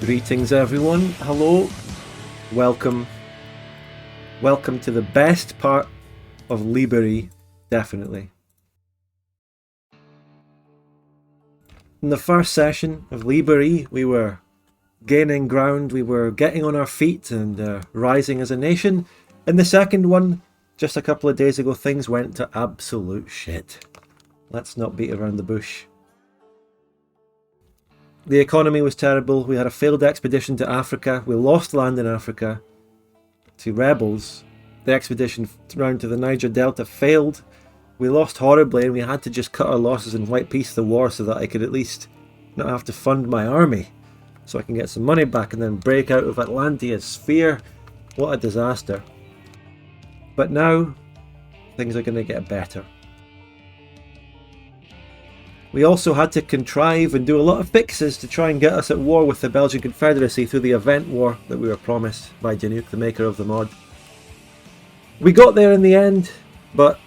Greetings everyone, hello, welcome to the best part of Libérie, definitely. In the first session of Libérie, we were gaining ground, we were getting on our feet and rising as a nation. In the second one, just a couple of days ago, things went to absolute shit. Let's not beat around the bush. The economy was terrible, we had a failed expedition to Africa, we lost land in Africa to rebels. The expedition round to the Niger Delta failed, we lost horribly and we had to just cut our losses and wipe peace the war so that I could at least not have to fund my army. So I can get some money back and then break out of Atlantea's sphere. What a disaster. But now, things are going to get better. We also had to contrive and do a lot of fixes to try and get us at war with the Belgian Confederacy through the event war that we were promised by Januke, the maker of the mod. We got there in the end, but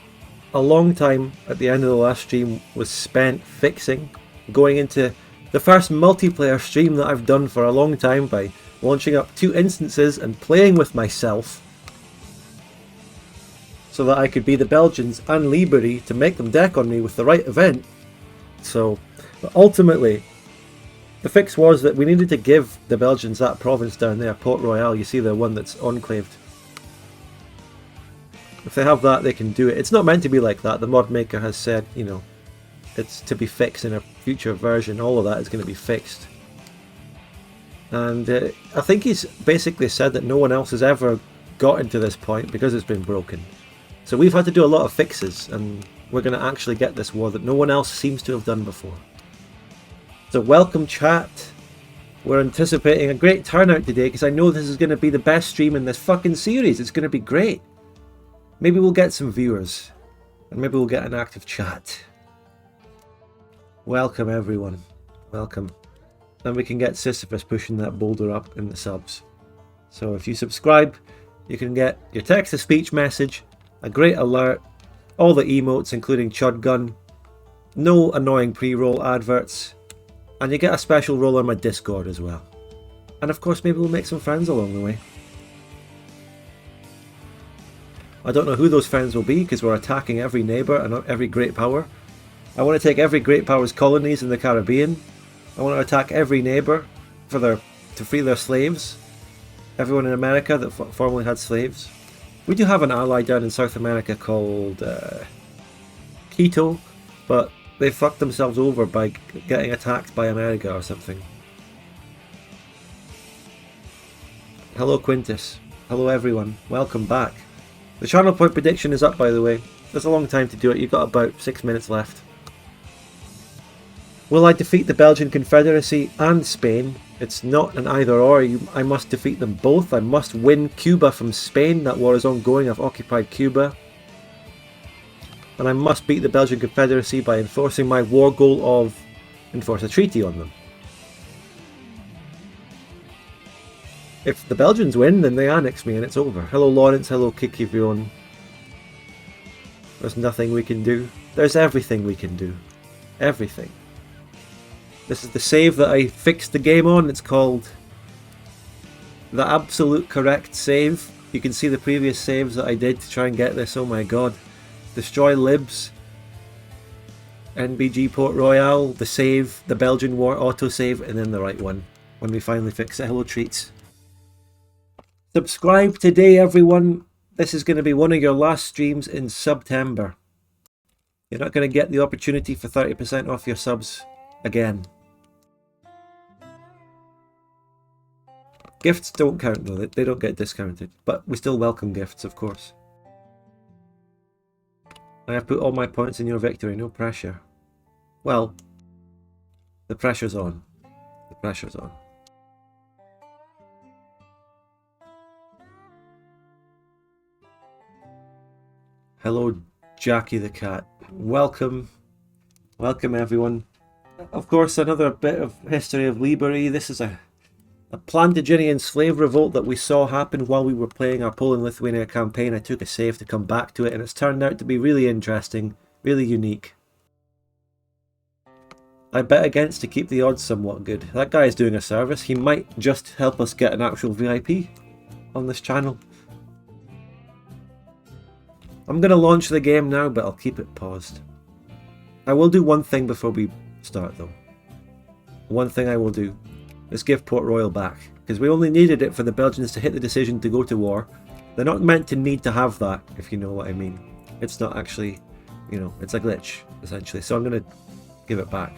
a long time at the end of the last stream was spent fixing, going into the first multiplayer stream that I've done for a long time by launching up 2 instances and playing with myself so that I could be the Belgians and Libérie to make them deck on me with the right event. So, but ultimately, the fix was that we needed to give the Belgians that province down there, Port Royal. You see the one that's enclaved. If they have that, they can do it. It's not meant to be like that. The mod maker has said, you know, it's to be fixed in a future version. All of that is going to be fixed. And I think he's basically said that no one else has ever gotten to this point because it's been broken. So we've had to do a lot of fixes, and we're going to actually get this war that no one else seems to have done before. So welcome chat. We're anticipating a great turnout today because I know this is going to be the best stream in this fucking series. It's going to be great. Maybe we'll get some viewers. And maybe we'll get an active chat. Welcome everyone. Welcome. And we can get Sisyphus pushing that boulder up in the subs. So if you subscribe, you can get your text-to-speech message, a great alert, all the emotes including Chud Gun, no annoying pre-roll adverts, and you get a special role on my Discord as well. And of course maybe we'll make some friends along the way. I don't know who those friends will be because we're attacking every neighbour and every great power. I want to take every great power's colonies in the Caribbean. I want to attack every neighbour to free their slaves. Everyone in America that formerly had slaves. We do have an ally down in South America called Quito, but they fucked themselves over by getting attacked by America or something. Hello Quintus. Hello everyone. Welcome back. The channel point prediction is up, by the way. There's a long time to do it. You've got about 6 minutes left. Will I defeat the Belgian Confederacy and Spain? It's not an either or. I must defeat them both. I must win Cuba from Spain. That war is ongoing. I've occupied Cuba. And I must beat the Belgian Confederacy by enforcing my war goal of enforce a treaty on them. If the Belgians win, then they annex me and it's over. Hello Lawrence, hello Kikivion. There's nothing we can do. There's everything we can do. Everything. This is the save that I fixed the game on. It's called the absolute correct save. You can see the previous saves that I did to try and get this. Oh my god. Destroy Libs. NBG Port Royal. The save. The Belgian War autosave. And then the right one. When we finally fix it. Hello treats. Subscribe today everyone. This is going to be one of your last streams in September. You're not going to get the opportunity for 30% off your subs again. Gifts don't count though, they don't get discounted, but we still welcome gifts, of course. I have put all my points in your victory, no pressure. Well, the pressure's on. The pressure's on. Hello Jackie the Cat. Welcome. Welcome everyone. Of course, another bit of history of Libérie. This is a Plantagenian slave revolt that we saw happen while we were playing our Poland-Lithuania campaign. I took a save to come back to it, and it's turned out to be really interesting, really unique. I bet against to keep the odds somewhat good. That guy is doing a service. He might just help us get an actual VIP on this channel. I'm going to launch the game now, but I'll keep it paused. I will do one thing before we start though. One thing I will do is give Port Royal back, because we only needed it for the Belgians to hit the decision to go to war. They're not meant to need to have that, if you know what I mean. It's not actually, you know, it's a glitch, essentially. So I'm going to give it back.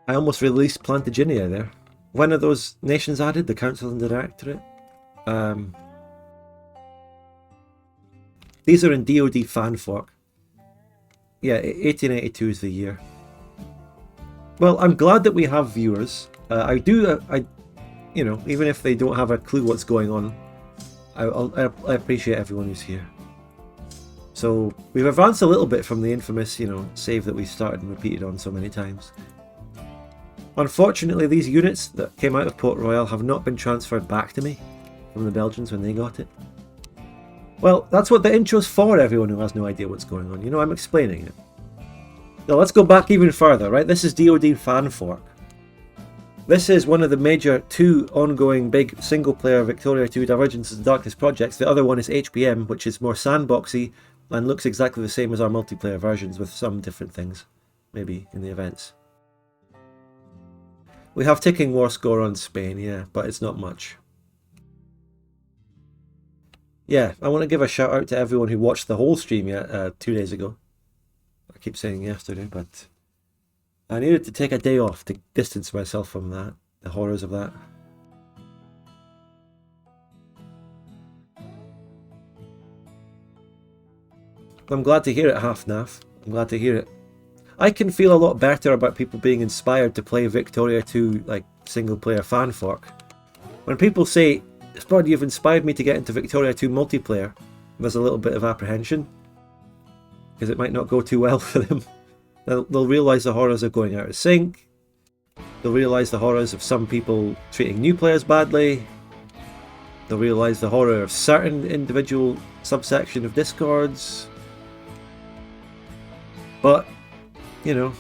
I almost released Plantagenia there. When are those nations added? The Council and the Directorate? These are in DoD fan fork. Yeah, 1882 is the year. Well, I'm glad that we have viewers. I you know, even if they don't have a clue what's going on, I appreciate everyone who's here. So we've advanced a little bit from the infamous, you know, save that we started and repeated on so many times. Unfortunately, these units that came out of Port Royal have not been transferred back to me from the Belgians when they got it. Well, that's what the intro's for, everyone who has no idea what's going on. You know, I'm explaining it. Now let's go back even further, right? This is DoD fan fork. This is one of the major two ongoing big single-player Victoria 2 Divergence of Darkness projects. The other one is HBM, which is more sandboxy and looks exactly the same as our multiplayer versions with some different things, maybe in the events. We have ticking war score on Spain, yeah, but it's not much. Yeah, I want to give a shout out to everyone who watched the whole stream 2 days ago. I keep saying yesterday, but I needed to take a day off to distance myself from that, the horrors of that. I'm glad to hear it, Half Naff. I'm glad to hear it. I can feel a lot better about people being inspired to play Victoria 2 like single player fan fork. When people say, Spud, you've inspired me to get into Victoria 2 multiplayer, there's a little bit of apprehension, because it might not go too well for them. They'll realise the horrors of going out of sync, they'll realise the horrors of some people treating new players badly, they'll realise the horror of certain individual subsection of discords, but, you know,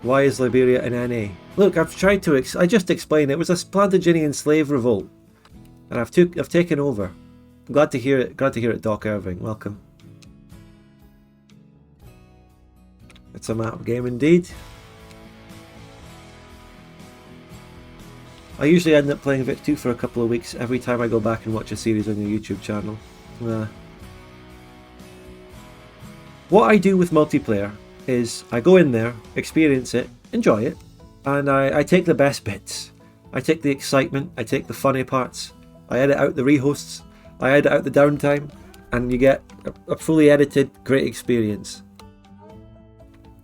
why is Liberia an NA? Look, I've tried to, I just explained, it was a Plantagenian slave revolt. And I've taken over. I'm glad to hear it. Glad to hear it, Doc Irving. Welcome. It's a map game indeed. I usually end up playing Vic 2 for a couple of weeks every time I go back and watch a series on your YouTube channel. What I do with multiplayer is I go in there, experience it, enjoy it, and I take the best bits. I take the excitement, I take the funny parts, I edit out the rehosts, I edit out the downtime, and you get a fully edited, great experience.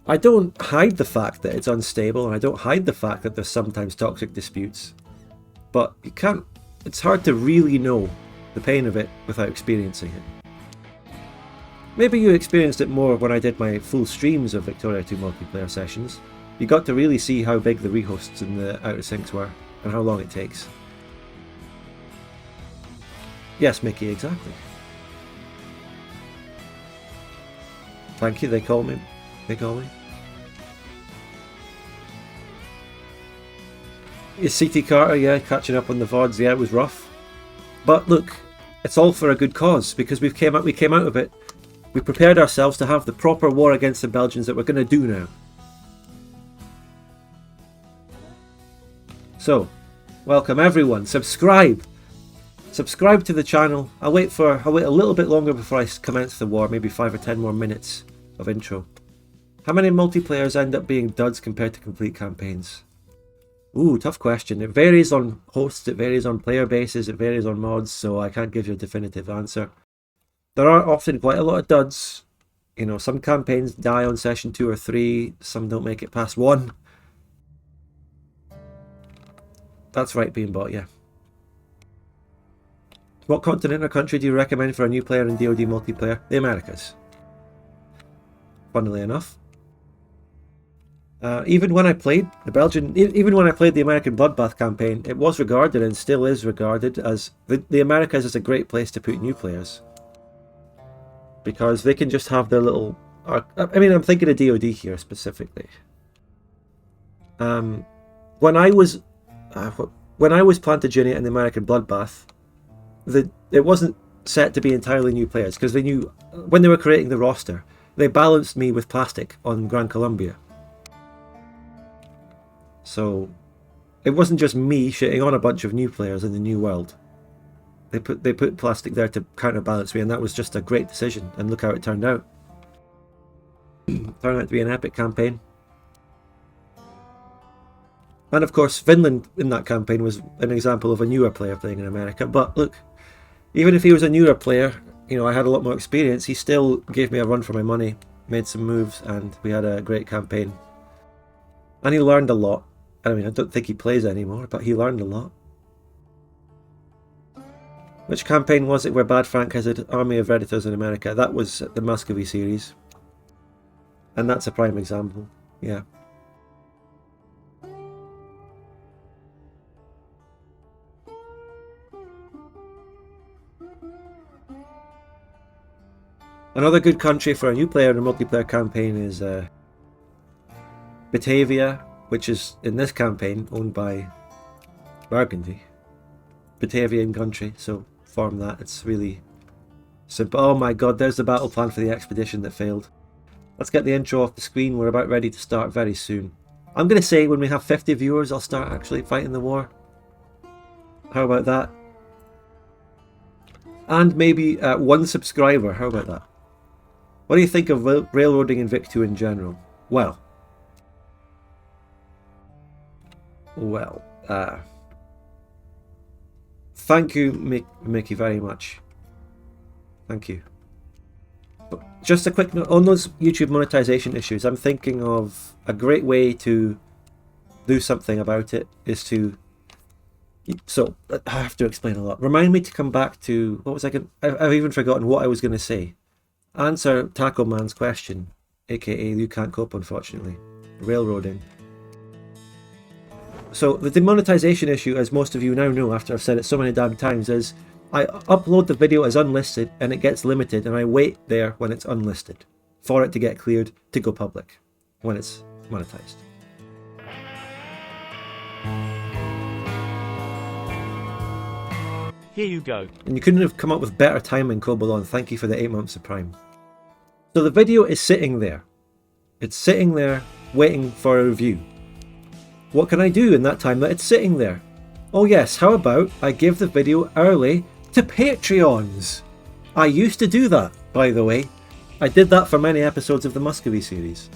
I don't hide the fact that it's unstable, and I don't hide the fact that there's sometimes toxic disputes. But you can't, it's hard to really know the pain of it without experiencing it. Maybe you experienced it more when I did my full streams of Victoria 2 multiplayer sessions. You got to really see how big the rehosts and the outer syncs were, and how long it takes. Yes, Mickey, exactly. Thank you, they call me. They call me. Is CT Carter, yeah, catching up on the VODs, yeah, it was rough. But look, it's all for a good cause, because we came out of it. We prepared ourselves to have the proper war against the Belgians that we're going to do now. So, welcome everyone, subscribe! Subscribe to the channel. I'll wait a little bit longer before I commence the war, maybe 5 or 10 more minutes of intro. How many multiplayers end up being duds compared to complete campaigns? Ooh, tough question. It varies on hosts, it varies on player bases, it varies on mods, so I can't give you a definitive answer. There are often quite a lot of duds. You know, some campaigns die on session 2 or 3, some don't make it past 1. That's right, being bought, yeah. What continent or country do you recommend for a new player in DoD multiplayer? The Americas. Funnily enough. Even when I played the Belgian, even when I played the American Bloodbath campaign, it was regarded and still is regarded as the Americas is a great place to put new players, because they can just have their little. I mean, I'm thinking of DoD here specifically. When I was Plantagenian in the American Bloodbath, it wasn't set to be entirely new players, because they knew when they were creating the roster, they balanced me with plastic on Gran Colombia. So it wasn't just me shitting on a bunch of new players in the new world. They put plastic there to counterbalance me, and that was just a great decision. And look how it turned out. Turned out to be an epic campaign. And of course, Finland in that campaign was an example of a newer player playing in America. But look, even if he was a newer player, you know, I had a lot more experience. He still gave me a run for my money, made some moves, and we had a great campaign. And he learned a lot. I mean, I don't think he plays anymore, but he learned a lot. Which campaign was it where Bad Frank has an army of Redditors in America? That was the Muscovy series. And that's a prime example, yeah. Another good country for a new player in a multiplayer campaign is Batavia, which is in this campaign owned by Burgundy. Batavian country, so farm that. It's really simple. Oh my god, there's the battle plan for the expedition that failed. Let's get the intro off the screen. We're about ready to start very soon. I'm going to say when we have 50 viewers, I'll start actually fighting the war. How about that? And maybe 1 subscriber. How about that? What do you think of railroading in Vic 2 in general? Well, thank you, Mickey, very much. Thank you. But just a quick note on those YouTube monetization issues. I'm thinking of a great way to do something about it is to. So I have to explain a lot. Remind me to come back to what was I going? I've even forgotten what I was going to say. Answer Taco Man's question, aka you can't cope, unfortunately. Railroading. So the demonetization issue, as most of you now know after I've said it so many damn times, is I upload the video as unlisted and it gets limited, and I wait there when it's unlisted for it to get cleared to go public when it's monetized. Here you go. And you couldn't have come up with better timing, Kobolon. Thank you for the 8 months of Prime. So the video is sitting there. It's sitting there waiting for a review. What can I do in that time that it's sitting there? Oh yes, how about I give the video early to Patreons? I used to do that, by the way. I did that for many episodes of the Muscovy series.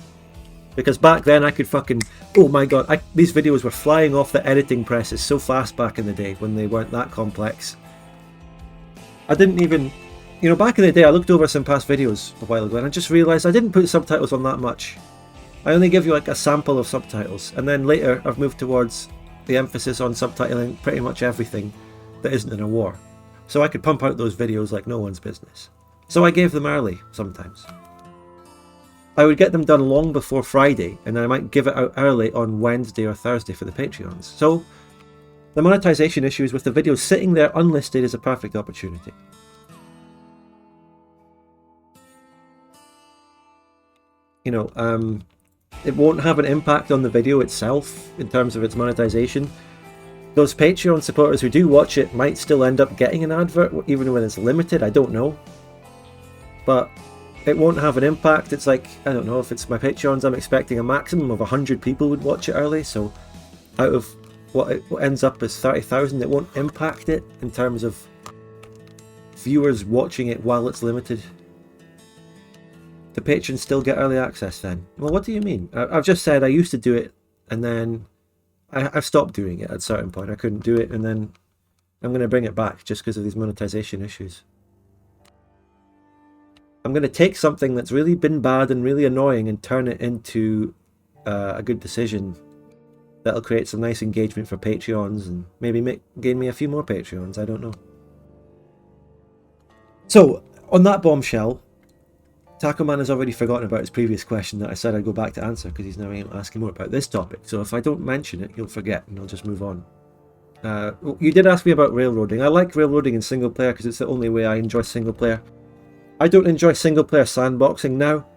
Because back then I could fucking... Oh my god, these videos were flying off the editing presses so fast back in the day when they weren't that complex. I didn't even... You know, back in the day I looked over some past videos a while ago and I just realised I didn't put subtitles on that much. I only give you like a sample of subtitles, and then later I've moved towards the emphasis on subtitling pretty much everything that isn't in a war. So I could pump out those videos like no one's business. So I gave them early sometimes. I would get them done long before Friday, and then I might give it out early on Wednesday or Thursday for the Patreons. So the monetization issues with the videos sitting there unlisted is a perfect opportunity. You know, it won't have an impact on the video itself in terms of its monetization. Those Patreon supporters who do watch it might still end up getting an advert, even when it's limited, I don't know. But it won't have an impact. It's like, I don't know, if it's my Patreons, I'm expecting a maximum of 100 people would watch it early, so out of what ends up as 30,000, it won't impact it in terms of viewers watching it while it's limited. The patrons still get early access then? Well, what do you mean? I've just said I used to do it, and then I've stopped doing it at a certain point. I couldn't do it, and then I'm going to bring it back just because of these monetization issues. I'm going to take something that's really been bad and really annoying and turn it into a good decision that'll create some nice engagement for Patreons and maybe gain me a few more Patreons. I don't know. So, on that bombshell, Taco Man has already forgotten about his previous question that I said I'd go back to answer because he's now asking more about this topic. So if I don't mention it, he'll forget and I'll just move on. You did ask me about railroading. I like railroading in single player because it's the only way I enjoy single player. I don't enjoy single player sandboxing now.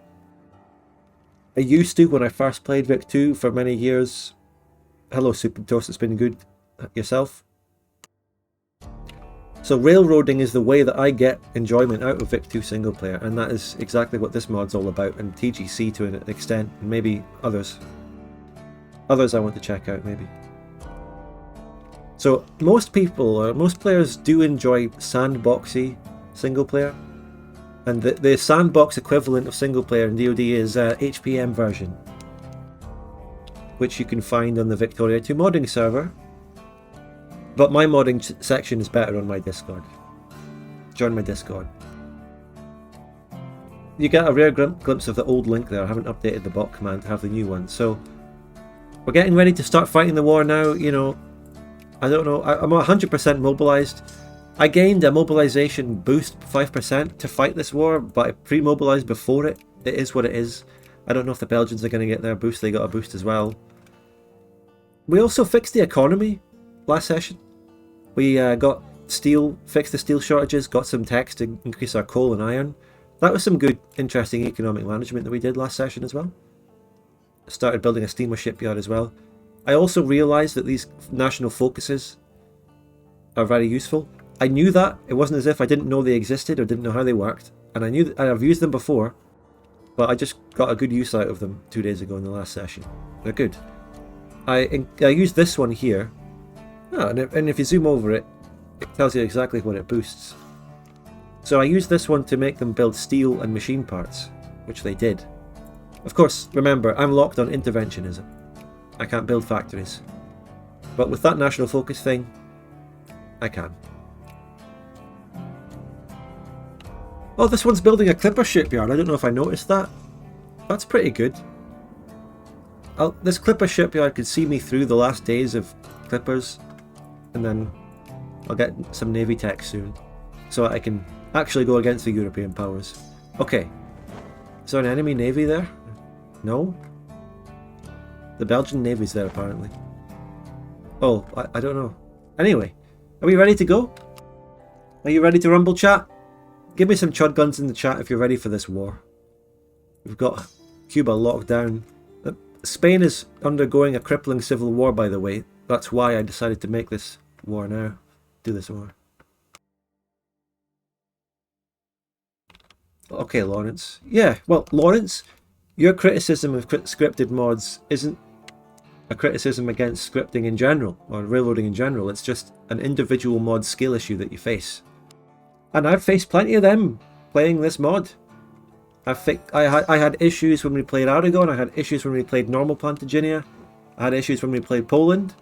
I used to when I first played Vic 2 for many years. Hello Super Toast, it's been good. Yourself? So railroading is the way that I get enjoyment out of Vic 2 single player, and that is exactly what this mod's all about, and TGC to an extent, and maybe others. Others I want to check out, maybe. So most people, or most players, do enjoy sandboxy single player, and the sandbox equivalent of single player in DoD is HPM version, which you can find on the Victoria 2 modding server. But my modding section is better on my Discord. Join my Discord. You get a rare glimpse of the old link there. I haven't updated the bot command to have the new one. So we're getting ready to start fighting the war now. You know, I don't know. I'm 100% mobilized. I gained a mobilization boost 5% to fight this war, but I pre-mobilized before it. It is what it is. I don't know if the Belgians are going to get their boost. They got a boost as well. We also fixed the economy last session. We got steel, fixed the steel shortages, got some techs to increase our coal and iron. That was some good, interesting economic management that we did last session as well. Started building a steamer shipyard as well. I also realised that these national focuses are very useful. I knew that. It wasn't as if I didn't know they existed or didn't know how they worked. And I knew that I've used them before, but I just got a good use out of them 2 days ago in the last session. They're good. I used this one here. Oh, and if you zoom over it, it tells you exactly what it boosts. So I used this one to make them build steel and machine parts, which they did. Of course, remember, I'm locked on interventionism. I can't build factories. But with that national focus thing, I can. Oh, this one's building a clipper shipyard. I don't know if I noticed that. That's pretty good. This clipper shipyard could see me through the last days of clippers. And then I'll get some navy tech soon, so I can actually go against the European powers. Okay, is there an enemy navy there? No? The Belgian navy's there apparently. Oh, I don't know. Anyway, are we ready to go? Are you ready to rumble, chat? Give me some chud guns in the chat if you're ready for this war. We've got Cuba locked down. Spain is undergoing a crippling civil war, by the way. That's why I decided to make this war now. Do this war. Okay, Lawrence. Yeah, well, Lawrence, your criticism of scripted mods isn't a criticism against scripting in general, or railroading in general. It's just an individual mod skill issue that you face. And I've faced plenty of them playing this mod. I had issues when we played Aragon, I had issues when we played normal Plantagenia, I had issues when we played Poland.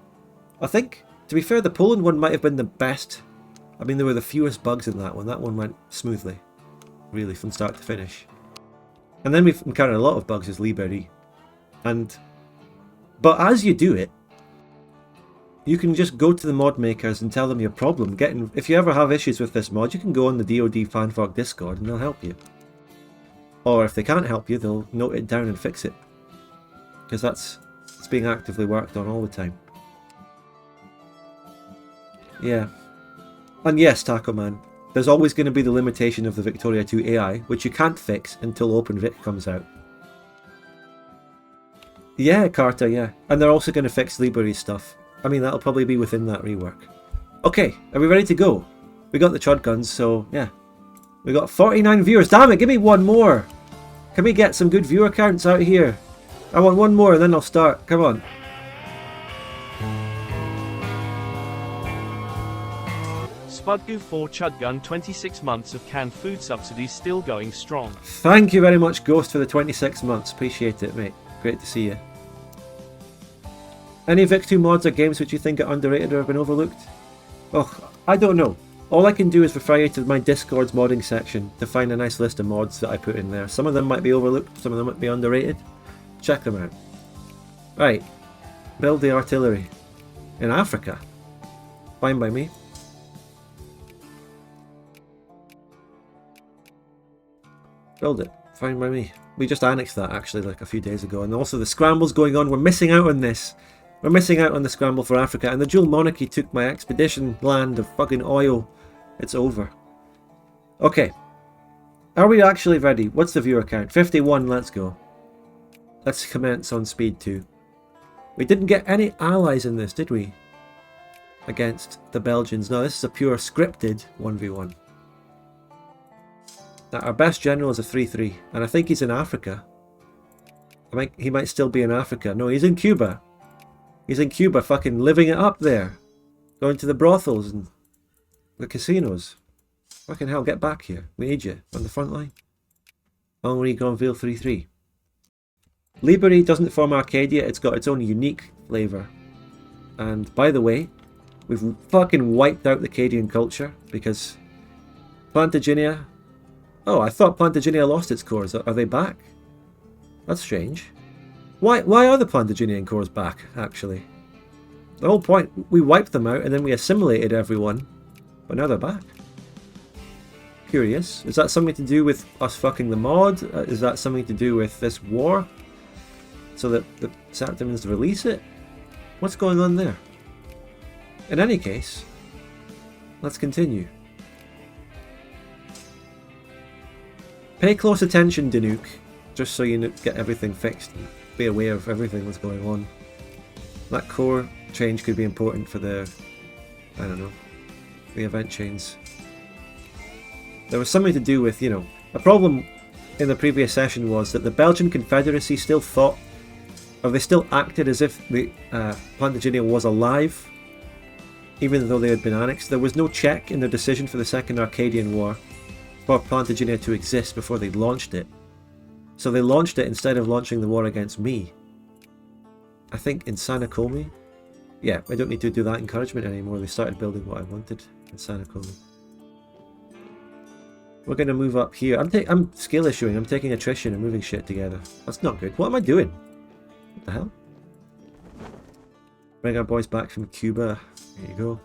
I think, to be fair, the Poland one might have been the best. I mean, there were the fewest bugs in that one. That one went smoothly, really, from start to finish. And then we've encountered a lot of bugs as Libérie. But as you do it, you can just go to the mod makers and tell them your problem. If you ever have issues with this mod, you can go on the DoD Fanfolk Discord and they'll help you. Or if they can't help you, they'll note it down and fix it. Because it's being actively worked on all the time. Yeah. And yes, Taco Man, there's always going to be the limitation of the Victoria 2 AI, which you can't fix until OpenVic comes out. Yeah, Carter, yeah. And they're also going to fix Libérie stuff. I mean, that'll probably be within that rework. Okay, are we ready to go? We got the chud guns, so yeah. We got 49 viewers. Damn it, give me one more. Can we get some good viewer counts out here? I want one more and then I'll start. Come on. Spudgoo 4 Chudgun 26 months of canned food subsidies still going strong. Thank you very much, Ghost, for the 26 months. Appreciate it, mate. Great to see you. Any Vic 2 mods or games which you think are underrated or have been overlooked? Oh, I don't know. All I can do is refer you to my Discord's modding section to find a nice list of mods that I put in there. Some of them might be overlooked, some of them might be underrated. Check them out. Right. Build the artillery. In Africa. Fine by me. Build it. Fine by me. We just annexed that actually like a few days ago, and also the scramble's going on. We're missing out on this. We're missing out on the scramble for Africa, and the dual monarchy took my expedition land of fucking oil. It's over. Okay. Are we actually ready? What's the viewer count? 51, let's go. Let's commence on speed 2. We didn't get any allies in this, did we? Against the Belgians. No, this is a pure scripted 1v1. Now, our best general is a 3-3, and I think he's in Africa. He might still be in Africa. No, he's in Cuba. He's in Cuba fucking living it up there. Going to the brothels and the casinos. Fucking hell, get back here. We need you on the front line. Henri Granville 3-3. Libérie doesn't form Arcadia, it's got its own unique flavour. And by the way, we've fucking wiped out the Acadian culture because Plantagenia... Oh, I thought Plantagenia lost its cores. Are they back? That's strange. Why are the Plantagenian cores back, actually? The whole point, we wiped them out and then we assimilated everyone, but now they're back. Curious. Is that something to do with us fucking the mod? Is that something to do with this war? So that the Septimans release it? What's going on there? In any case, let's continue. Pay close attention, Danuke, just so you get everything fixed and be aware of everything that's going on. That core change could be important for the, I don't know, the event chains. There was something to do with, you know, a problem in the previous session was that the Belgian Confederacy still thought, or they still acted as if the Plantagenia was alive, even though they had been annexed. There was no check in their decision for the Second Arcadian War for Plantagenia to exist before they launched it. So they launched it instead of launching the war against me. I think in Sanacomi. Yeah, I don't need to do that encouragement anymore. They started building what I wanted in Sanacomi. We're going to move up here. I'm skill issuing. I'm taking attrition and moving shit together. That's not good. What am I doing? What the hell? Bring our boys back from Cuba. There you go.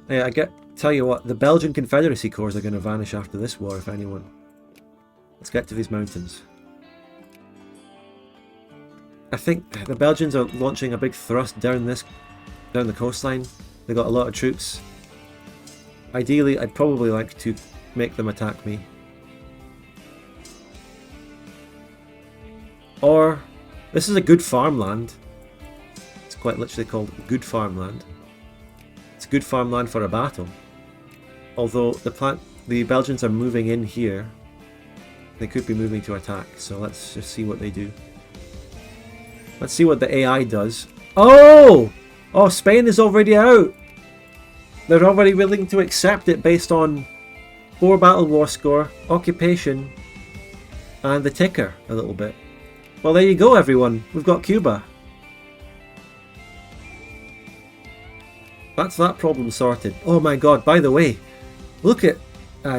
Yeah, tell you what, the Belgian Confederacy cores are going to vanish after this war, if anyone. Let's get to these mountains. I think the Belgians are launching a big thrust down the coastline. They got a lot of troops. Ideally, I'd probably like to make them attack me. Or, this is a good farmland. It's quite literally called good farmland. It's good farmland for a battle. Although the Belgians are moving in here, they could be moving to attack. So let's just see what they do. Let's see what the AI does. Oh! Oh, Spain is already out! They're already willing to accept it based on 4 battle war score, occupation, and the ticker a little bit. Well, there you go, everyone. We've got Cuba. That's that problem sorted. Oh my god, by the way, look at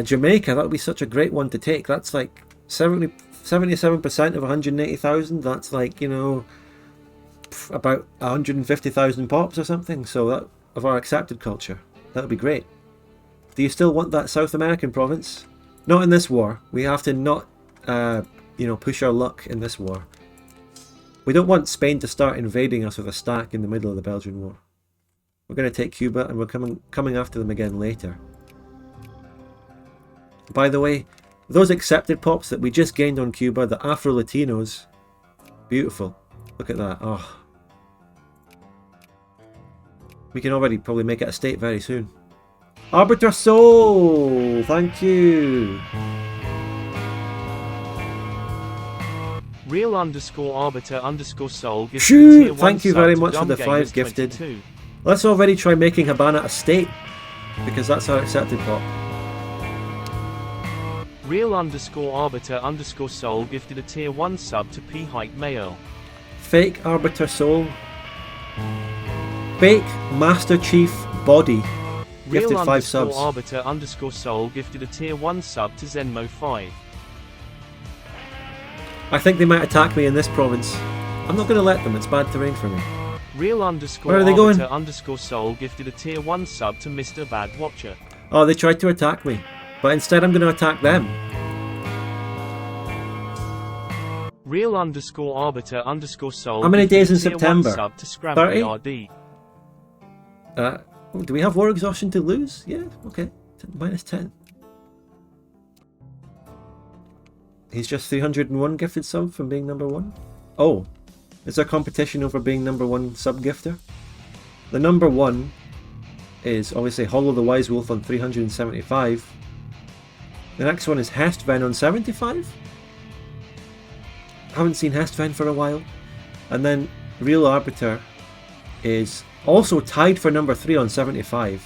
Jamaica. That would be such a great one to take. That's like 77% of 180,000. That's like, you know, about 150,000 pops or something. So that of our accepted culture. That would be great. Do you still want that South American province? Not in this war. We have to not, you know, push our luck in this war. We don't want Spain to start invading us with a stack in the middle of the Belgian War. We're going to take Cuba and we're coming after them again later. By the way, those accepted pops that we just gained on Cuba, the Afro-Latinos, beautiful. Look at that. Oh. We can already probably make it a state very soon. Arbiter Soul! Thank you! Real_arbiter_soul gifted Shoo! tier 1 Thank you sub very to much for the Dumb 5 Gamers gifted. 22. Let's already try making Habana a state, because that's our accepted pop. Real_arbiter_soul gifted a tier 1 sub to P Hike Mayo. Fake Arbiter Soul. Fake Master Chief Body. Gifted 5 subs. Real_arbiter_soul gifted a tier 1 sub to Zenmo 5. I think they might attack me in this province. I'm not going to let them, it's bad terrain for me. Real Where are they going? arbiter underscore soul gifted a tier 1 sub to Mr. Bad Watcher. Oh, they tried to attack me. But instead I'm going to attack them. Real underscore arbiter underscore soul. How many days in tier 1 September? Sub to 30? RD. Do we have war exhaustion to lose? Yeah, okay. Minus 10. He's just 301 gifted sub from being number 1. Oh, is there competition over being number 1 sub gifter? The number 1 is obviously Hollow the Wise Wolf on 375. The next one is Hestven on 75. Haven't seen Hestven for a while. And then Real Arbiter is also tied for number 3 on 75.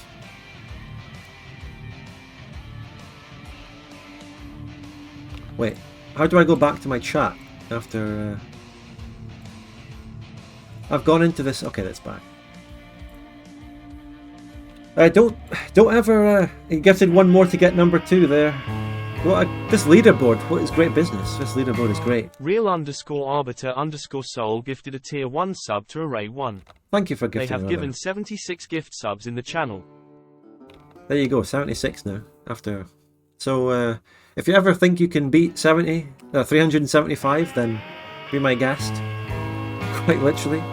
Wait, how do I go back to my chat after... I've gone into this... Okay, that's back. Don't ever... he gifted one more to get number 2 there. This leaderboard, what is great business. This leaderboard is great. Real underscore arbiter underscore soul gifted a tier 1 sub to Array 1. Thank you for gifting. They have another. given 76 gift subs in the channel. There you go, 76 now. After... So, if you ever think you can beat 375, then be my guest. Quite literally.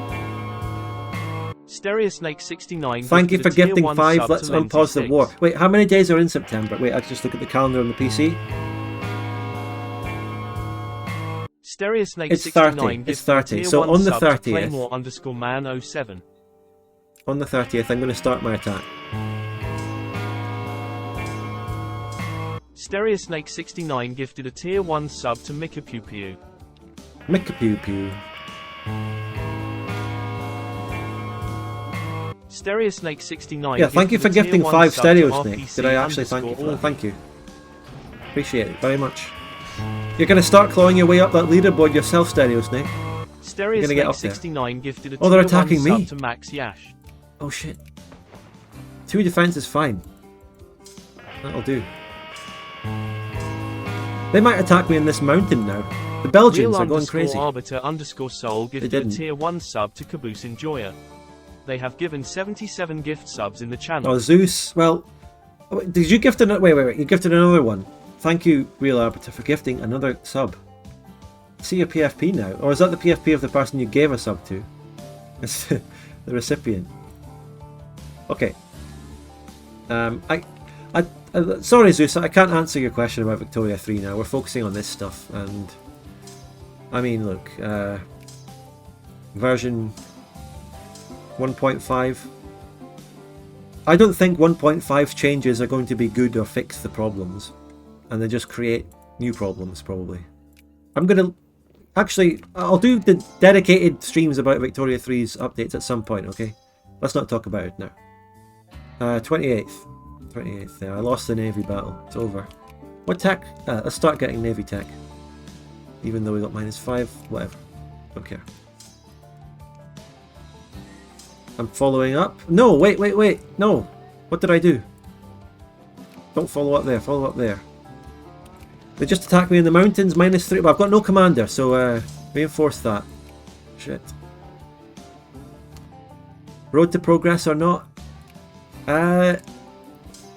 Stereosnake69. Thank you for gifting 5. Let's unpause the war. Wait, how many days are in September? Wait, I can just look at the calendar on the PC. Stereosnake69. It's 30. It's 30. So on the 30th. Claymore underscore man 07. On the 30th, I'm going to start my attack. Stereosnake69 gifted a tier 1 sub to Mikapupiu. Mikapupiu. Stereosnake69. Yeah, thank you for gifting 5 Stereosnake. Did I actually thank you for that? Thank you. Appreciate it very much. You're going to start clawing your way up that leaderboard yourself, Stereosnake. Stereosnake69 gifted a oh, they're tier 1 attacking me. sub to Max Yash. Oh shit. 2 defense is fine. That'll do. They might attack me in this mountain now. The Belgians are going crazy. Arbiter underscore soul gifted a tier 1 sub to Caboose Enjoyer. They have given 77 gift subs in the channel. Oh, Zeus. Well, did you gift another? Wait. You gifted another one. Thank you, Real Arbiter, for gifting another sub. See your PFP now. Or is that the PFP of the person you gave a sub to? It's the recipient. Okay. Sorry, Zeus, I can't answer your question about Victoria 3 now. We're focusing on this stuff, and I mean, look, version 1.5. I don't think 1.5 changes are going to be good or fix the problems, and they just create new problems, probably. I'm gonna I'll do the dedicated streams about Victoria 3's updates at some point. Okay, let's not talk about it now. 28th. There, I lost the Navy battle. It's over. What tech? Let's start getting Navy tech. Even though we got -5, whatever. Don't care. I'm following up. No, wait. No. What did I do? Don't follow up there. Follow up there. They just attacked me in the mountains. -3. But I've got no commander, so reinforce that. Shit. Road to progress or not?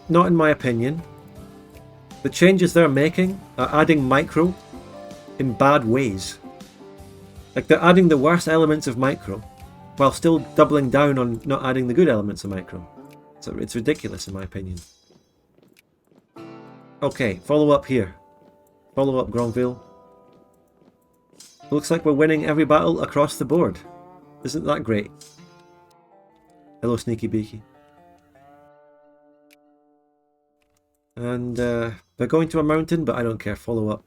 Not in my opinion. The changes they're making are adding micro in bad ways. Like, they're adding the worst elements of micro while still doubling down on not adding the good elements of micro. So it's ridiculous in my opinion. Okay, follow up here. Follow up, Granville. Looks like we're winning every battle across the board. Isn't that great? Hello, Sneaky Beaky. And they're going to a mountain, but I don't care. Follow up.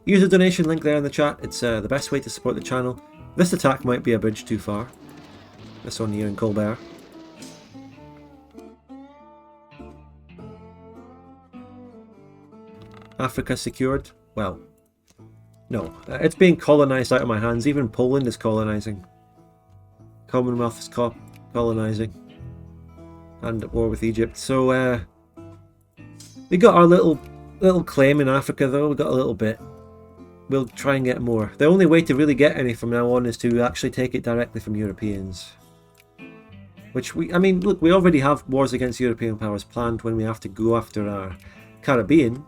Use the donation link there in the chat. It's the best way to support the channel. This attack might be a bridge too far. This one here in Colbert. Africa secured? Well, no. It's being colonised out of my hands. Even Poland is colonising. Commonwealth is colonising. And at war with Egypt. So, We got our little claim in Africa though, we got a little bit. We'll try and get more. The only way to really get any from now on is to actually take it directly from Europeans. Which I mean, look, we already have wars against European powers planned when we have to go after our Caribbean.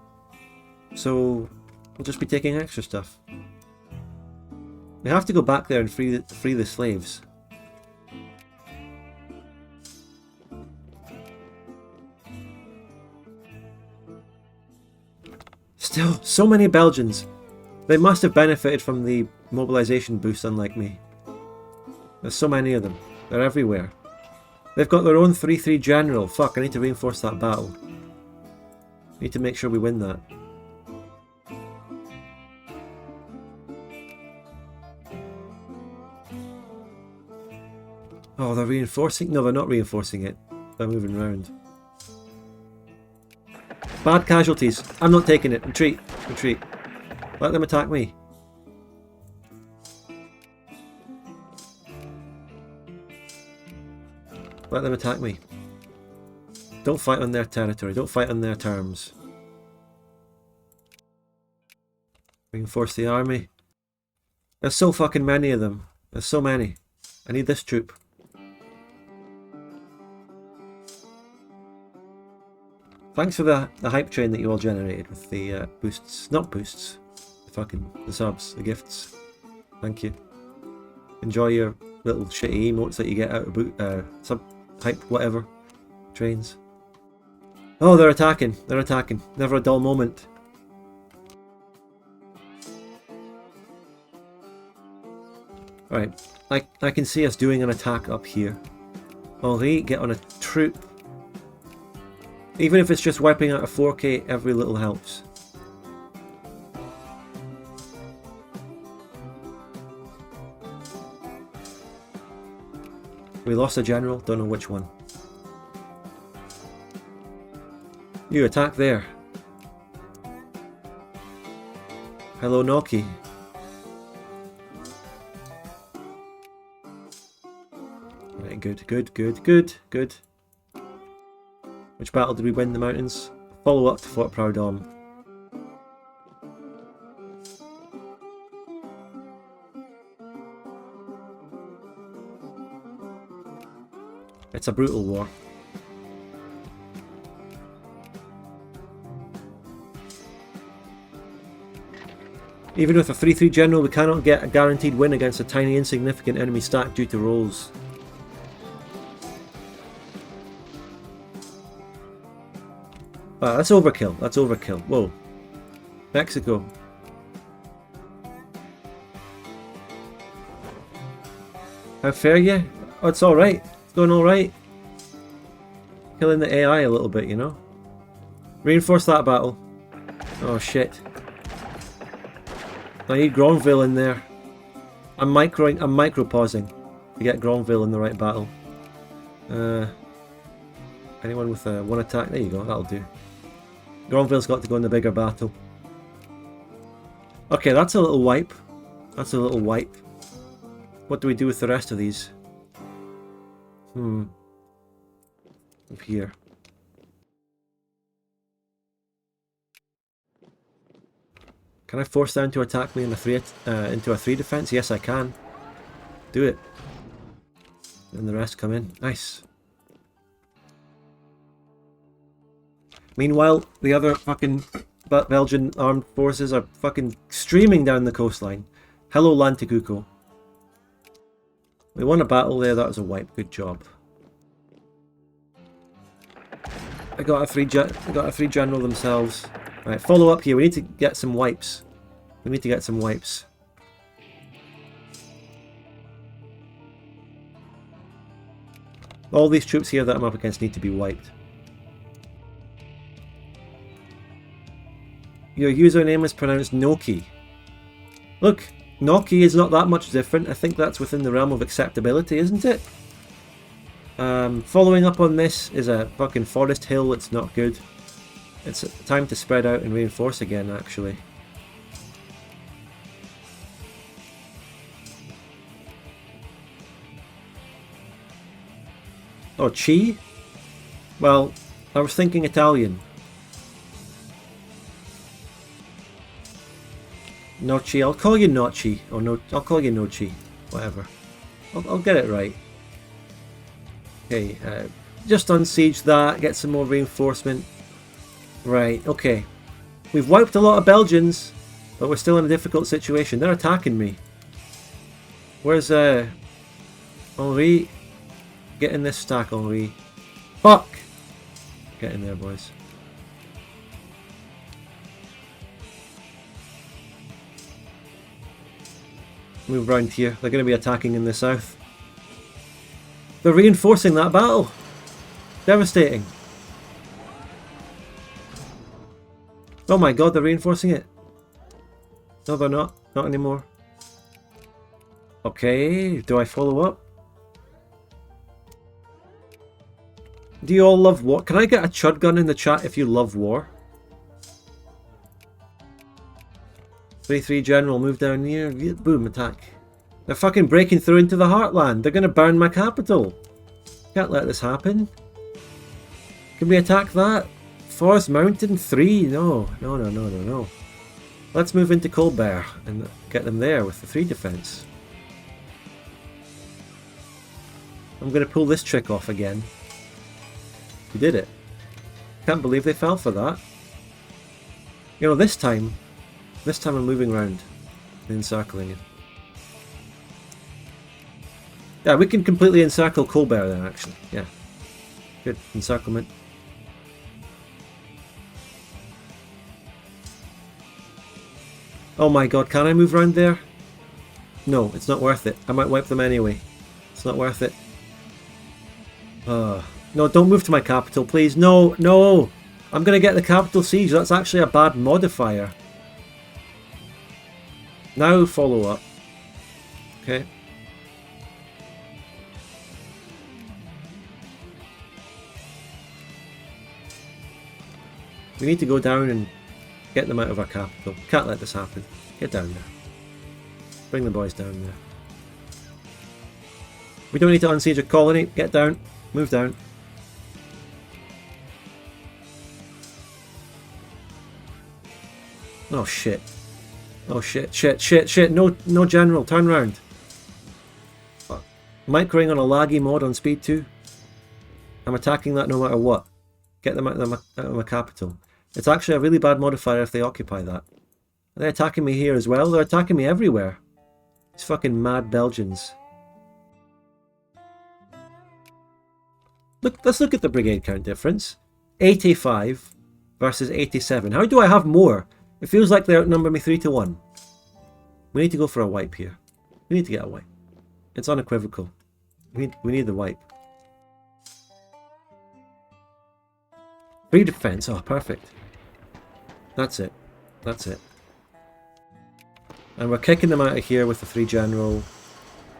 So we'll just be taking extra stuff. We have to go back there and free the slaves. Still, so many Belgians. They must have benefited from the mobilization boost, unlike me. There's so many of them. They're everywhere. They've got their own 3-3 general. Fuck, I need to reinforce that battle. Need to make sure we win that. Oh, they're reinforcing? No, they're not reinforcing it. They're moving around. Bad casualties. I'm not taking it. Retreat. Retreat. Let them attack me. Let them attack me. Don't fight on their territory. Don't fight on their terms. Reinforce the army. There's so fucking many of them. There's so many. I need this troop. Thanks for the hype train that you all generated with the boosts. Not boosts. The subs. The gifts. Thank you. Enjoy your little shitty emotes that you get out of sub hype whatever trains. Oh, they're attacking. They're attacking. Never a dull moment. Alright. I can see us doing an attack up here. Henri, get on a troop. Even if it's just wiping out a 4K, every little helps. We lost a general, don't know which one. You attack there. Hello, Noki. Right, good. Which battle did we win? The mountains? Follow up to Fort Proudhon. It's a brutal war. Even with a 3-3 general, we cannot get a guaranteed win against a tiny insignificant enemy stack due to rolls. Ah, that's overkill. That's overkill. Whoa. Mexico. How fair you? Oh, it's alright. It's going alright. Killing the AI a little bit, you know? Reinforce that battle. Oh shit. I need Gronville in there. I'm micro pausing to get Gronville in the right battle. Anyone with one attack? There you go, that'll do. Gronville's got to go in the bigger battle. Okay, that's a little wipe. That's a little wipe. What do we do with the rest of these? Up here. Can I force them to attack me in into a 3 defense? Yes, I can. Do it. And the rest come in. Nice. Meanwhile, the other fucking Belgian armed forces are fucking streaming down the coastline. Hello, Lantecuco. We won a battle there. That was a wipe. Good job. I got a 3 general themselves. Right, follow up here. We need to get some wipes. We need to get some wipes. All these troops here that I'm up against need to be wiped. Your username is pronounced Noki. Look, Noki is not that much different. I think that's within the realm of acceptability, isn't it? Following up on this is a fucking forest hill. It's not good. It's time to spread out and reinforce again, actually. Oh, Chi? Well, I was thinking Italian. Nochi. I'll call you Nochi. Or no, I'll call you Nochi. Whatever. I'll get it right. Okay, just unsiege that. Get some more reinforcement. Right, okay. We've wiped a lot of Belgians, but we're still in a difficult situation. They're attacking me. Where's Henri? Get in this stack, Henri. Fuck! Get in there, boys. Move round here. They're going to be attacking in the south. They're reinforcing that battle. Devastating. Oh my god, they're reinforcing it. No, they're not. Not anymore. Okay, do I follow up? Do you all love war? Can I get a chud gun in the chat if you love war? 3-3 general, move down here. Boom, attack. They're fucking breaking through into the heartland. They're gonna burn my capital. Can't let this happen. Can we attack that? Forest Mountain 3? No. Let's move into Colbert and get them there with the 3 defense. I'm gonna pull this trick off again. We did it. Can't believe they fell for that. You know, this time I'm moving around and encircling it. Yeah, we can completely encircle Colbert then, actually. Yeah. Good encirclement. Oh my god, can I move around there? No, it's not worth it. I might wipe them anyway. It's not worth it. No, don't move to my capital, please. No, no! I'm gonna get the capital siege. That's actually a bad modifier. Now follow up. Okay. We need to go down and get them out of our capital. Can't let this happen. Get down there. Bring the boys down there. We don't need to unsiege a colony. Get down. Move down. Oh shit. Oh shit. No general. Turn round. Fuck. Microing on a laggy mod on speed 2. I'm attacking that no matter what. Get them out of my capital. It's actually a really bad modifier if they occupy that. Are they attacking me here as well? They're attacking me everywhere. These fucking mad Belgians. Look, let's look at the brigade count difference. 85 versus 87. How do I have more? It feels like they outnumber me 3-1. We need to go for a wipe here. We need to get a wipe. It's unequivocal. We need the wipe. 3 defense. Oh, perfect. That's it. That's it. And we're kicking them out of here with the 3 general.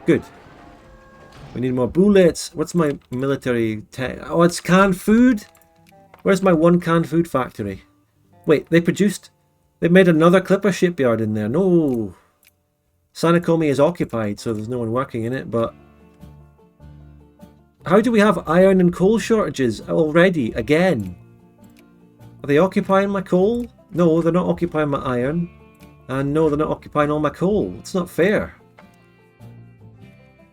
Good. We need more bullets. What's my military tech? Oh, it's canned food? Where's my 1 canned food factory? Wait, they made another clipper shipyard in there. No. Sanakomi is occupied, so there's no one working in it, but... How do we have iron and coal shortages already? Again? Are they occupying my coal? No, they're not occupying my iron. And no, they're not occupying all my coal. It's not fair.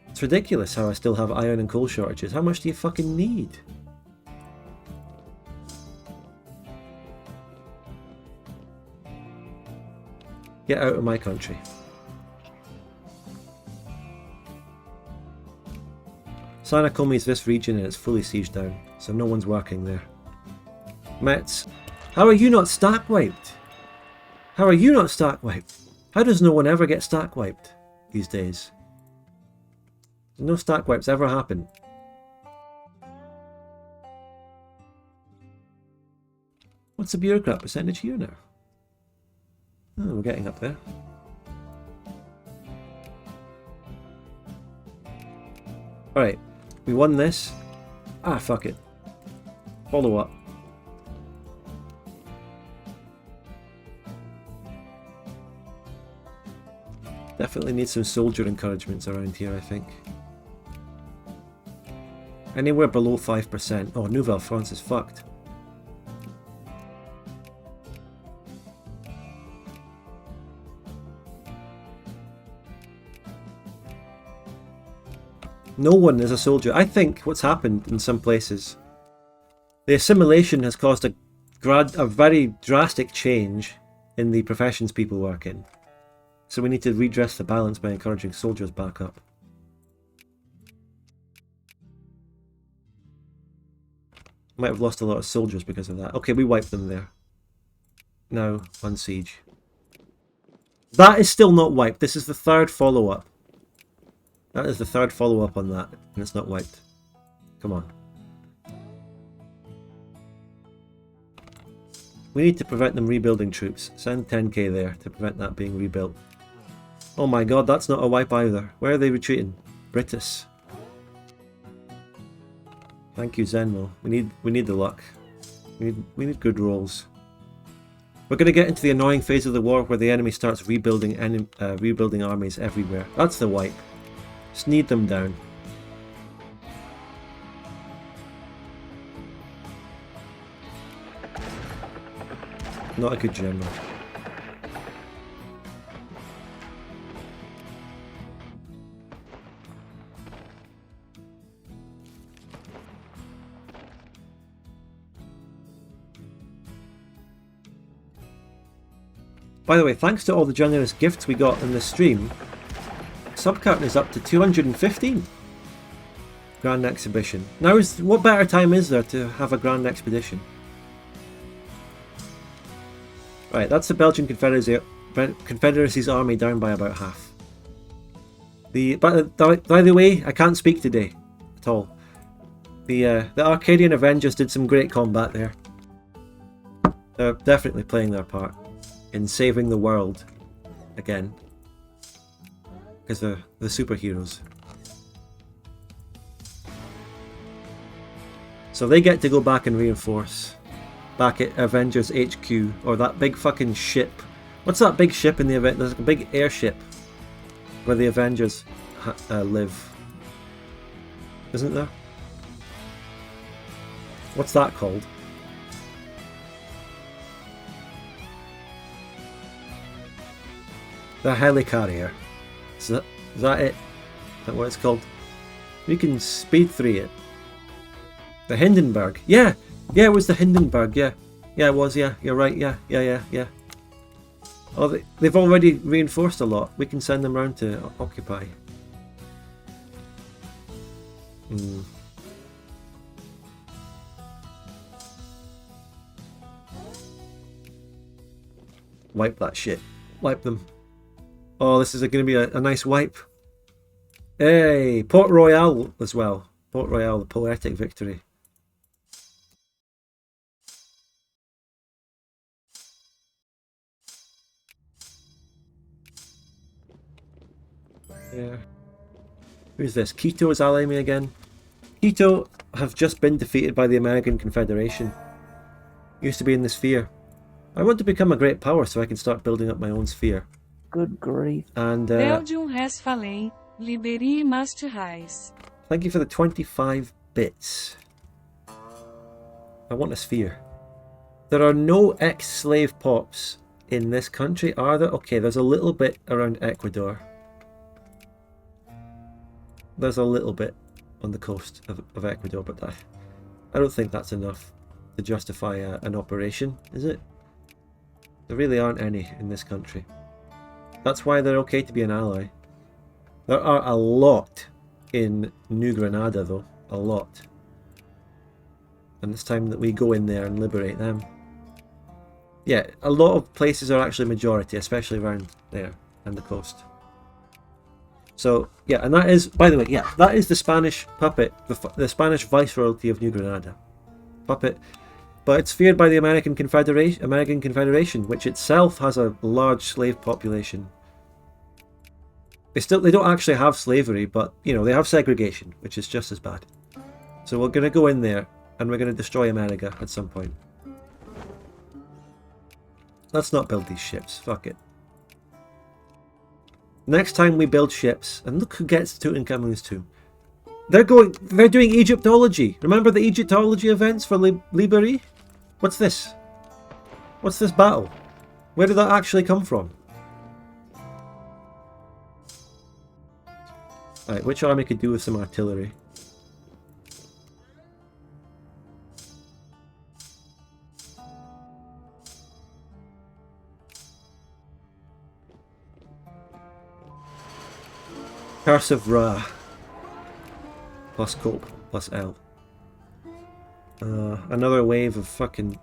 It's ridiculous how I still have iron and coal shortages. How much do you fucking need? Get out of my country. Sanakomi is this region and it's fully sieged down, so no one's working there. Mets, how are you not stack wiped? How are you not stack wiped? How does no one ever get stack wiped these days? No stack wipes ever happen. What's the bureaucrat percentage here now? Oh, we're getting up there. Alright, we won this. Ah, fuck it. Follow up. Definitely need some soldier encouragements around here, I think. Anywhere below 5%. Oh, Nouvelle France is fucked. No one is a soldier. I think what's happened in some places, the assimilation has caused a very drastic change in the professions people work in. So we need to redress the balance by encouraging soldiers back up. Might have lost a lot of soldiers because of that. Okay, we wiped them there. Now, on siege. That is still not wiped. This is the third follow-up. That is the third follow-up on that, and it's not wiped. Come on. We need to prevent them rebuilding troops. Send 10k there to prevent that being rebuilt. Oh my god, that's not a wipe either. Where are they retreating? Britus. Thank you, Zenmo. We need the luck. We need good rolls. We're going to get into the annoying phase of the war where the enemy starts rebuilding armies everywhere. That's the wipe. Just knead them down. Not a good general. By the way, thanks to all the generous gifts we got in this stream, Subcarton is up to 215 Grand Exhibition. Now, what better time is there to have a Grand Expedition? Right, that's the Belgian Confederacy's army down by about half. By the way, I can't speak today at all. The Arcadian Avengers did some great combat there. They're definitely playing their part in saving the world again, because they're the superheroes. So they get to go back and reinforce back at Avengers HQ, or that big fucking ship. What's that big ship in the event? There's a big airship where the Avengers live, isn't there? What's that called? The helicarrier. Is that it? Is that what it's called? We can speed 3 it. The Hindenburg. Yeah, it was the Hindenburg. Yeah, it was. Yeah, you're right. Yeah. Oh, they've already reinforced a lot. We can send them round to occupy. Wipe that shit. Wipe them. Oh, this is going to be a nice wipe. Hey, Port Royal as well. Port Royal, the poetic victory. There. Who's this? Quito is allying me again. Quito have just been defeated by the American Confederation. Used to be in the sphere. I want to become a great power so I can start building up my own sphere. Good grief. And Belgium has fallen. Libérie must rise. Thank you for the 25 bits. I want a sphere. There are no ex-slave pops in this country, are there? Okay, there's a little bit around Ecuador. There's a little bit on the coast of Ecuador, but I don't think that's enough to justify an operation, is it? There really aren't any in this country. That's why they're okay to be an ally. There are a lot in New Granada, though. A lot. And it's time that we go in there and liberate them. Yeah, a lot of places are actually majority, especially around there and the coast. So, yeah, and that is, by the way, yeah, that is the Spanish puppet, the Spanish Viceroyalty of New Granada. Puppet. But it's feared by the American Confederation, which itself has a large slave population. They don't actually have slavery, but, you know, they have segregation, which is just as bad. So we're going to go in there, and we're going to destroy America at some point. Let's not build these ships. Fuck it. Next time we build ships, and look who gets Tutankhamun's tomb. They're doing Egyptology. Remember the Egyptology events for Libérie? What's this? What's this battle? Where did that actually come from? Right, which army could do with some artillery? Curse of Ra. Plus Cope, plus L. Another wave of fucking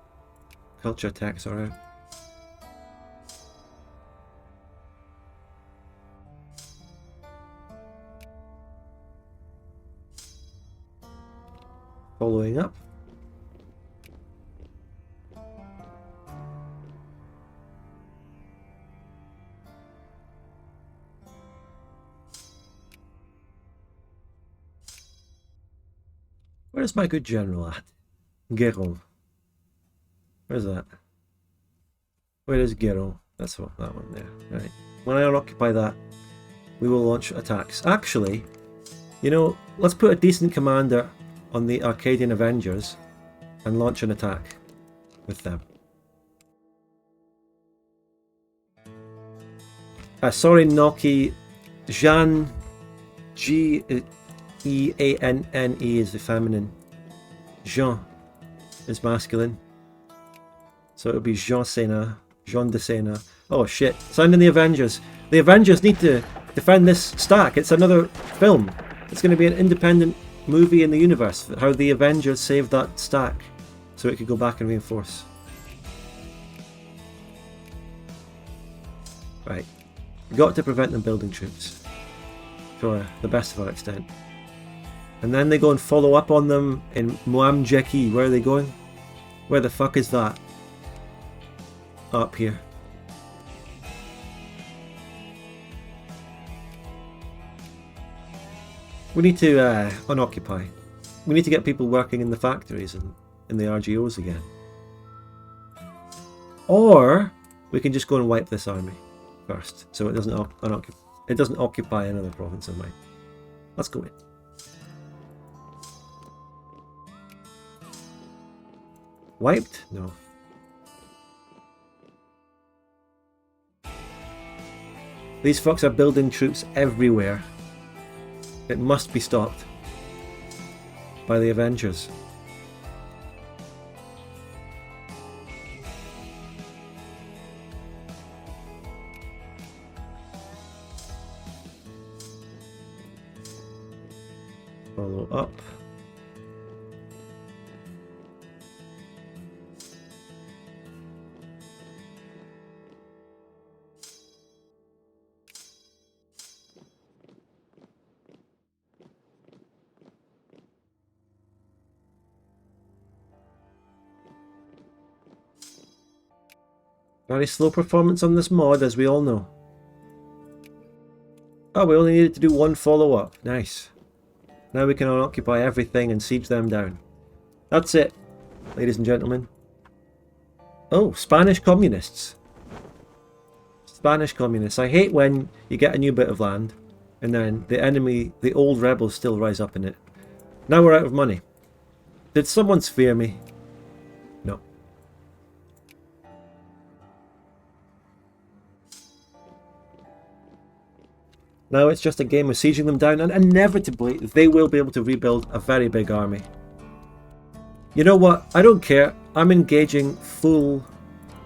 culture attacks are out. Following up. Where's my good general at? Guéron. Where's that? Where is Guéron? That's what, that one there. Right. When I unoccupy that, we will launch attacks. Actually, you know, let's put a decent commander on the Arcadian Avengers and launch an attack with them. Sorry, Noki. Jean G-E-A-N-N-E is the feminine. Jean is masculine. So it would be Jean Sena. Jean de Sena. Oh shit. Sound in the Avengers. The Avengers need to defend this stack. It's another film. It's going to be an independent movie in the universe. How the Avengers saved that stack so it could go back and reinforce. Right. We've got to prevent them building troops. To the best of our extent. And then they go and follow up on them in Muamjeki. Where are they going? Where the fuck is that? Up here. We need to unoccupy. We need to get people working in the factories and in the RGOs again. Or we can just go and wipe this army first, so it doesn't occupy another province of mine. Let's go in. Wiped? No. These fucks are building troops everywhere. It must be stopped by the Avengers. Follow up. Very slow performance on this mod, as we all know. Oh, we only needed to do one follow-up. Nice. Now we can occupy everything and siege them down. That's it, ladies and gentlemen. Oh, Spanish communists. Spanish communists. I hate when you get a new bit of land and then the enemy, the old rebels, still rise up in it. Now we're out of money. Did someone sphere me? No. Now it's just a game of sieging them down, and inevitably they will be able to rebuild a very big army. You know what? I don't care. I'm engaging full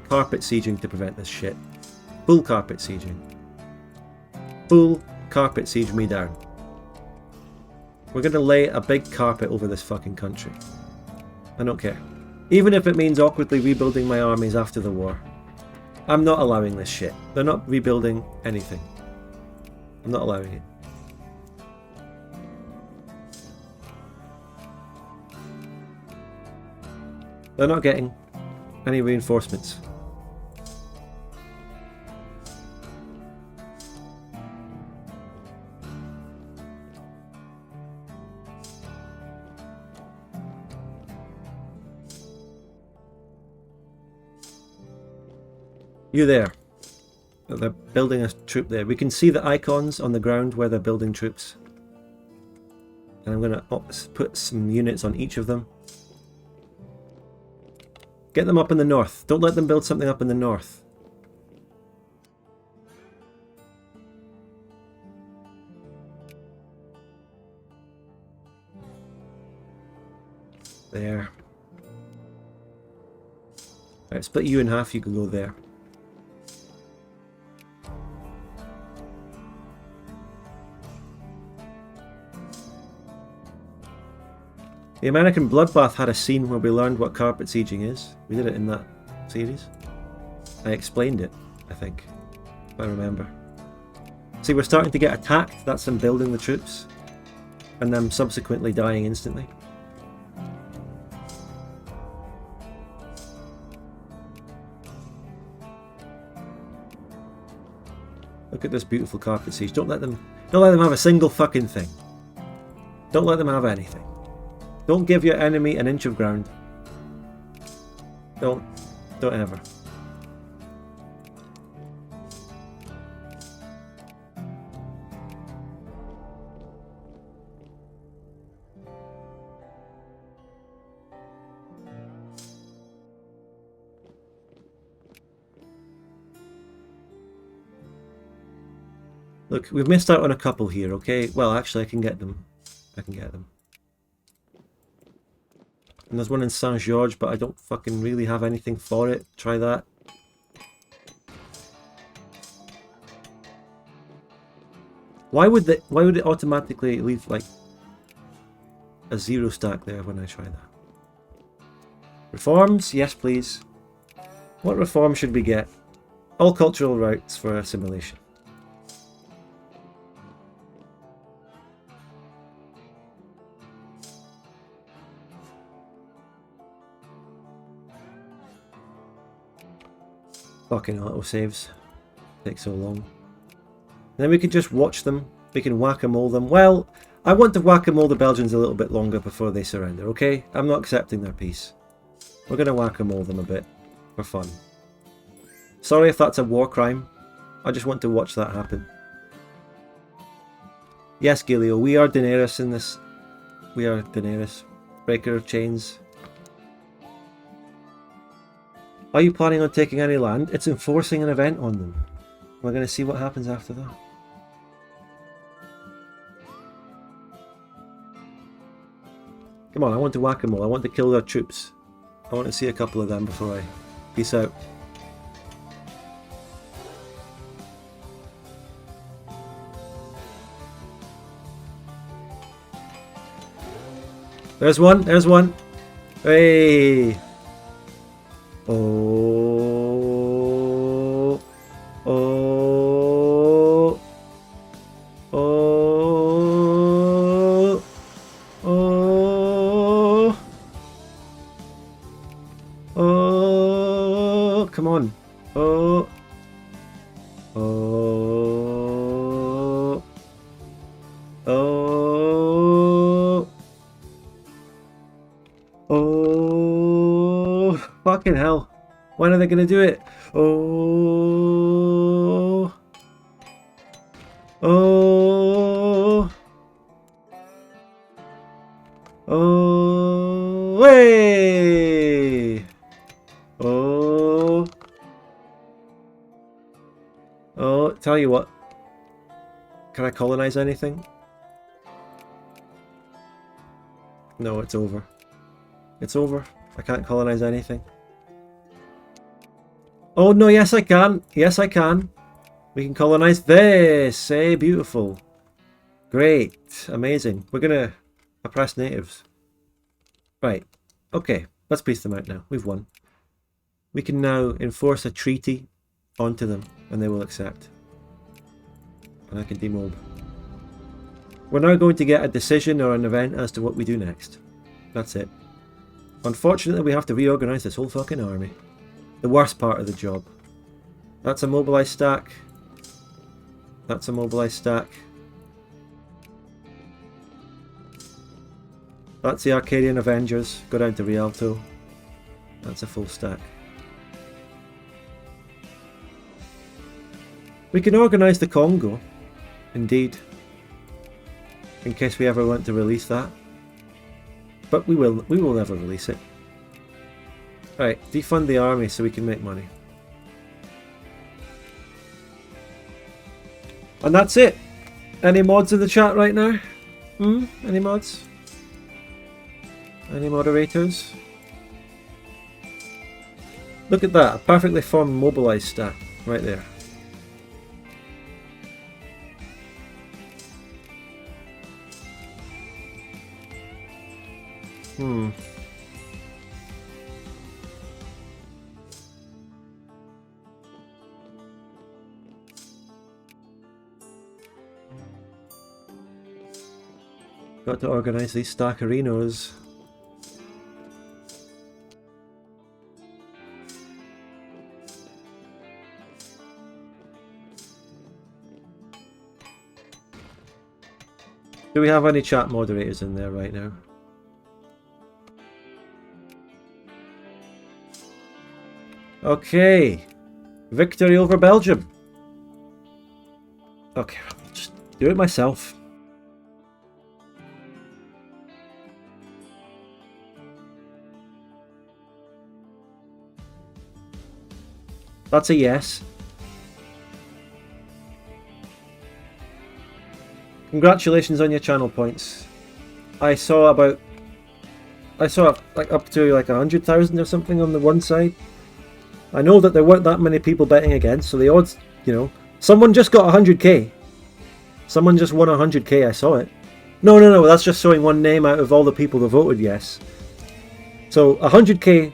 carpet sieging to prevent this shit. Full carpet sieging. Full carpet siege me down. We're going to lay a big carpet over this fucking country. I don't care. Even if it means awkwardly rebuilding my armies after the war. I'm not allowing this shit. They're not rebuilding anything. I'm not allowing it. They're not getting any reinforcements. You there. They're building a troop there. We can see the icons on the ground where they're building troops. And I'm going to put some units on each of them. Get them up in the north. Don't let them build something up in the north. There. Right, split you in half, you can go there. The American Bloodbath had a scene where we learned what carpet sieging is. We did it in that series. I explained it, I think, if I remember. See, we're starting to get attacked. That's them building the troops. And them subsequently dying instantly. Look at this beautiful carpet siege. Don't let them have a single fucking thing. Don't let them have anything. Don't give your enemy an inch of ground. Don't ever. Look, we've missed out on a couple here, okay? Well, actually, I can get them. I can get them. And there's one in Saint George, but I don't fucking really have anything for it. Try that. Why would it automatically leave like a 0 stack there when I try that? Reforms? Yes, please. What reform should we get? All cultural rights for assimilation. Fucking autosaves. Takes so long. Then we can just watch them. We can whack-a-mole them. Well, I want to whack-a-mole the Belgians a little bit longer before they surrender, okay? I'm not accepting their peace. We're going to whack-a-mole them a bit. For fun. Sorry if that's a war crime. I just want to watch that happen. Yes, Gilio, we are Daenerys in this. We are Daenerys. Breaker of chains. Are you planning on taking any land? It's enforcing an event on them. We're going to see what happens after that. Come on, I want to whack them all. I want to kill their troops. I want to see a couple of them before I... Peace out. There's one, there's one. Hey! Oh, oh, oh, oh, oh, come on. Oh, oh, oh, oh, fucking hell. When are they going to do it? Oh. Oh. Oh. Hey. Oh. Oh, tell you what. Can I colonize anything? No, it's over. It's over. I can't colonize anything. Oh no, yes I can. Yes I can. We can colonize this. Hey, beautiful. Great. Amazing. We're gonna oppress natives. Right. Okay. Let's peace them out now. We've won. We can now enforce a treaty onto them and they will accept. And I can demob. We're now going to get a decision or an event as to what we do next. That's it. Unfortunately, we have to reorganize this whole fucking army. The worst part of the job. That's a mobilized stack. That's a mobilized stack. That's the Arcadian Avengers. Go down to Rialto. That's a full stack. We can organize the Congo. Indeed. In case we ever want to release that. But we will never release it. Right, defund the army so we can make money. And that's it. Any mods in the chat right now? Any mods? Any moderators? Look at that, a perfectly formed mobilized stat right there. Got to organise these stackerinos. Do we have any chat moderators in there right now? Okay. Victory over Belgium. Okay, I'll just do it myself. That's a yes. Congratulations on your channel points. I saw like up to like 100,000 or something on the one side. I know that there weren't that many people betting against, so the odds, you know, someone just got 100k. Someone just won 100k, I saw it. No, that's just showing one name out of all the people that voted yes. So 100k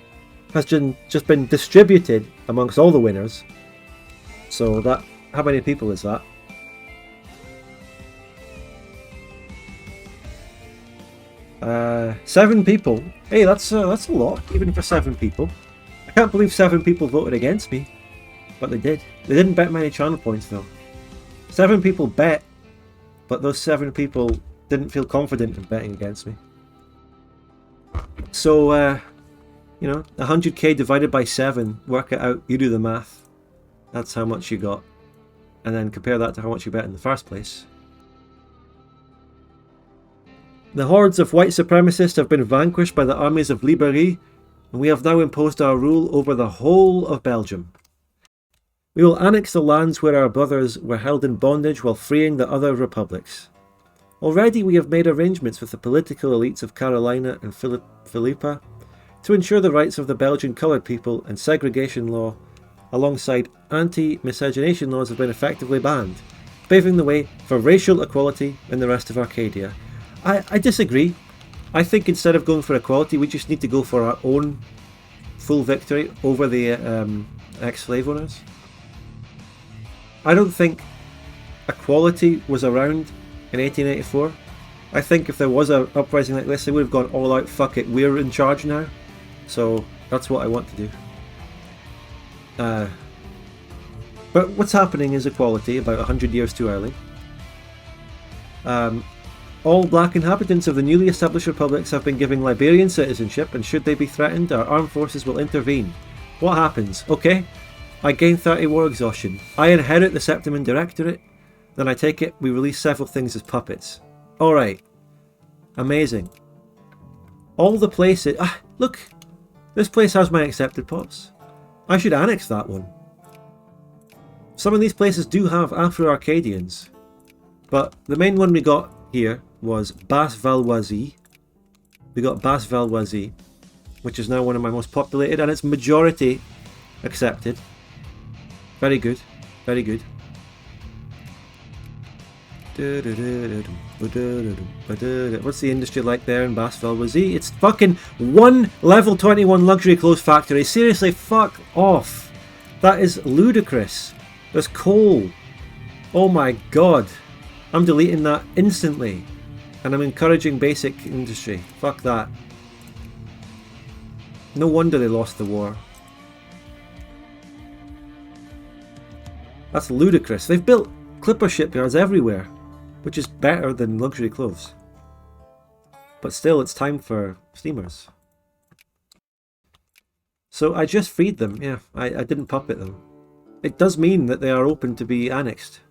has just been distributed amongst all the winners. So that, how many people is that? Seven people. Hey, that's a lot, even for 7 people. I can't believe 7 people voted against me, but they did. They didn't bet many channel points though. 7 people bet, but those 7 people didn't feel confident in betting against me. So, you know, 100k divided by 7, work it out, you do the math. That's how much you got. And then compare that to how much you bet in the first place. The hordes of white supremacists have been vanquished by the armies of Libérie, and we have now imposed our rule over the whole of Belgium. We will annex the lands where our brothers were held in bondage while freeing the other republics. Already we have made arrangements with the political elites of Carolina and Philippa to ensure the rights of the Belgian coloured people, and segregation law alongside anti-miscegenation laws have been effectively banned, paving the way for racial equality in the rest of Arcadia. I disagree. I think instead of going for equality, we just need to go for our own full victory over the ex-slave owners. I don't think equality was around in 1884. I think if there was an uprising like this, they would have gone all out, fuck it, we're in charge now. So that's what I want to do. But what's happening is equality about 100 years too early. All black inhabitants of the newly established republics have been given Liberian citizenship, and should they be threatened, our armed forces will intervene. What happens? Okay, I gain 30 war exhaustion. I inherit the Septiman Directorate. Then I take it we release several things as puppets. Alright. Amazing. All the places... Ah, look! This place has my accepted pops. I should annex that one. Some of these places do have Afro-Arcadians. But the main one we got here was Basse-Valloisie. We got Basse-Valloisie, which is now one of my most populated, and it's majority accepted. Very good. Very good. What's the industry like there in Basse-Valloisie? It's fucking one level 21 luxury clothes factory. Seriously, fuck off. That is ludicrous. There's coal. Oh my god. I'm deleting that instantly. And I'm encouraging basic industry. Fuck that. No wonder they lost the war. That's ludicrous. They've built clipper shipyards everywhere, which is better than luxury clothes. But still, it's time for steamers. So I just freed them. Yeah, I didn't puppet them. It does mean that they are open to be annexed.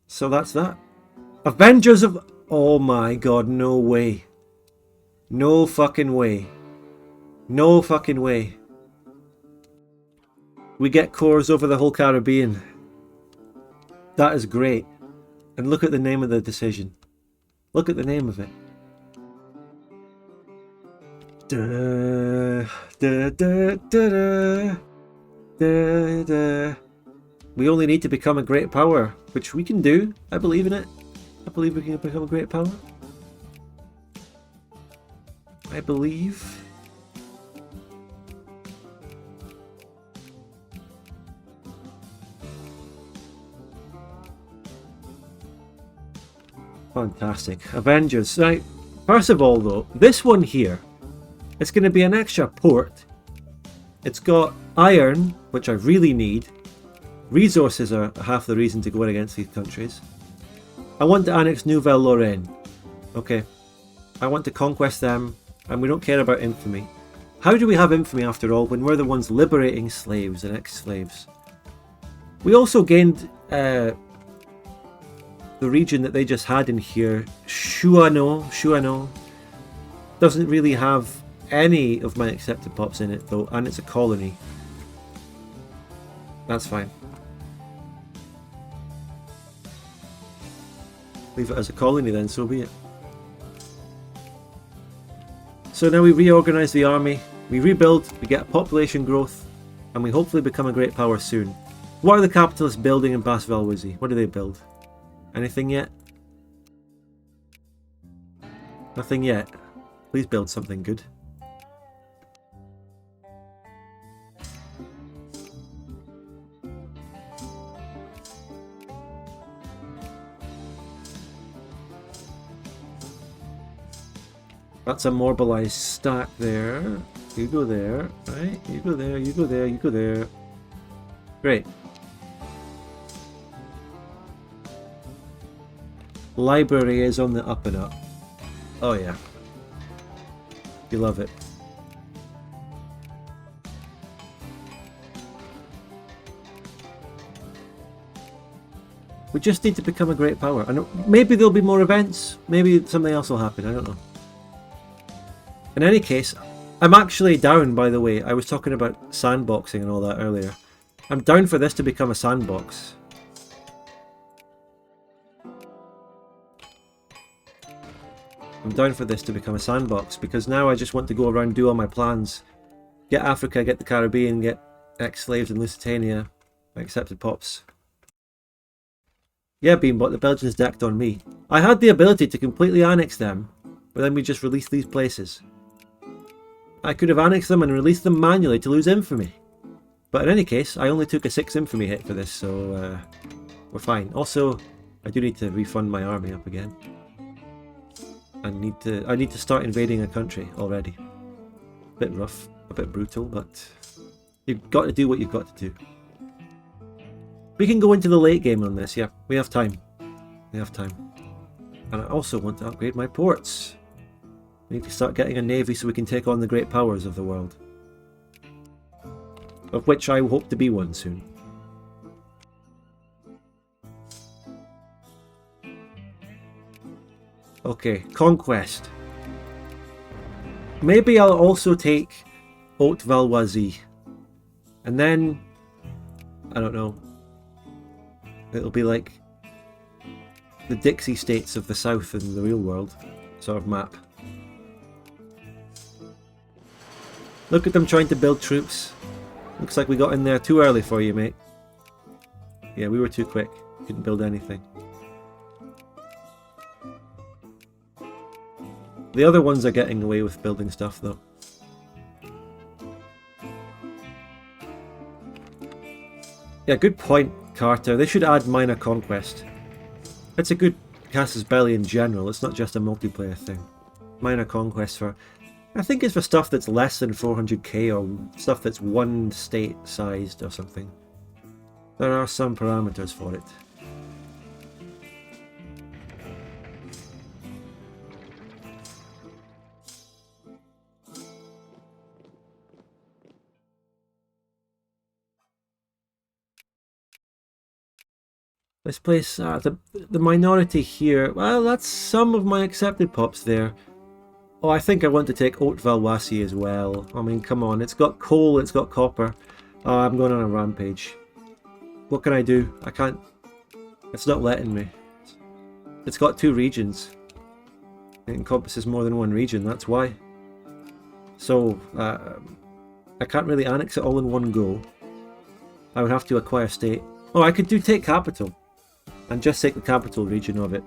So that's that. Avengers of... Oh my god, no way. No fucking way. No fucking way. We get cores over the whole Caribbean. That is great. And look at the name of the decision. Look at the name of it. Da, da, da, da, da, da. We only need to become a great power, which we can do. I believe in it. I believe we can become a great power. I believe. Fantastic. Avengers. Right. First of all, though, this one here, it's going to be an extra port. It's got iron, which I really need. Resources are half the reason to go against these countries. I want to annex Nouvelle-Lorraine. Okay. I want to conquest them, and we don't care about infamy. How do we have infamy after all when we're the ones liberating slaves and ex-slaves? We also gained the region that they just had in here, Shuano, doesn't really have any of my accepted pops in it though, and it's a colony. That's fine. Leave it as a colony then, so be it. So now we reorganize the army, we rebuild, we get population growth, and we hopefully become a great power soon. What are the capitalists building in Basse-Valloisie? What do they build? Anything yet? Nothing yet. Please build something good. That's a mobilized stack there. You go there, right? You go there, you go there, you go there. Great. Library is on the up and up. Oh yeah. You love it. We just need to become a great power. And maybe there'll be more events. Maybe something else will happen. I don't know. In any case, I'm actually down, by the way. I was talking about sandboxing and all that earlier. I'm down for this to become a sandbox. I'm down for this to become a sandbox because now I just want to go around and do all my plans. Get Africa, get the Caribbean, get ex-slaves in Lusitania, accepted pops. Yeah, Beanbot, the Belgians decked on me. I had the ability to completely annex them, but then we just released these places. I could have annexed them and released them manually to lose infamy. But in any case, I only took a 6 infamy hit for this, so we're fine. Also, I do need to refund my army up again. I need to start invading a country already. A bit rough, a bit brutal, but you've got to do what you've got to do. We can go into the late game on this, yeah. We have time. We have time. And I also want to upgrade my ports. We need to start getting a navy so we can take on the great powers of the world. Of which I hope to be one soon. Okay, conquest. Maybe I'll also take Haute-Valloisie. And then, I don't know. It'll be like the Dixie states of the South in the real world sort of map. Look at them trying to build troops. Looks like we got in there too early for you, mate. Yeah, we were too quick. Couldn't build anything. The other ones are getting away with building stuff, though. Yeah, good point, Carter. They should add minor conquest. It's a good Casus Belli in general. It's not just a multiplayer thing. Minor conquest for... I think it's for stuff that's less than 400k or stuff that's one state sized or something. There are some parameters for it. This place, the minority here, well, that's some of my accepted pops there. Oh, I think I want to take Haute-Valloisie as well. I mean, come on, it's got coal, it's got copper. Oh, I'm going on a rampage. What can I do? I can't... It's not letting me. It's got 2 regions. It encompasses more than one region, that's why. So I can't really annex it all in one go. I would have to acquire state. Oh, I could do take capital and just take the capital region of it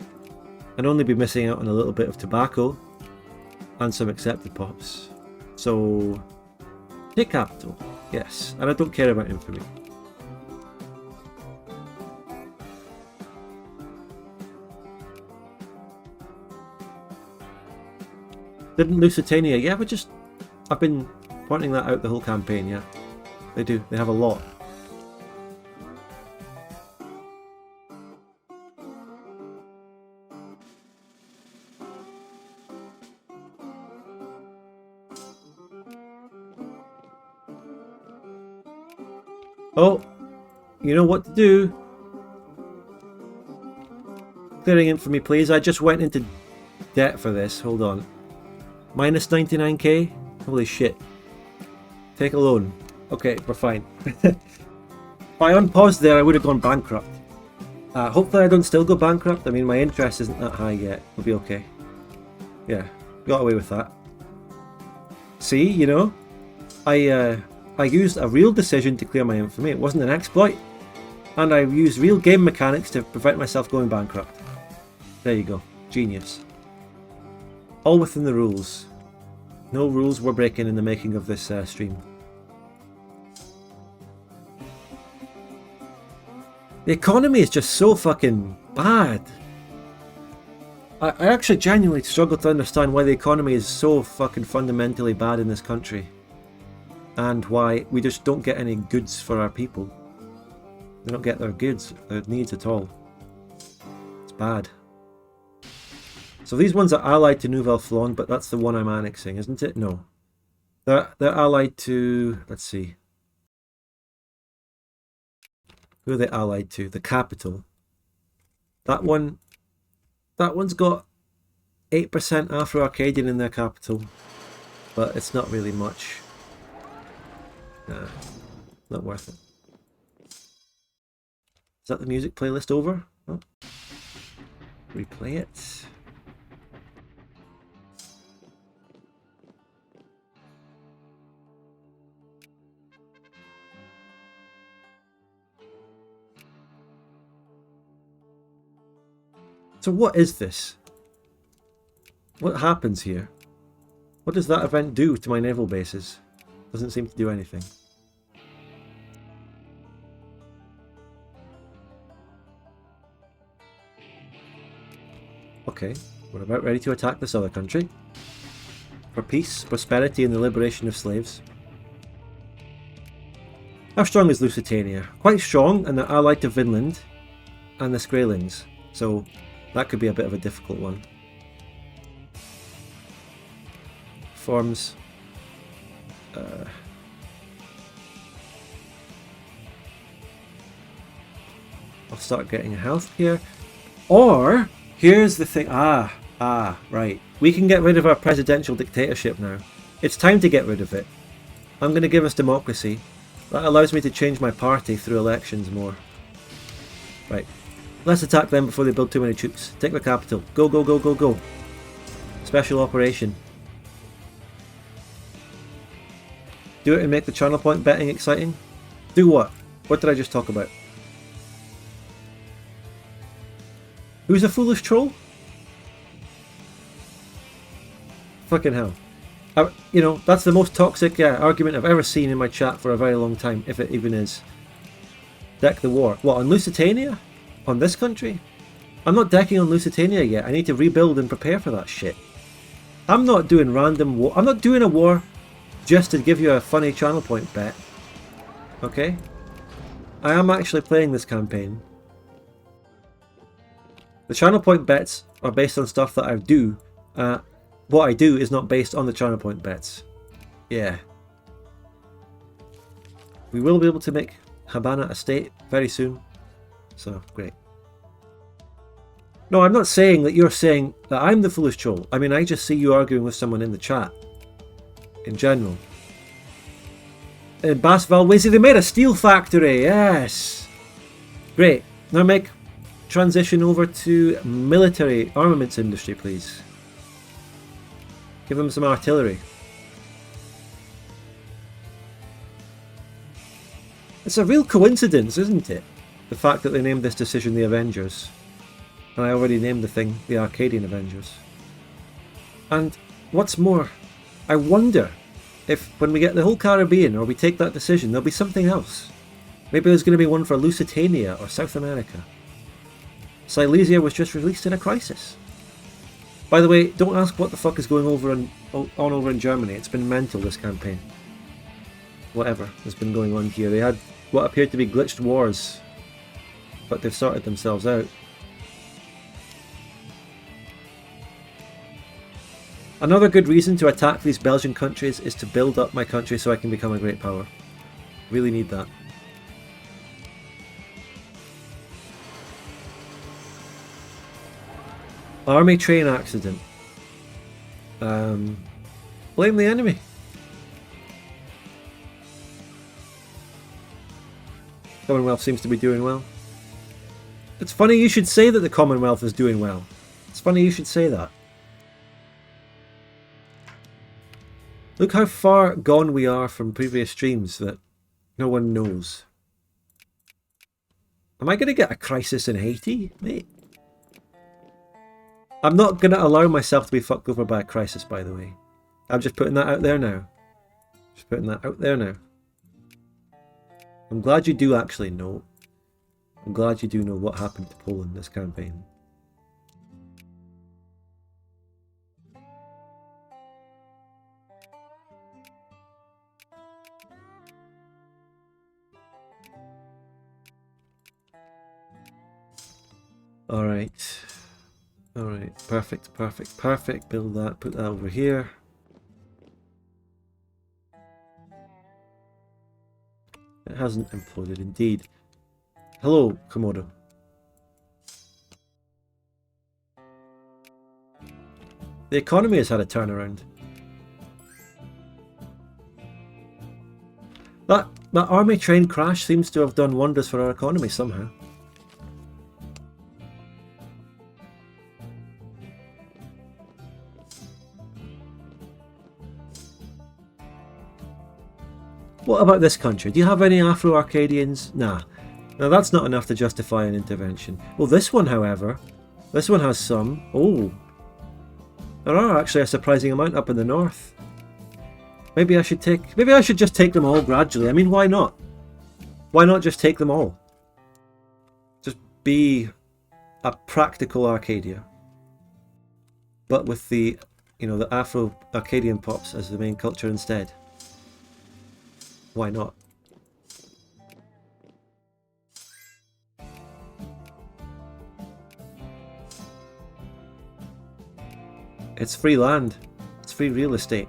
and only be missing out on a little bit of tobacco and some accepted pops. So take capital, yes, and I don't care about infamy. Didn't Lusitania? Yeah, but just I've been pointing that out the whole campaign. Yeah, they do. They have a lot. Oh, you know what to do. Clearing infamy, please. I just went into debt for this. Hold on. Minus 99k? Holy shit. Take a loan. Okay, we're fine. If I unpaused there, I would have gone bankrupt. Hopefully I don't still go bankrupt. I mean, my interest isn't that high yet. We'll be okay. Yeah, got away with that. See, you know, I used a real decision to clear my infamy. It wasn't an exploit. And I used real game mechanics to prevent myself going bankrupt. There you go. Genius. All within the rules. No rules were breaking in the making of this stream. The economy is just so fucking bad. I actually genuinely struggle to understand why the economy is so fucking fundamentally bad in this country. And why we just don't get any goods for our people. They don't get their goods, their needs at all. It's bad. So these ones are allied to Nouvelle Flandre, but that's the one I'm annexing, isn't it? No. They're allied to... let's see. Who are they allied to? The capital. That one's got 8% Afro-Arcadian in their capital. But it's not really much. Nah, not worth it. Is that the music playlist over? Oh. Replay it. So what is this? What happens here? What does that event do to my naval bases? Doesn't seem to do anything. Okay, we're about ready to attack this other country. For peace, prosperity and the liberation of slaves. How strong is Lusitania? Quite strong, and they're allied to Vinland and the Skrælings. So that could be a bit of a difficult one. Forms. I'll start getting health here. Or, here's the thing. Right. We can get rid of our presidential dictatorship now. It's time to get rid of it. I'm going to give us democracy. That allows me to change my party through elections more. Right. Let's attack them before they build too many troops. Take the capital. Go, go, go, go, go. Special operation. Do it and make the channel point betting exciting. Do what? What did I just talk about? Who's a foolish troll? Fucking hell. You know, that's the most toxic argument I've ever seen in my chat for a very long time, if it even is. Deck the war. What, on Lusitania? On this country? I'm not decking on Lusitania yet. I need to rebuild and prepare for that shit. I'm not doing random war. I'm not doing a war just to give you a funny channel point bet. Okay? I am actually playing this campaign. The channel point bets are based on stuff that I do. What I do is not based on the channel point bets. Yeah. We will be able to make Habana a state very soon. So, great. No, I'm not saying that you're saying that I'm the foolish troll. I mean, I just see you arguing with someone in the chat. In general. In Bas Valwezi, they made a steel factory. Yes. Great. Now make transition over to military armaments industry, please. Give them some artillery. It's a real coincidence, isn't it? The fact that they named this decision the Avengers. And I already named the thing the Arcadian Avengers. And what's more, I wonder if when we get the whole Caribbean or we take that decision, there'll be something else. Maybe there's going to be one for Lusitania or South America. Silesia was just released in a crisis. By the way, don't ask what the fuck is going on over in Germany. It's been mental, this campaign. Whatever has been going on here. They had what appeared to be glitched wars, but they've sorted themselves out. Another good reason to attack these Belgian countries is to build up my country so I can become a great power. Really need that. Army train accident. Blame the enemy. Commonwealth seems to be doing well. It's funny you should say that the Commonwealth is doing well. It's funny you should say that. Look how far gone we are from previous streams that no one knows. Am I going to get a crisis in Haiti, mate? I'm not going to allow myself to be fucked over by a crisis, by the way. I'm just putting that out there now. Just putting that out there now. I'm glad you do actually know. I'm glad you do know what happened to Poland this campaign. Alright. Alright, perfect, perfect, perfect. Build that, put that over here. It hasn't imploded, indeed. Hello, Komodo. The economy has had a turnaround. That army train crash seems to have done wonders for our economy somehow. What about this country? Do you have any Afro-Arcadians? Nah. Now that's not enough to justify an intervention. Well, this one, however, this one has some. Oh, there are actually a surprising amount up in the north. Maybe I should just take them all gradually. I mean, why not? Why not just take them all? Just be a practical Arcadia, but with the, the Afro-Arcadian pops as the main culture instead. Why not? It's free land. It's free real estate.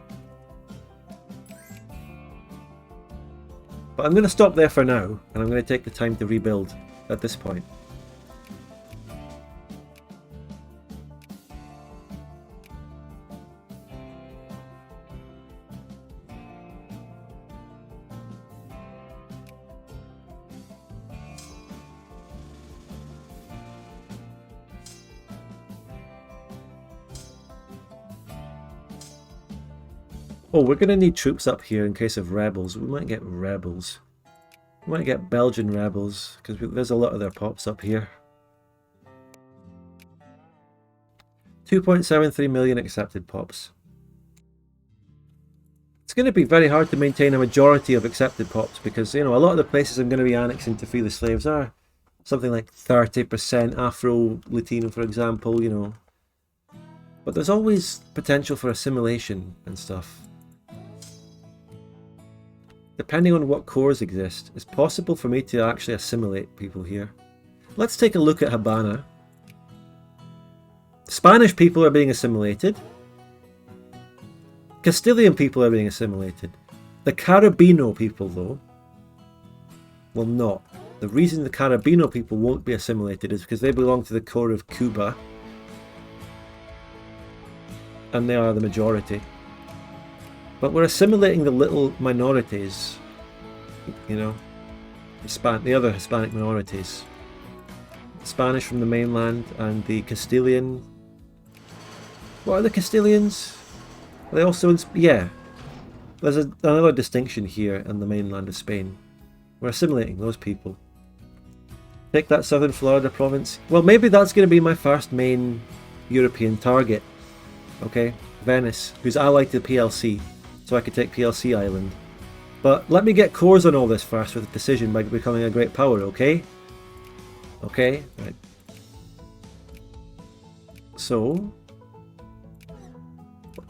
But I'm going to stop there for now, and I'm going to take the time to rebuild at this point. Oh, we're going to need troops up here in case of rebels. We might get rebels. We might get Belgian rebels, because there's a lot of their pops up here. 2.73 million accepted pops. It's going to be very hard to maintain a majority of accepted pops, because, a lot of the places I'm going to be annexing to free the slaves are something like 30% Afro-Latino, for example, But there's always potential for assimilation and stuff. Depending on what cores exist, it's possible for me to actually assimilate people here. Let's take a look at Habana. Spanish people are being assimilated. Castilian people are being assimilated. The Carabino people, though, will not. The reason the Carabino people won't be assimilated is because they belong to the core of Cuba, and they are the majority. But we're assimilating the little minorities, the other Hispanic minorities. Spanish from the mainland and the Castilian. What are the Castilians? Are they also in yeah. There's another distinction here in the mainland of Spain. We're assimilating those people. Take that southern Florida province. Well, maybe that's going to be my first main European target. Okay, Venice, who's allied to the PLC, so I could take PLC Island. But let me get cores on all this first with decision by becoming a great power, okay? Okay, right. So,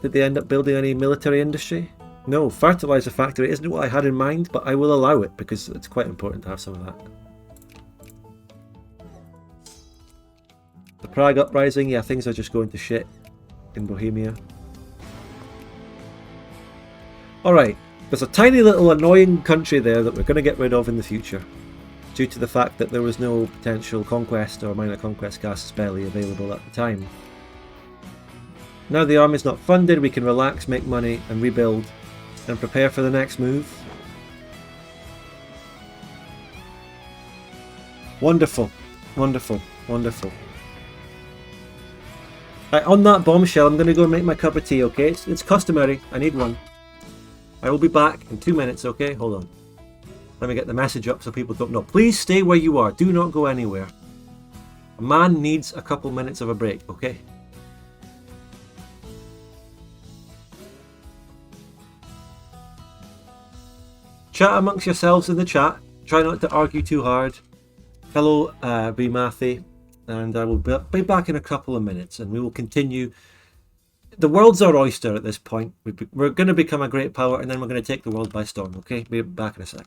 did they end up building any military industry? No, fertilizer factory isn't what I had in mind, but I will allow it because it's quite important to have some of that. The Prague Uprising, yeah, things are just going to shit in Bohemia. Alright, there's a tiny little annoying country there that we're going to get rid of in the future, due to the fact that there was no potential conquest or minor conquest casus belli available at the time. Now the army's not funded, we can relax, make money, and rebuild, and prepare for the next move. Wonderful, wonderful, wonderful. Right, on that bombshell, I'm going to go and make my cup of tea, okay? It's customary, I need one. I will be back in 2 minutes, okay? Hold on. Let me get the message up so people don't know. Please stay where you are, do not go anywhere. A man needs a couple minutes of a break, okay? Chat amongst yourselves in the chat. Try not to argue too hard. Hello, B. Mathy. And I will be back in a couple of minutes and we will continue. The world's our oyster at this point. We're going to become a great power and then we're going to take the world by storm, okay? Be back in a sec.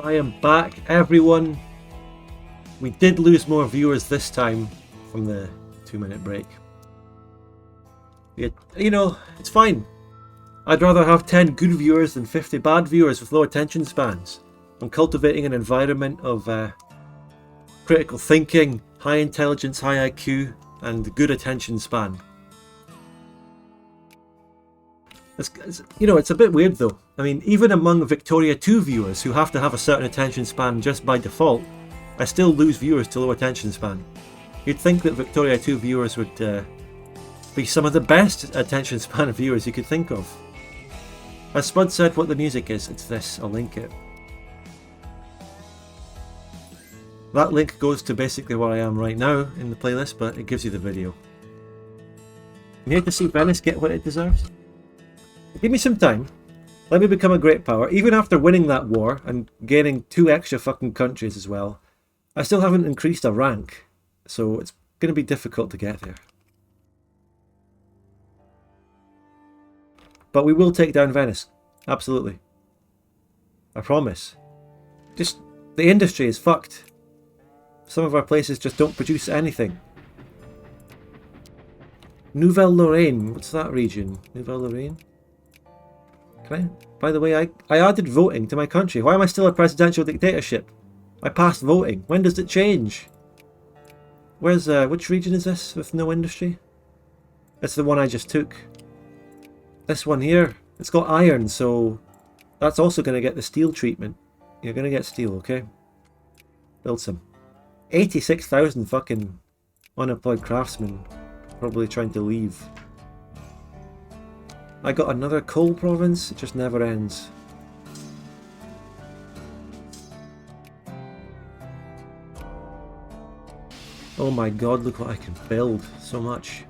I am back, everyone. We did lose more viewers this time from the 2-minute break. You know, it's fine. I'd rather have 10 good viewers than 50 bad viewers with low attention spans. I'm cultivating an environment of critical thinking, high intelligence, high IQ, and good attention span. You know, it's a bit weird though. I mean, even among Victoria 2 viewers who have to have a certain attention span just by default, I still lose viewers to low attention span. You'd think that Victoria 2 viewers would be some of the best attention span viewers you could think of. As Spud said what the music is, it's this, I'll link it. That link goes to basically where I am right now in the playlist, but it gives you the video. I'm here to see Venice get what it deserves. Give me some time. Let me become a great power. Even after winning that war and gaining 2 extra fucking countries as well, I still haven't increased a rank, so it's going to be difficult to get there. But we will take down Venice. Absolutely. I promise. Just, the industry is fucked. Some of our places just don't produce anything. Nouvelle-Lorraine, what's that region? Nouvelle-Lorraine? By the way, I added voting to my country. Why am I still a presidential dictatorship? I passed voting. When does it change? Where's, which region is this with no industry? It's the one I just took. This one here, it's got iron, so that's also going to get the steel treatment. You're going to get steel, okay? Build some. 86,000 fucking unemployed craftsmen probably trying to leave. I got another coal province, it just never ends. Oh my god, look what I can build. So much.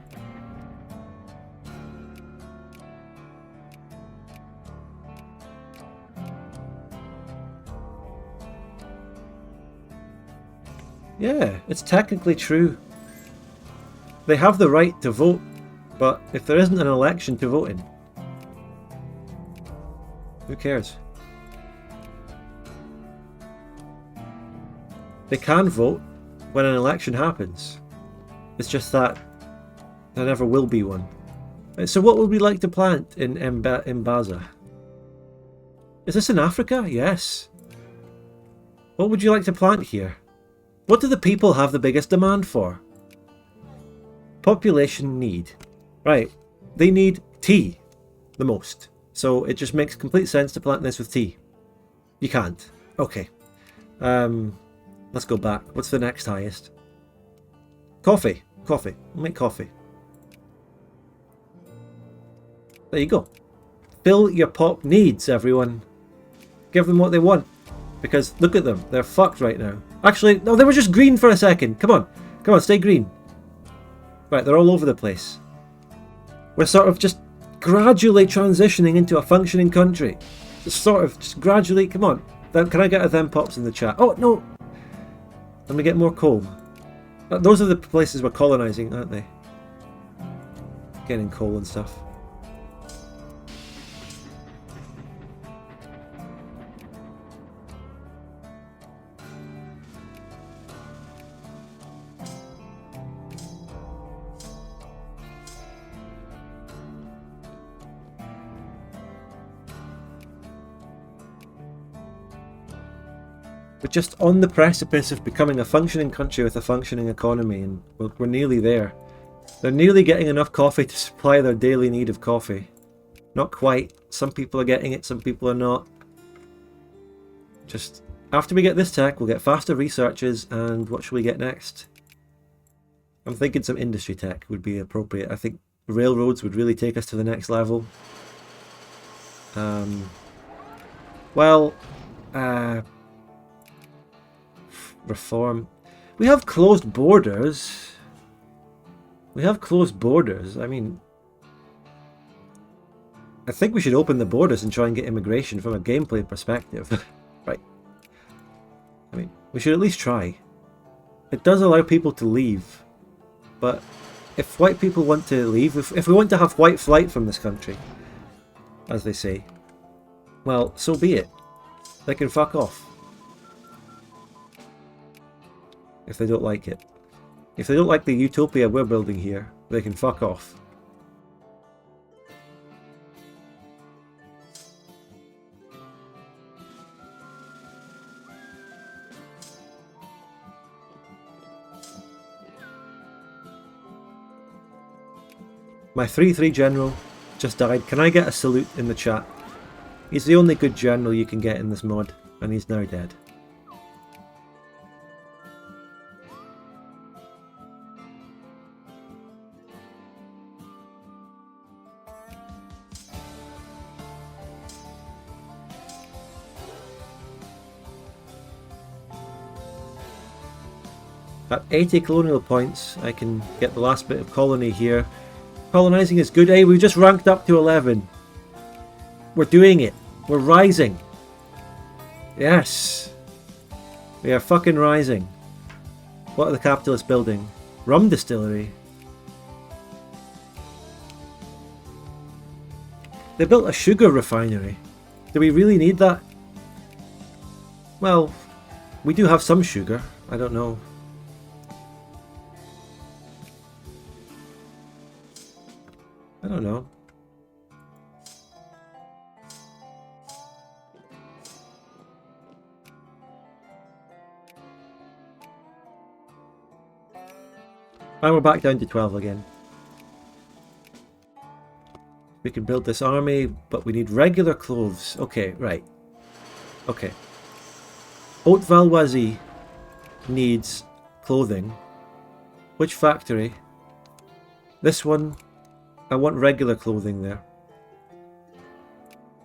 Yeah, it's technically true. They have the right to vote, but if there isn't an election to vote in, who cares? They can vote when an election happens. It's just that there never will be one. So what would we like to plant in Mbaza? Is this in Africa? Yes. What would you like to plant here? What do the people have the biggest demand for? Population need. Right. They need tea the most. So it just makes complete sense to plant this with tea. You can't. Okay. Let's go back. What's the next highest? Coffee. Coffee. We'll make coffee. There you go. Fill your pop needs, everyone. Give them what they want. Because look at them. They're fucked right now. Actually, no, they were just green for a second. Come on. Come on, stay green. Right, they're all over the place. We're sort of just gradually transitioning into a functioning country. Sort of just gradually. Come on. Can I get a them pops in the chat? Oh, no. Let me get more coal. Those are the places we're colonising, aren't they? Getting coal and stuff. We're just on the precipice of becoming a functioning country with a functioning economy, and we're nearly there. They're nearly getting enough coffee to supply their daily need of coffee. Not quite. Some people are getting it, some people are not. Just after we get this tech, we'll get faster researches, and what shall we get next? I'm thinking some industry tech would be appropriate. I think railroads would really take us to the next level. Reform. We have closed borders. I mean, I think we should open the borders and try and get immigration from a gameplay perspective. Right. I mean, we should at least try. It does allow people to leave. But if white people want to leave, if we want to have white flight from this country, as they say, well, so be it. They can fuck off. if they don't like it. If they don't like the utopia we're building here, they can fuck off. My 3-3 general just died. Can I get a salute in the chat? He's the only good general you can get in this mod, and he's now dead. At 80 colonial points, I can get the last bit of colony here. Colonizing is good. Hey, we've just ranked up to 11. We're doing it. We're rising. Yes. We are fucking rising. What are the capitalists building? Rum distillery. They built a sugar refinery. Do we really need that? Well, we do have some sugar. I don't know. I don't know. And we're back down to 12 again. We can build this army, but we need regular clothes. Okay, right. Okay. Haute-Valoisie needs clothing. Which factory? This one. I want regular clothing there.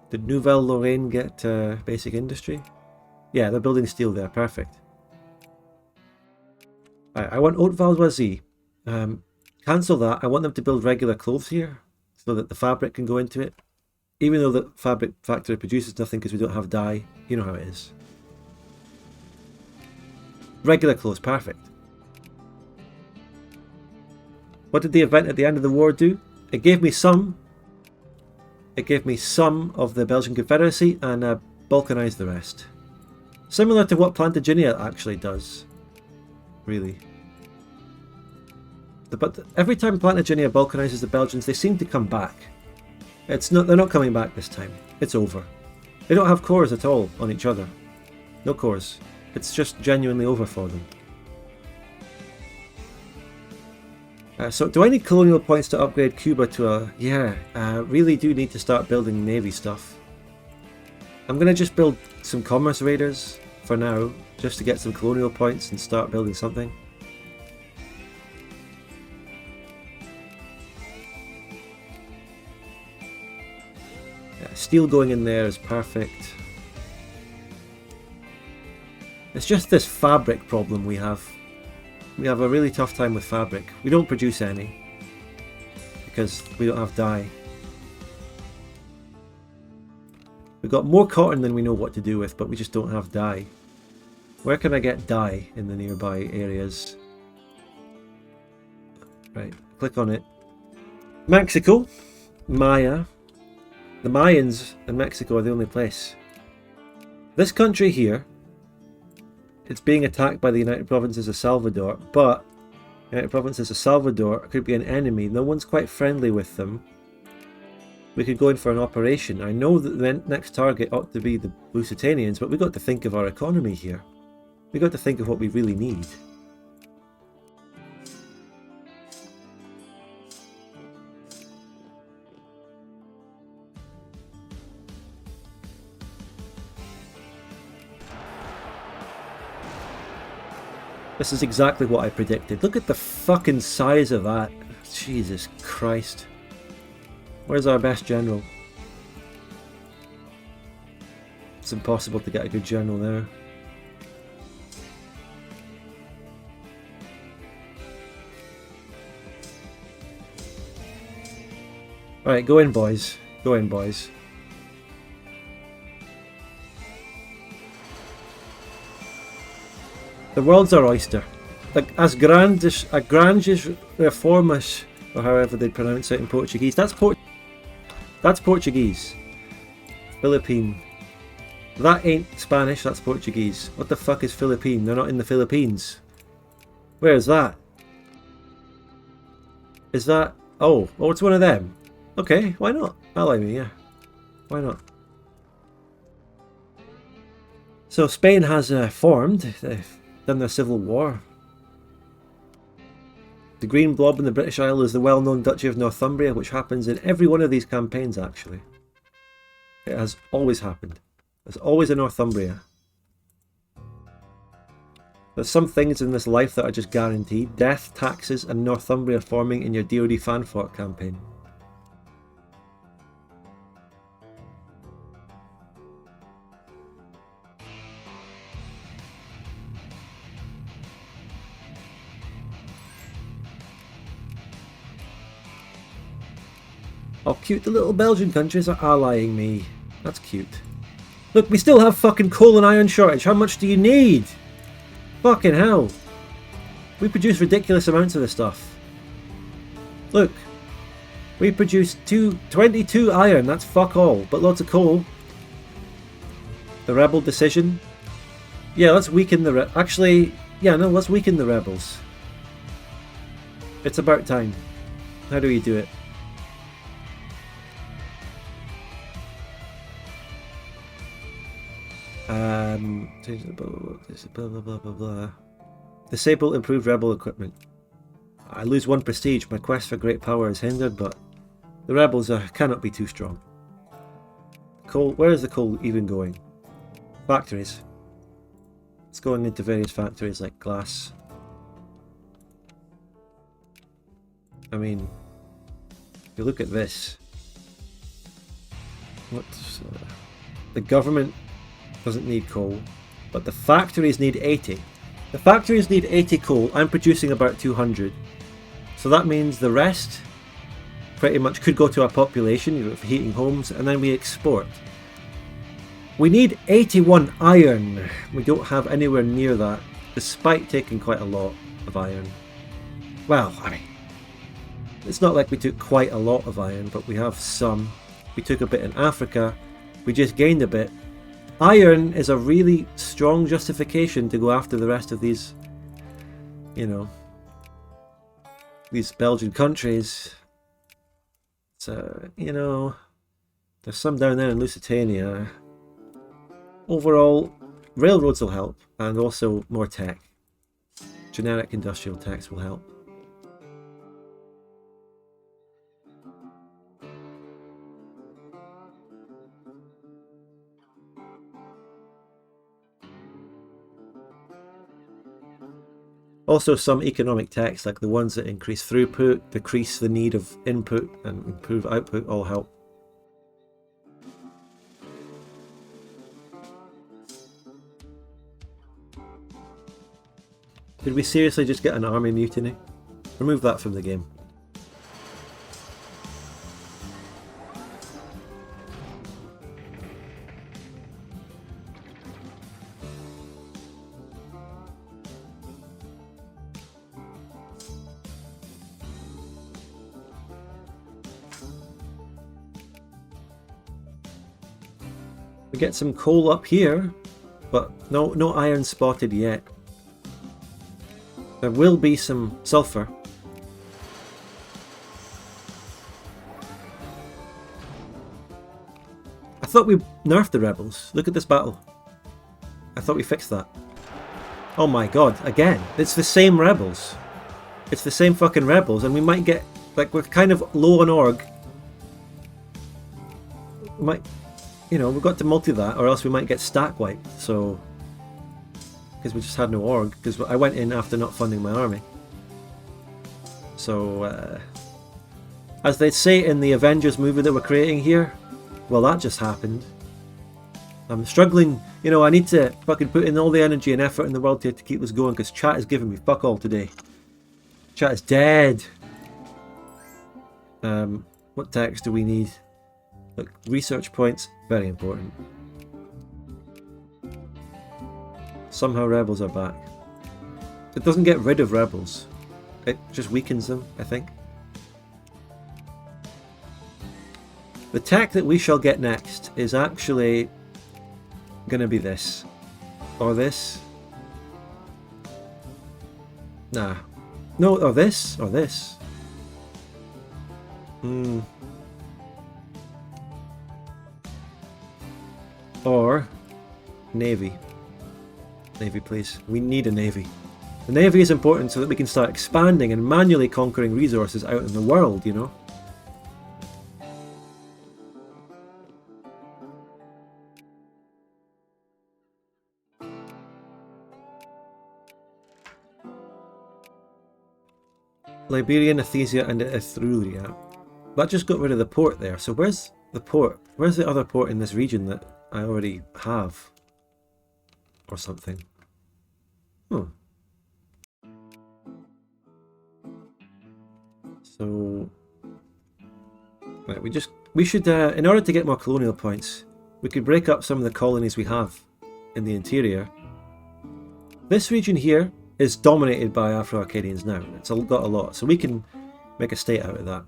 Did Nouvelle-Lorraine get basic industry? Yeah, they're building steel there. Perfect. I want Haute-Valoisie. Cancel that. I want them to build regular clothes here so that the fabric can go into it. Even though the fabric factory produces nothing because we don't have dye. You know how it is. Regular clothes. Perfect. What did the event at the end of the war do? It gave me some. It gave me some of the Belgian Confederacy and balkanized the rest. Similar to what Plantagenia actually does. Really. But every time Plantagenia balkanizes the Belgians, they seem to come back. They're not coming back this time. It's over. They don't have cores at all on each other. No cores. It's just genuinely over for them. So do I need colonial points to upgrade Cuba to a... Yeah, really do need to start building navy stuff. I'm going to just build some commerce raiders for now, just to get some colonial points and start building something. Yeah, steel going in there is perfect. It's just this fabric problem we have. We have a really tough time with fabric. We don't produce any because we don't have dye. We've got more cotton than we know what to do with, but we just don't have dye. Where can I get dye in the nearby areas? Right, click on it. Mexico, Maya. The Mayans and Mexico are the only place. This country here, it's being attacked by the United Provinces of Salvador, but United Provinces of Salvador could be an enemy. No one's quite friendly with them. We could go in for an operation. I know that the next target ought to be the Lusitanians, but we've got to think of our economy here. We've got to think of what we really need. This is exactly what I predicted. Look at the fucking size of that. Jesus Christ. Where's our best general? It's impossible to get a good general there. Alright, go in, boys. Go in, boys. The world's our oyster. Like, as grandes reformas, or however they pronounce it in Portuguese. That's Portuguese. Philippine. That ain't Spanish, that's Portuguese. What the fuck is Philippine? They're not in the Philippines. Where is that? Is that... Oh, it's one of them. Okay, why not? Ally me, yeah. Why not? So Spain has formed. They've done their civil war. The green blob in the British Isle is the well-known Duchy of Northumbria, which happens in every one of these campaigns, actually. It has always happened. There's always a Northumbria. There's some things in this life that are just guaranteed. Death, taxes, and Northumbria forming in your DoD Fanfort campaign. Oh, cute. The little Belgian countries are allying me. That's cute. Look, we still have fucking coal and iron shortage. How much do you need? Fucking hell. We produce ridiculous amounts of this stuff. Look. We produce 22 iron. That's fuck all. But lots of coal. The rebel decision. Yeah, let's weaken the... Actually, yeah, no, let's weaken the rebels. It's about time. How do we do it? Blah, blah, blah, blah, blah. Disable improved rebel equipment. I lose 1 prestige. My quest for great power is hindered, but the rebels cannot be too strong. Coal. Where is the coal even going? Factories. It's going into various factories like glass. I mean, if you look at this, the government doesn't need coal, but the factories need 80. The factories need 80 coal. I'm producing about 200. So that means the rest pretty much could go to our population for heating homes, and then we export. We need 81 iron. We don't have anywhere near that, despite taking quite a lot of iron. Well, I mean, it's not like we took quite a lot of iron, but we have some. We took a bit in Africa. We just gained a bit. Iron is a really strong justification to go after the rest of these, you know, these Belgian countries. So, you know, there's some down there in Lusitania. Overall, railroads will help, and also more tech. Generic industrial techs will help. Also some economic techs, like the ones that increase throughput, decrease the need of input, and improve output, all help. Did we seriously just get an army mutiny? Remove that from the game. We get some coal up here, but no iron spotted yet. There will be some sulfur. I thought we nerfed the rebels. Look at this battle. I thought we fixed that. Oh my god, again. It's the same rebels. It's the same fucking rebels, and we might get... Like, we're kind of low on org. We might... You know, we've got to multi that, or else we might get stack wiped, so... Because we just had no org, because I went in after not funding my army. So, as they say in the Avengers movie that we're creating here, well, that just happened. I'm struggling, you know, I need to fucking put in all the energy and effort in the world to keep this going, because chat is giving me fuck all today. Chat is dead. What text do we need? Look, research points, very important. Somehow rebels are back. It doesn't get rid of rebels. It just weakens them, I think. The tech that we shall get next is actually going to be this. Or this. Nah. No, or this, or this. Or Navy. Navy, please. We need a Navy. The Navy is important so that we can start expanding and manually conquering resources out in the world, you know? Liberian, Ethusia, and Etruria. That just got rid of the port there. So where's the port? Where's the other port in this region that I already have? Or something. Hmm. So... Right, we should, in order to get more colonial points, we could break up some of the colonies we have in the interior. This region here is dominated by Afro-Arcadians now. It's got a lot, so we can make a state out of that.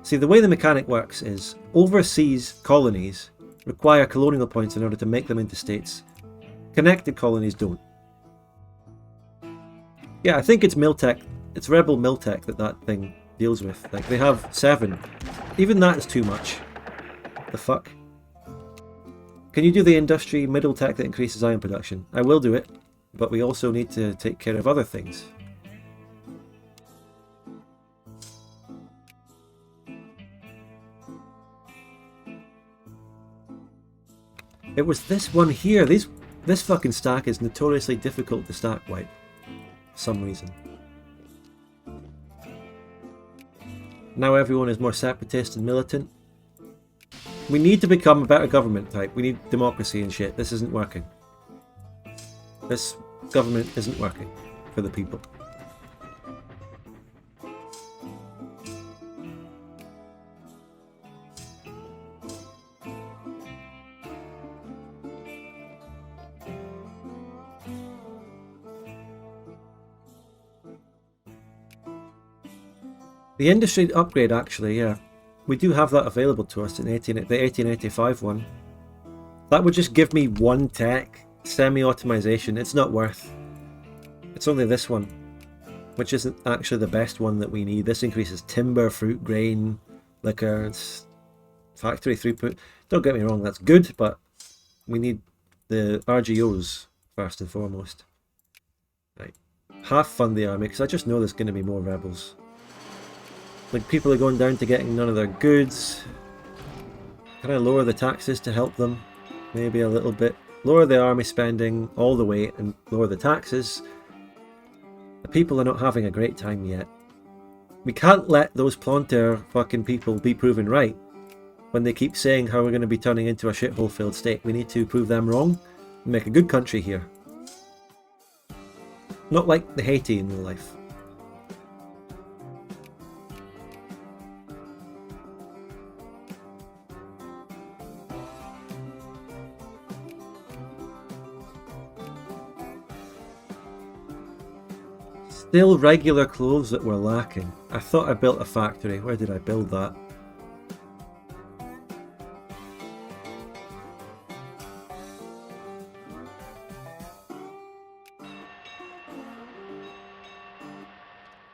See, the way the mechanic works is overseas colonies require colonial points in order to make them into states. Connected colonies don't. Yeah, I think it's Miltech. It's Rebel Miltech that thing deals with. Like, they have 7. Even that is too much. The fuck? Can you do the industry middle tech that increases iron production? I will do it. But we also need to take care of other things. It was this one here. This fucking stack is notoriously difficult to stack wipe. For some reason. Now everyone is more separatist and militant. We need to become a better government type. We need democracy and shit. This isn't working. This government isn't working for the people. The industry upgrade, actually, yeah. We do have that available to us in the 1885 one. That would just give me one tech. Semi-automation, it's not worth. It's only this one, which isn't actually the best one that we need. This increases timber, fruit, grain, liquor, it's factory throughput. Don't get me wrong, that's good, but we need the RGOs first and foremost. Right, half fund the army, because I just know there's going to be more rebels. Like, people are going down to getting none of their goods. Can I lower the taxes to help them? Maybe a little bit. Lower the army spending all the way and lower the taxes. The people are not having a great time yet. We can't let those Planter fucking people be proven right when they keep saying how we're going to be turning into a shithole filled state. We need to prove them wrong and make a good country here. Not like the Haiti in real life. Still regular clothes that were lacking. I thought I built a factory. Where did I build that?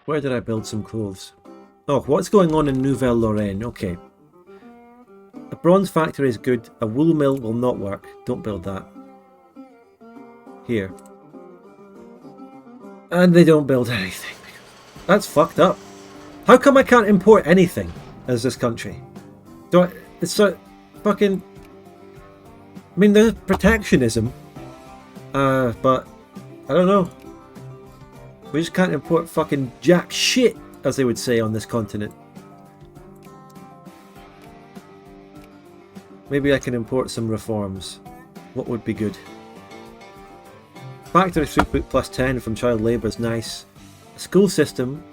Where did I build some clothes? Oh, what's going on in Nouvelle-Lorraine? Okay. A bronze factory is good. A wool mill will not work. Don't build that. Here. And they don't build anything. That's fucked up. How come I can't import anything as this country? It's so fucking... I mean, there's protectionism. But I don't know. We just can't import fucking jack shit, as they would say on this continent. Maybe I can import some reforms. What would be good? Factory throughput plus 10 from child labour is nice. A school system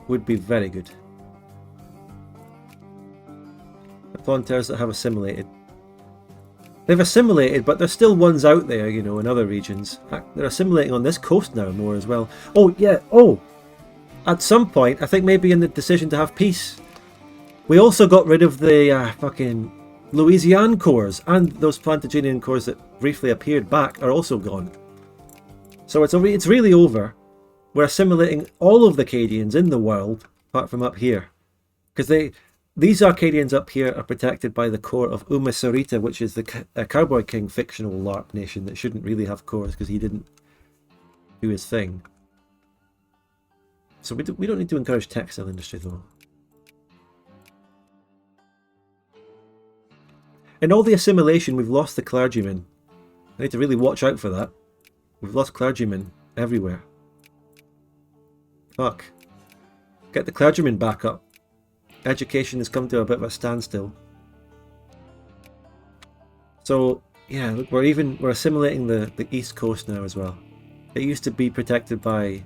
would be very good. The planters that have assimilated. They've assimilated, but there's still ones out there, you know, in other regions. They're assimilating on this coast now more as well. Oh, yeah, oh! At some point, I think maybe in the decision to have peace, we also got rid of the fucking Louisiane corps, and those Plantagenian corps that briefly appeared back are also gone. So it's really over. we're assimilating all of the Acadians in the world, apart from up here. Because these Arcadians up here are protected by the core of Sarita, which is the Cowboy King fictional LARP nation that shouldn't really have cores because he didn't do his thing. So we don't need to encourage textile industry though. In all the assimilation, we've lost the clergymen. I need to really watch out for that. We've lost clergymen everywhere. Fuck. Get the clergymen back up. Education has come to a bit of a standstill. So, yeah, look, we're assimilating the East Coast now as well. It used to be protected by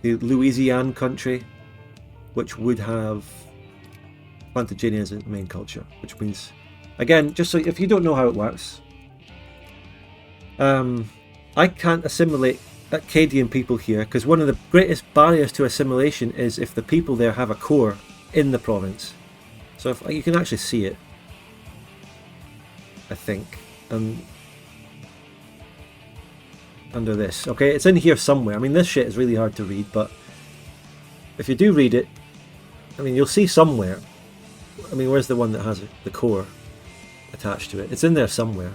the Louisiana country, which would have Plantagenians as the main culture, which means, again, just so if you don't know how it works, I can't assimilate Acadian people here because one of the greatest barriers to assimilation is if the people there have a core in the province. So if you can actually see it, I think, under this. Okay, it's in here somewhere. I mean, this shit is really hard to read, but if you do read it, I mean, you'll see somewhere. I mean, where's the one that has the core attached to it? It's in there somewhere.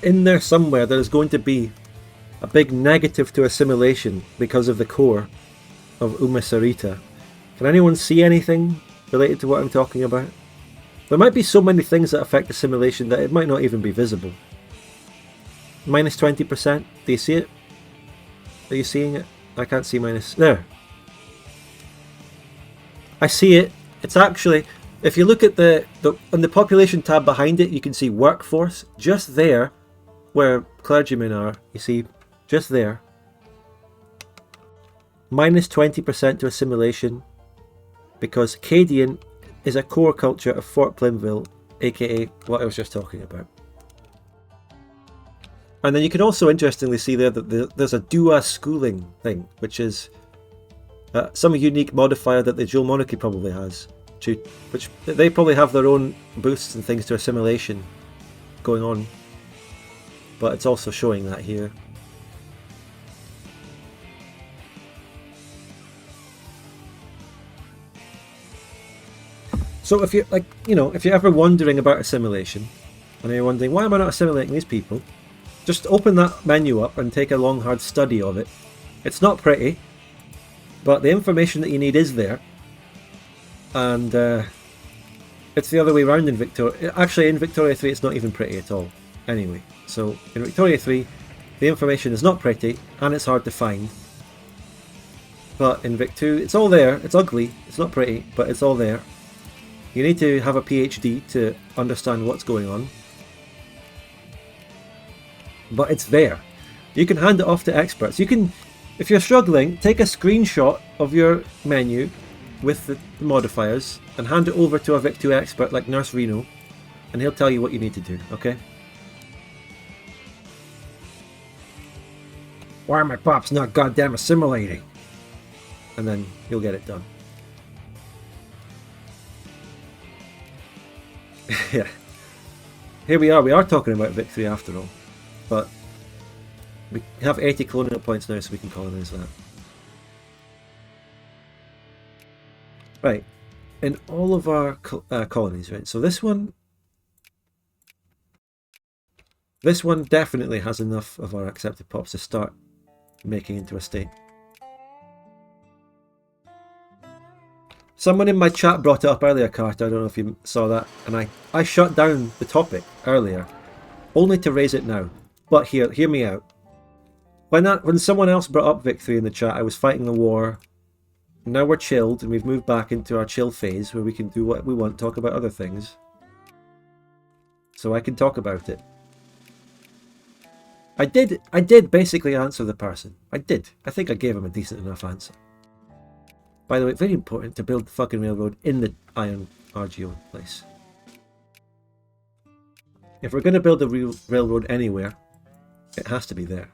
In there somewhere, there's going to be a big negative to assimilation because of the core of Sarita. Can anyone see anything related to what I'm talking about? There might be so many things that affect assimilation that it might not even be visible. Minus 20%. Do you see it? Are you seeing it? I can't see minus. There. I see it. It's actually, if you look at on the population tab behind it, you can see workforce. Just there, where clergymen are, you see, just there. Minus 20% to assimilation, because Acadian is a core culture of Fort Plainville, aka what I was just talking about. And then you can also interestingly see there that there's a Dua schooling thing, which is some unique modifier that the dual monarchy probably has, which they probably have their own boosts and things to assimilation going on. But it's also showing that here. So if you're like, if you're ever wondering about assimilation, and you're wondering why am I not assimilating these people, just open that menu up and take a long hard study of it. It's not pretty, but the information that you need is there, and it's the other way around in Victoria. Actually, in Victoria 3, it's not even pretty at all. Anyway. So in Victoria 3, the information is not pretty and it's hard to find. But in Vic 2, it's all there. It's ugly. It's not pretty, but it's all there. You need to have a PhD to understand what's going on. But it's there. You can hand it off to experts. You can, if you're struggling, take a screenshot of your menu with the modifiers and hand it over to a Vic 2 expert like Nurse Reno, and he'll tell you what you need to do, okay? Why are my pops not goddamn assimilating? And then you'll get it done. Yeah. Here we are talking about Vic 3 after all. But we have 80 colonial points now, so we can colonize that. Right. In all of our colonies, right? So this one definitely has enough of our accepted pops to start making into a state. Someone in my chat brought it up earlier, Carter. I don't know if you saw that, and I shut down the topic earlier, only to raise it now. But hear me out. When someone else brought up Vic 3 in the chat, I was fighting a war. Now we're chilled, and we've moved back into our chill phase where we can do what we want, talk about other things. So I can talk about it. I did basically answer the person. I did. I think I gave him a decent enough answer. By the way, very important to build the fucking railroad in the iron RGO place. If we're going to build a railroad anywhere, it has to be there.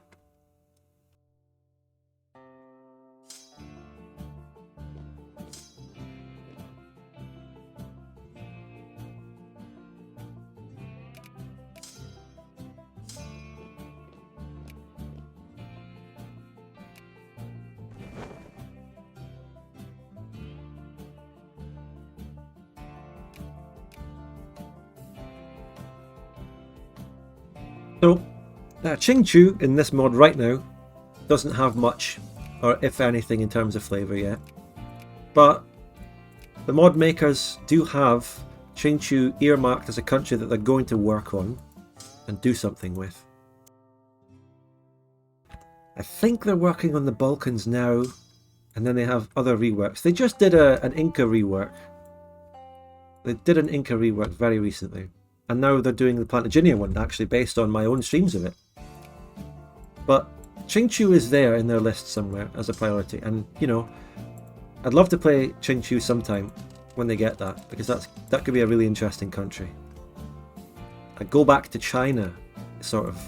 So, Qingchu in this mod right now doesn't have much, or if anything, in terms of flavour yet. But the mod makers do have Qingchu earmarked as a country that they're going to work on and do something with. I think they're working on the Balkans now, and then they have other reworks. They just did an Inca rework. They did an Inca rework very recently, and now they're doing the Plantagenian one, actually based on my own streams of it. But Qingchu is there in their list somewhere as a priority, and you know, I'd love to play Qingchu sometime when they get that, because that could be a really interesting country. A go back to China sort of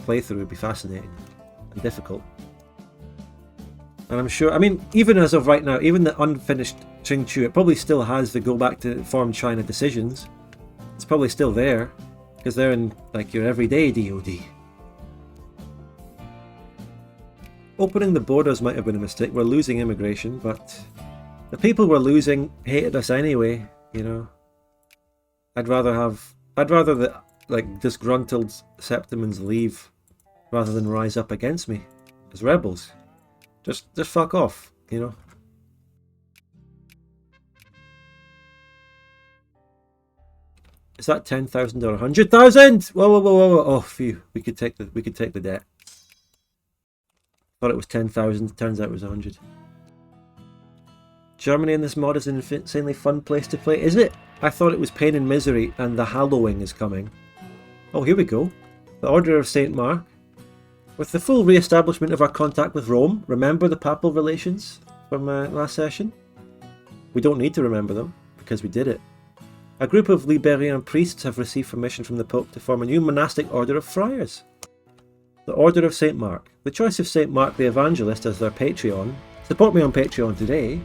playthrough would be fascinating and difficult. And I'm sure, I mean, even as of right now, even the unfinished Qingchu, it probably still has the go back to form China decisions. It's probably still there, because they're in like your everyday DoD. Opening the borders might have been a mistake. We're losing immigration, but the people we're losing hated us anyway, you know. I'd rather the like disgruntled Septimans leave rather than rise up against me as rebels. Just fuck off, you know. Is that 10,000 or 100,000? Whoa! Oh, phew. We could take the debt. Thought it was 10,000. Turns out it was 100. Germany in this mod is an insanely fun place to play. Is it? I thought it was pain and misery, and the Hallowing is coming. Oh, here we go. The Order of St. Mark. With the full re-establishment of our contact with Rome, remember the papal relations from last session? We don't need to remember them, because we did it. A group of Liberian priests have received permission from the Pope to form a new monastic order of friars. The Order of St. Mark. The choice of St. Mark the Evangelist as their Patreon. Support me on Patreon today.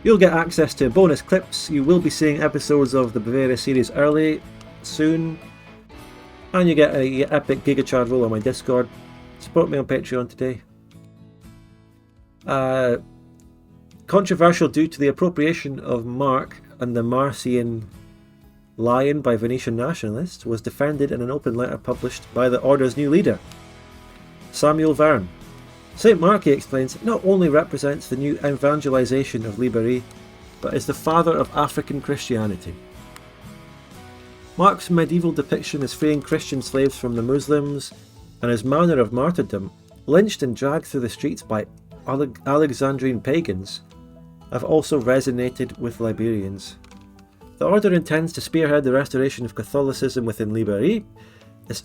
You'll get access to bonus clips. You will be seeing episodes of the Bavaria series early, soon. And you get a epic gigachard roll on my Discord. Support me on Patreon today. Controversial due to the appropriation of Mark and the Marcian lion by Venetian nationalists, was defended in an open letter published by the Order's new leader, Samuel Verne. St. Mark, he explains, not only represents the new evangelization of Libérie, but is the father of African Christianity. Mark's medieval depiction as freeing Christian slaves from the Muslims, and his manner of martyrdom, lynched and dragged through the streets by Alexandrine pagans, have also resonated with Liberians. The Order intends to spearhead the restoration of Catholicism within Libérie,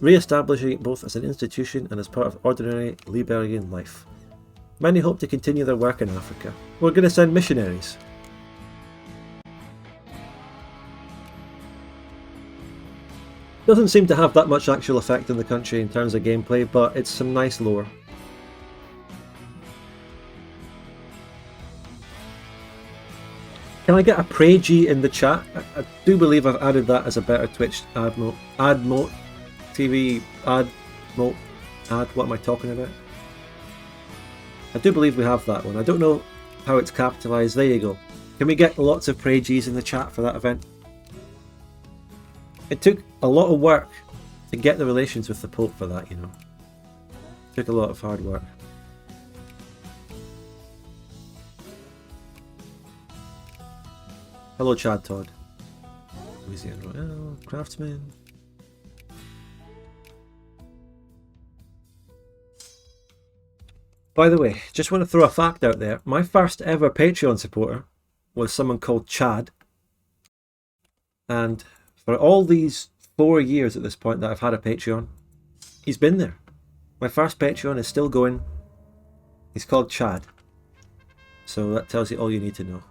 re-establishing it both as an institution and as part of ordinary Liberian life. Many hope to continue their work in Africa. We're going to send missionaries. Doesn't seem to have that much actual effect in the country in terms of gameplay, but it's some nice lore. Can I get a Pray G in the chat? I do believe I've added that as a better Twitch ad mode. TV ad mode. What am I talking about? I do believe we have that one. I don't know how it's capitalised. There you go. Can we get lots of Pray Gs in the chat for that event? It took a lot of work to get the relations with the Pope for that, you know. It took a lot of hard work. Hello, Chad Todd. Louisiana Royale, Craftsman. By the way, just want to throw a fact out there. My first ever Patreon supporter was someone called Chad. And for all these 4 years at this point that I've had a Patreon, he's been there. My first Patreon is still going. He's called Chad. So that tells you all you need to know.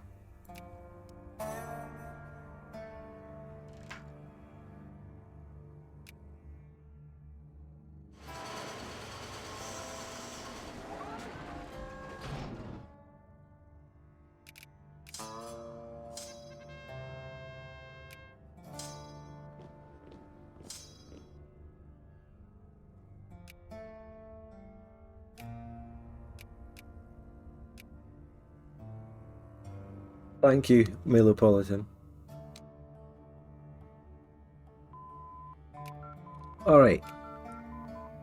Thank you, Melopolitan. Alright.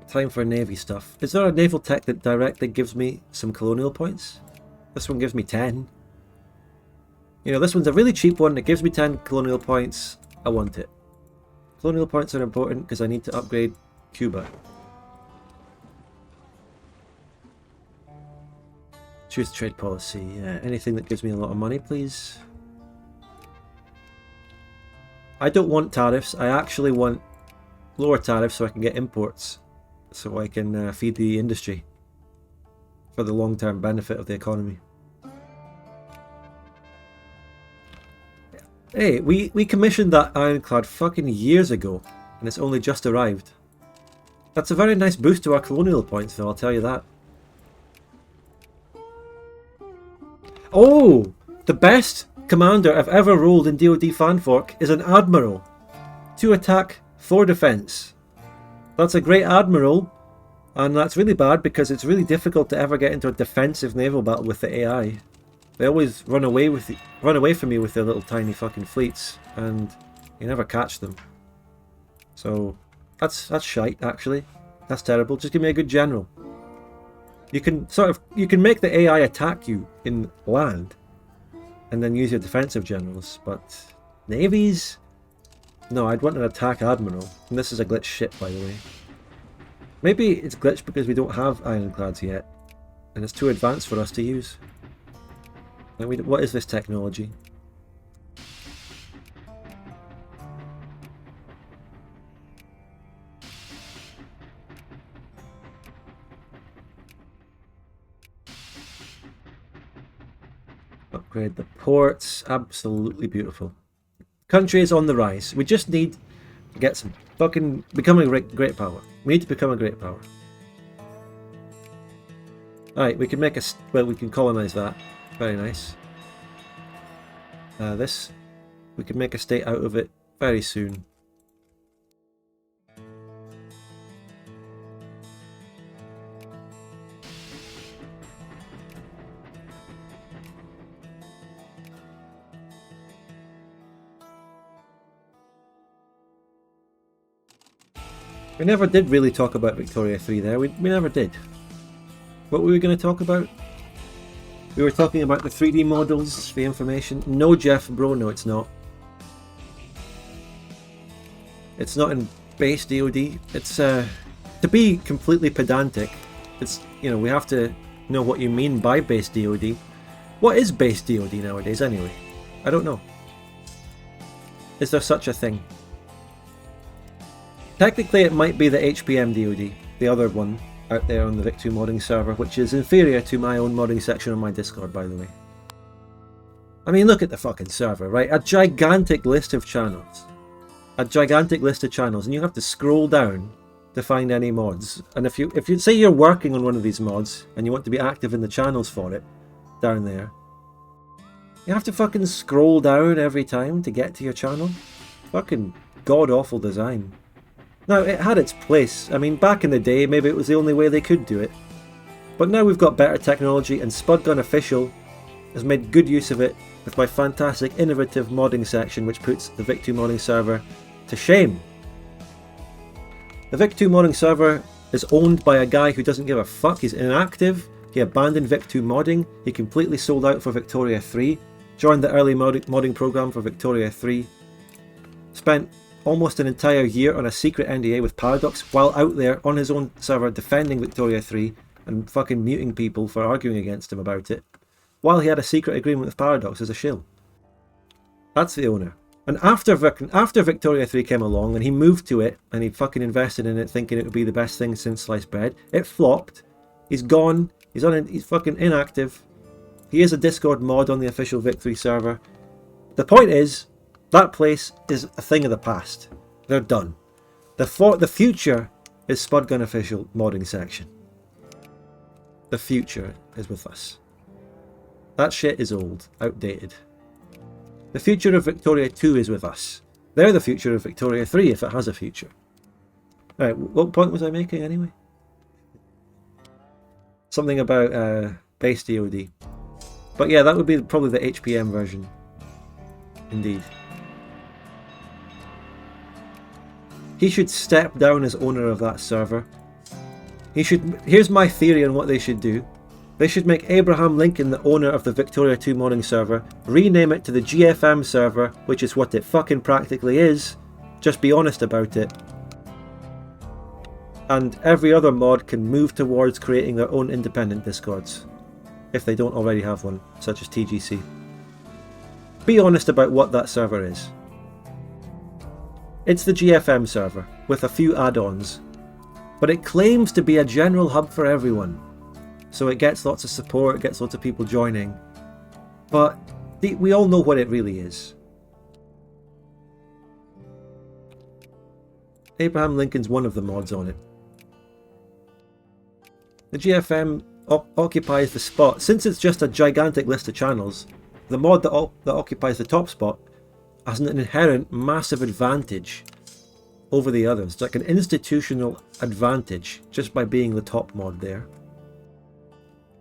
Time for navy stuff. Is there a naval tech that directly gives me some colonial points? This one gives me 10. You know, this one's a really cheap one. It gives me 10 colonial points. I want it. Colonial points are important because I need to upgrade Cuba. Choose trade policy. Yeah, anything that gives me a lot of money, please. I don't want tariffs. I actually want lower tariffs so I can get imports. So I can feed the industry for the long-term benefit of the economy. Hey, we commissioned that ironclad fucking years ago, and it's only just arrived. That's a very nice boost to our colonial points, though, I'll tell you that. Oh! The best commander I've ever rolled in DoD Fanfork is an Admiral. 2 attack, 4 defense. That's a great Admiral, and that's really bad because it's really difficult to ever get into a defensive naval battle with the AI. They always run away from you with their little tiny fucking fleets, and you never catch them. So that's shite, actually. That's terrible. Just give me a good general. You can make the AI attack you in land, and then use your defensive generals. But navies, no, I'd want an attack admiral. And this is a glitch ship, by the way. Maybe it's glitched because we don't have ironclads yet, and it's too advanced for us to use. What is this technology? Upgrade the ports. Absolutely beautiful. Country is on the rise. We just need to get some fucking... become a great power. We need to become a great power. Alright, we can make a... well, we can colonize that. Very nice. This, we can make a state out of it very soon. We never did really talk about Victoria 3 there. We never did. What were we going to talk about? We were talking about the 3D models, the information. No, Jeff, bro, no, it's not. It's not in base DoD. It's, to be completely pedantic, it's, you know, we have to know what you mean by base DoD. What is base DoD nowadays, anyway? I don't know. Is there such a thing? Technically, it might be the HPM DoD, the other one out there on the Vic2 modding server, which is inferior to my own modding section on my Discord, by the way. I mean, look at the fucking server, right? A gigantic list of channels. A gigantic list of channels, and you have to scroll down to find any mods. And if you say you're working on one of these mods, and you want to be active in the channels for it, down there, you have to fucking scroll down every time to get to your channel. Fucking god-awful design. Now, it had its place. I mean, back in the day, maybe it was the only way they could do it. But now we've got better technology, and Spudgun Official has made good use of it with my fantastic innovative modding section, which puts the Vic2 modding server to shame. The Vic2 modding server is owned by a guy who doesn't give a fuck. He's inactive. He abandoned Vic2 modding. He completely sold out for Victoria 3. Joined the early modding program for Victoria 3. Spent almost an entire year on a secret NDA with Paradox while out there on his own server defending Victoria 3 and fucking muting people for arguing against him about it, while he had a secret agreement with Paradox as a shill. That's the owner. And after Victoria 3 came along and he moved to it and he fucking invested in it thinking it would be the best thing since sliced bread, it flopped. He's gone. He's fucking inactive. He is a Discord mod on the official Vic3 server. The point is, that place is a thing of the past. They're done. The future is Spudgun Official modding section. The future is with us. That shit is old, outdated. The future of Victoria 2 is with us. They're the future of Victoria 3 if it has a future. Alright, what point was I making anyway? Something about base DoD. But yeah, that would be probably the HPM version. Indeed. he should step down as owner of that server. Here's my theory on what they should do. They should make Abraham Lincoln the owner of the Victoria 2 modding server, rename it to the GFM server, which is what it fucking practically is. Just be honest about it. And every other mod can move towards creating their own independent Discords, if they don't already have one, such as TGC. Be honest about what that server is. It's the GFM server, with a few add-ons, but it claims to be a general hub for everyone. So it gets lots of support, it gets lots of people joining, but we all know what it really is. Abraham Lincoln's one of the mods on it. The GFM occupies the spot. Since it's just a gigantic list of channels, the mod that occupies the top spot has an inherent massive advantage over the others. It's like an institutional advantage just by being the top mod there.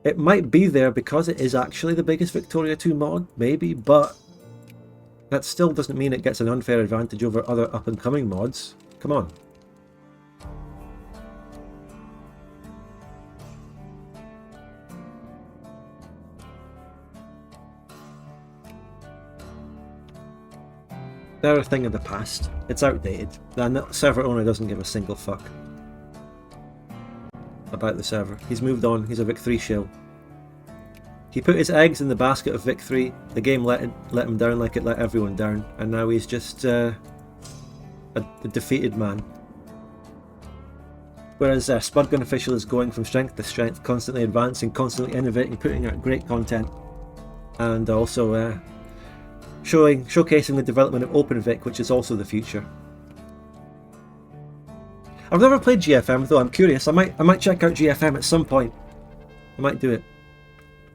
It might be there because it is actually the biggest Victoria 2 mod, maybe, but that still doesn't mean it gets an unfair advantage over other up-and-coming mods. Come on. They're a thing of the past. It's outdated. The server owner doesn't give a single fuck about the server. He's moved on. He's a Vic 3 shill. He put his eggs in the basket of Vic 3. The game let him down like it let everyone down, and now he's just a defeated man. Whereas Spudgun Official is going from strength to strength, constantly advancing, constantly innovating, putting out great content, and also showcasing the development of OpenVic, which is also the future. I've never played GFM though. I'm curious. I might check out GFM at some point. I might do it.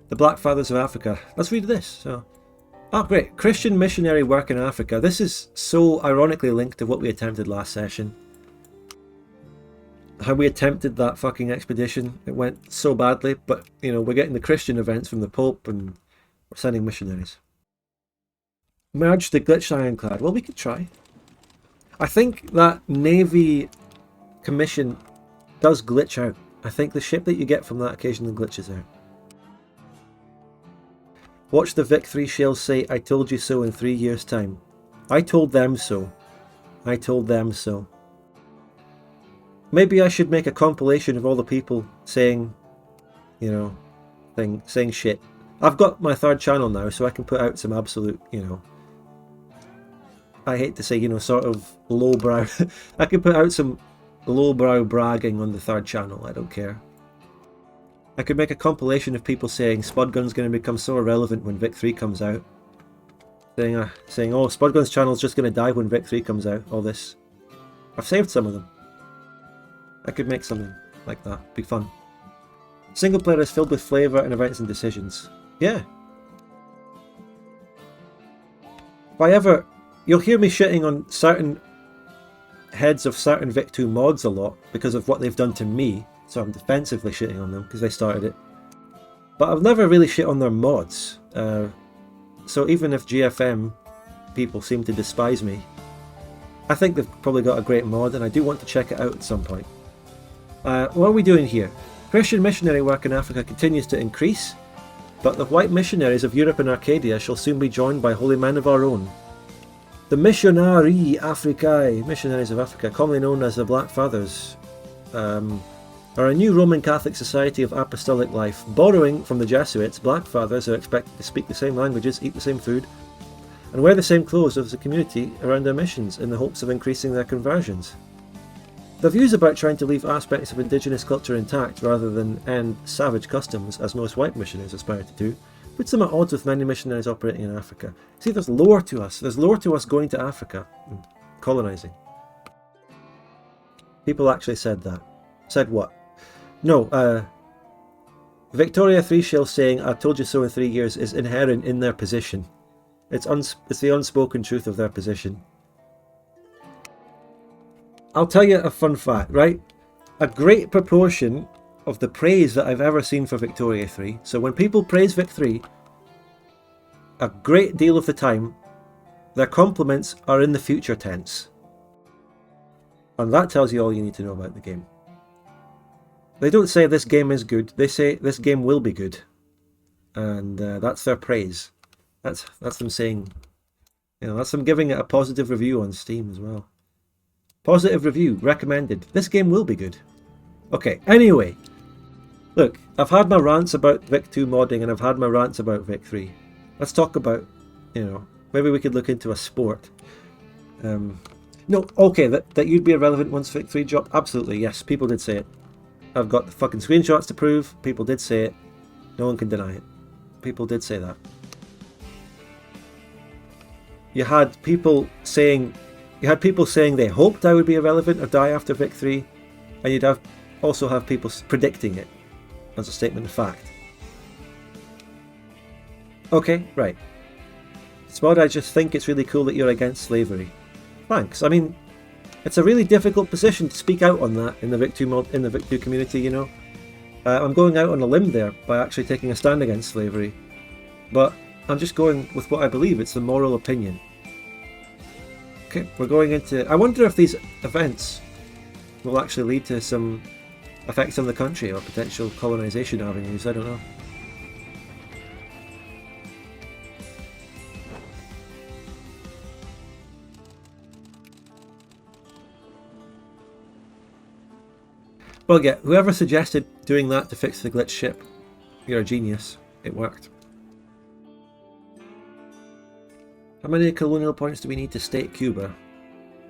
The Black Fathers of Africa. Let's read this. So, great. Christian missionary work in Africa. This is so ironically linked to what we attempted last session. How we attempted that fucking expedition. It went so badly, but you know, we're getting the Christian events from the Pope and we're sending missionaries. Merge the glitched ironclad. Well, we could try. I think that Navy commission does glitch out. I think the ship that you get from that occasionally glitches out. Watch the Vic 3 shells say, "I told you so" in 3 years' time. I told them so. I told them so. Maybe I should make a compilation of all the people saying, you know, saying shit. I've got my third channel now, so I can put out some absolute, you know, I hate to say, you know, sort of lowbrow. I can put out some lowbrow bragging on the third channel. I don't care. I could make a compilation of people saying Spudgun's going to become so irrelevant when Vic 3 comes out. Saying, oh, Spudgun's channel's just going to die when Vic 3 comes out. All this. I've saved some of them. I could make something like that. Be fun. Single player is filled with flavour and events and decisions. Yeah. If I ever... You'll hear me shitting on certain heads of certain Vic 2 mods a lot because of what they've done to me, so I'm defensively shitting on them because they started it. But I've never really shit on their mods, so even if GFM people seem to despise me, I think they've probably got a great mod and I do want to check it out at some point. What are we doing here? Christian missionary work in Africa continues to increase, but the white missionaries of Europe and Arcadia shall soon be joined by holy men of our own. The Missionarii Africae, missionaries of Africa, commonly known as the Black Fathers, are a new Roman Catholic society of apostolic life. Borrowing from the Jesuits, Black Fathers are expected to speak the same languages, eat the same food, and wear the same clothes as the community around their missions in the hopes of increasing their conversions. The views about trying to leave aspects of indigenous culture intact rather than end savage customs, as most white missionaries aspire to do, puts them at odds with many missionaries operating in Africa. See, there's lore to us. There's lore to us going to Africa and colonising. People actually said that. Said what? No, Victoria 3 shell saying, "I told you so in 3 years" is inherent in their position. It's the unspoken truth of their position. I'll tell you a fun fact, right? A great proportion of the praise that I've ever seen for Victoria 3, so when people praise Vic 3, a great deal of the time, their compliments are in the future tense. And that tells you all you need to know about the game. They don't say this game is good, they say this game will be good. And that's their praise. That's them saying, you know, that's them giving it a positive review on Steam as well. Positive review, recommended. This game will be good. Okay, anyway. Look, I've had my rants about Vic 2 modding and I've had my rants about Vic 3. Let's talk about, you know, maybe we could look into a sport. No, okay, that you'd be irrelevant once Vic 3 dropped? Absolutely, yes, people did say it. I've got the fucking screenshots to prove. People did say it. No one can deny it. People did say that. You had people saying they hoped I would be irrelevant or die after Vic 3, and you'd also have people predicting it as a statement of fact. Okay, right. Spod, I just think it's really cool that you're against slavery. Thanks. I mean, it's a really difficult position to speak out on that in the Vic 2 community, you know. I'm going out on a limb there by actually taking a stand against slavery. But I'm just going with what I believe. It's the moral opinion. Okay, we're going into... I wonder if these events will actually lead to some effects on the country or potential colonisation avenues. I don't know. Well, yeah, whoever suggested doing that to fix the glitch ship, you're a genius. It worked. How many colonial points do we need to state Cuba?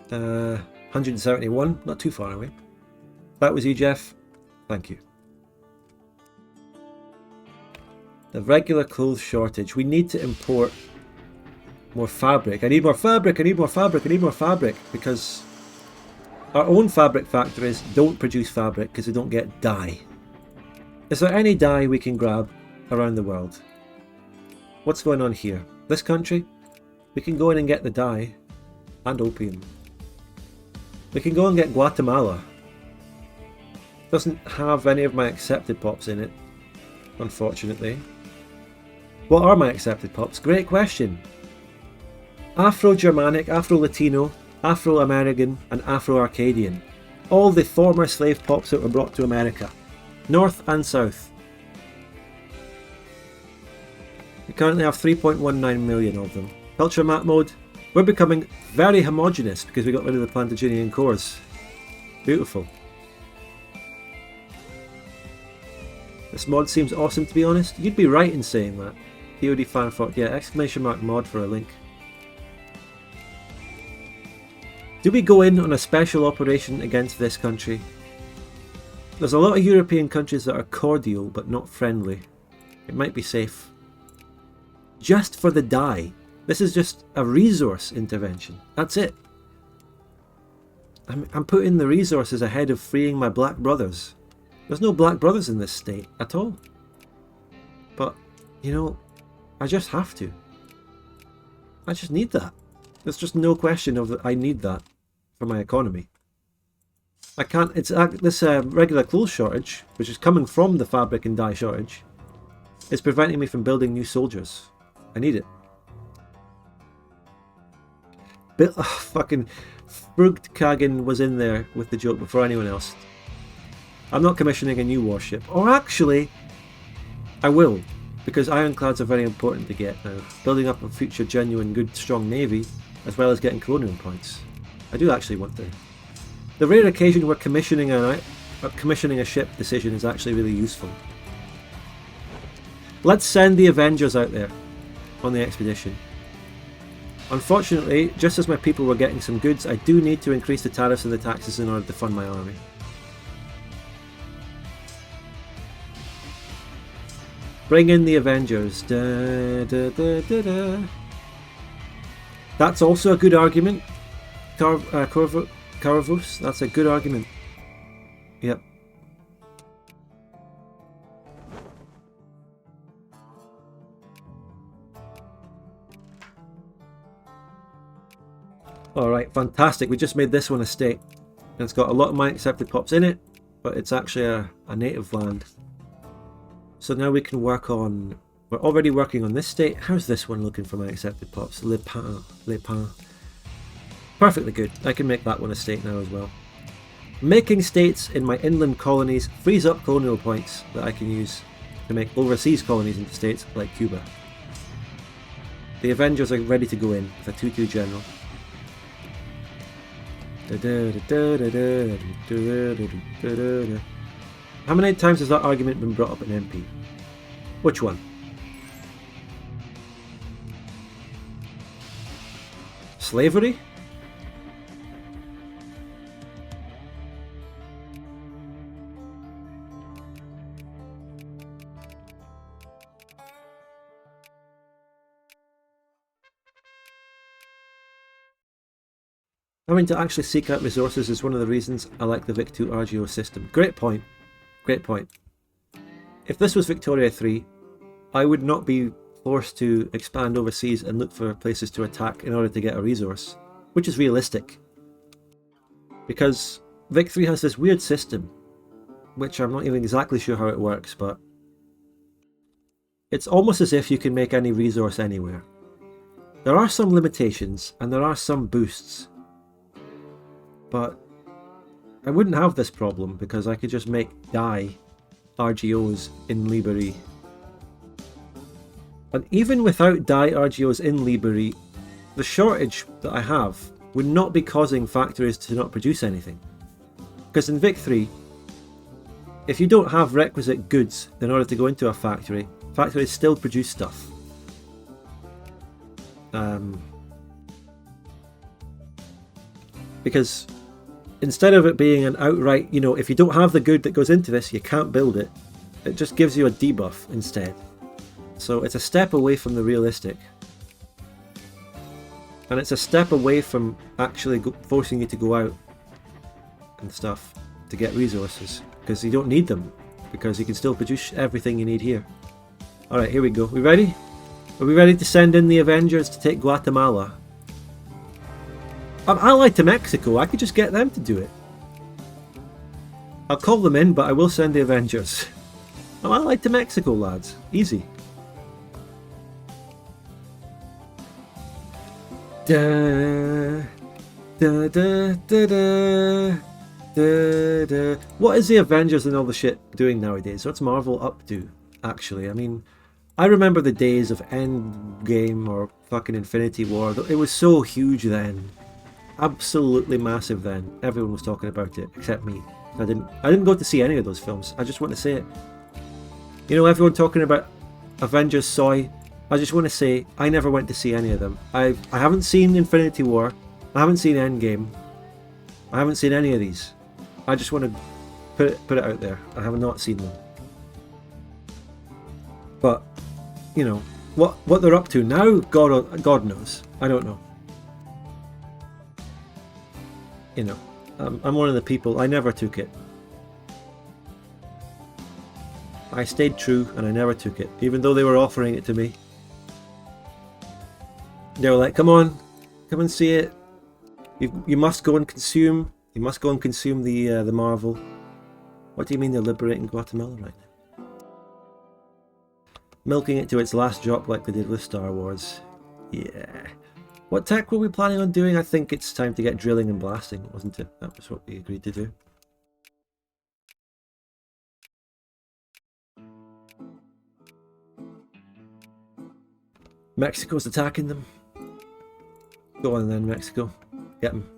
171, not too far away. That was you, Jeff. Thank you. The regular clothes shortage. We need to import more fabric. I need more fabric, I need more fabric, I need more fabric, because our own fabric factories don't produce fabric because they don't get dye. Is there any dye we can grab around the world? What's going on here? This country? We can go in and get the dye and opium. We can go and get Guatemala. Doesn't have any of my accepted pops in it, unfortunately. What are my accepted pops? Great question. Afro-Germanic, Afro-Latino, Afro-American and Afro-Arcadian. All the former slave pops that were brought to America. North and South. We currently have 3.19 million of them. Culture map mode. We're becoming very homogeneous because we got rid of the Plantagenian cores. Beautiful. This mod seems awesome, to be honest. You'd be right in saying that. POD fan for, yeah, exclamation mark mod for a link. Do we go in on a special operation against this country? There's a lot of European countries that are cordial but not friendly. It might be safe. Just for the dye. This is just a resource intervention. That's it. I'm putting the resources ahead of freeing my black brothers. There's no black brothers in this state at all. But, you know, I just have to. I just need that. There's just no question of that I need that for my economy. I can't, it's this regular clothes shortage, which is coming from the fabric and dye shortage, is preventing me from building new soldiers. I need it. Fucking Frugtkagen was in there with the joke before anyone else. I'm not commissioning a new warship. Or actually, I will, because ironclads are very important to get now. Building up a future genuine good strong navy, as well as getting colonial points. I do actually want to. The rare occasion where commissioning a ship decision is actually really useful. Let's send the Avengers out there on the expedition. Unfortunately, just as my people were getting some goods, I do need to increase the tariffs and the taxes in order to fund my army. Bring in the Avengers. Da, da, da, da, da. That's also a good argument. Caravos, that's a good argument. Yep. Alright, fantastic. We just made this one a state. And it's got a lot of my accepted pops in it, but it's actually a native land. So now we can work on... We're already working on this state. How's this one looking for my accepted pops? Le Pen. Perfectly good. I can make that one a state now as well. Making states in my inland colonies frees up colonial points that I can use to make overseas colonies into states like Cuba. The Avengers are ready to go in with a 2-2 general. How many times has that argument been brought up in MP? Which one? Slavery? Having to actually seek out resources is one of the reasons I like the Vic 2 RGO system. Great point. Great point. If this was Victoria 3, I would not be forced to expand overseas and look for places to attack in order to get a resource, which is realistic. Because Vic 3 has this weird system, which I'm not even exactly sure how it works, but it's almost as if you can make any resource anywhere. There are some limitations, and there are some boosts. But I wouldn't have this problem because I could just make dye RGOs in Libérie. And even without dye RGOs in Libérie, the shortage that I have would not be causing factories to not produce anything. Because in Vic 3, if you don't have requisite goods in order to go into a factory, factories still produce stuff. Because instead of it being an outright, if you don't have the good that goes into this, you can't build it. It just gives you a debuff instead. So it's a step away from the realistic. And it's a step away from actually forcing you to go out and stuff to get resources. Because you don't need them. Because you can still produce everything you need here. Alright, here we go. We ready? Are we ready to send in the Avengers to take Guatemala? I'm allied to Mexico, I could just get them to do it. I'll call them in, but I will send the Avengers. I'm allied to Mexico, lads. Easy. Da, da, da, da, da, da, da. What is the Avengers and all the shit doing nowadays? What's Marvel up to, actually? I mean, I remember the days of Endgame or fucking Infinity War. It was so huge then. Absolutely massive then. Everyone was talking about it, except me. I didn't go to see any of those films. I just want to say it. Everyone talking about Avengers Soy. I just want to say I never went to see any of them. I haven't seen Infinity War. I haven't seen Endgame. I haven't seen any of these. I just want to put it out there. I have not seen them. But what they're up to now, God knows. I don't know. I'm one of the people, I never took it. I stayed true and I never took it, even though they were offering it to me. They were like, come on, come and see it. You must go and consume. You must go and consume the Marvel. What do you mean they're liberating Guatemala right now? Milking it to its last drop like they did with Star Wars. Yeah. What tech were we planning on doing? I think it's time to get drilling and blasting, wasn't it? That was what we agreed to do. Mexico's attacking them. Go on then, Mexico. Get them.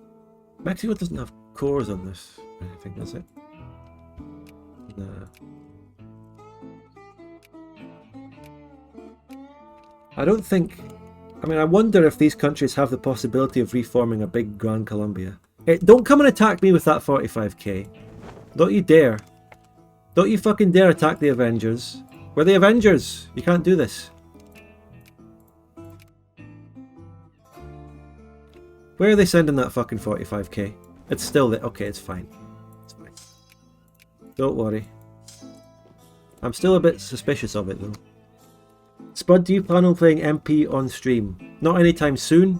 Mexico doesn't have cores on this or anything, does it? Nah. I don't think... I wonder if these countries have the possibility of reforming a big Gran Colombia. Hey, don't come and attack me with that 45k. Don't you dare. Don't you fucking dare attack the Avengers. We're the Avengers. You can't do this. Where are they sending that fucking 45k? It's still there. Okay, it's fine. It's fine. Don't worry. I'm still a bit suspicious of it though. Spud, do you plan on playing MP on stream? Not anytime soon.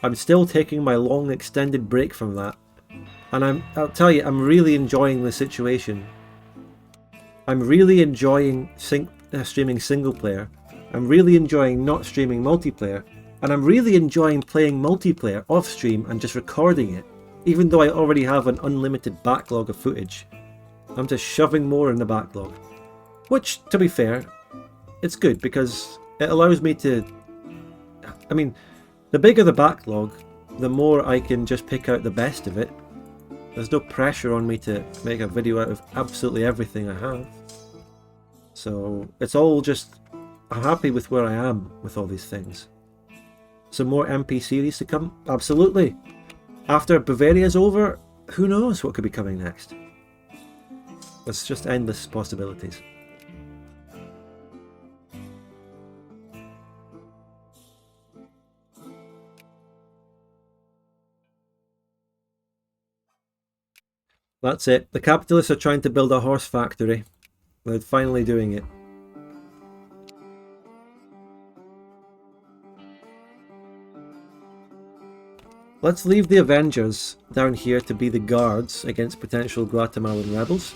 I'm still taking my long extended break from that. And I'll tell you, I'm really enjoying the situation. I'm really enjoying streaming single player. I'm really enjoying not streaming multiplayer. And I'm really enjoying playing multiplayer off stream and just recording it. Even though I already have an unlimited backlog of footage, I'm just shoving more in the backlog. Which, to be fair, it's good because it allows me to... I mean, the bigger the backlog, the more I can just pick out the best of it. There's no pressure on me to make a video out of absolutely everything I have. So it's all just... I'm happy with where I am with all these things. Some more MP series to come? Absolutely. After Bavaria's over, who knows what could be coming next? There's just endless possibilities. That's it. The capitalists are trying to build a horse factory. They're finally doing it. Let's leave the Avengers down here to be the guards against potential Guatemalan rebels.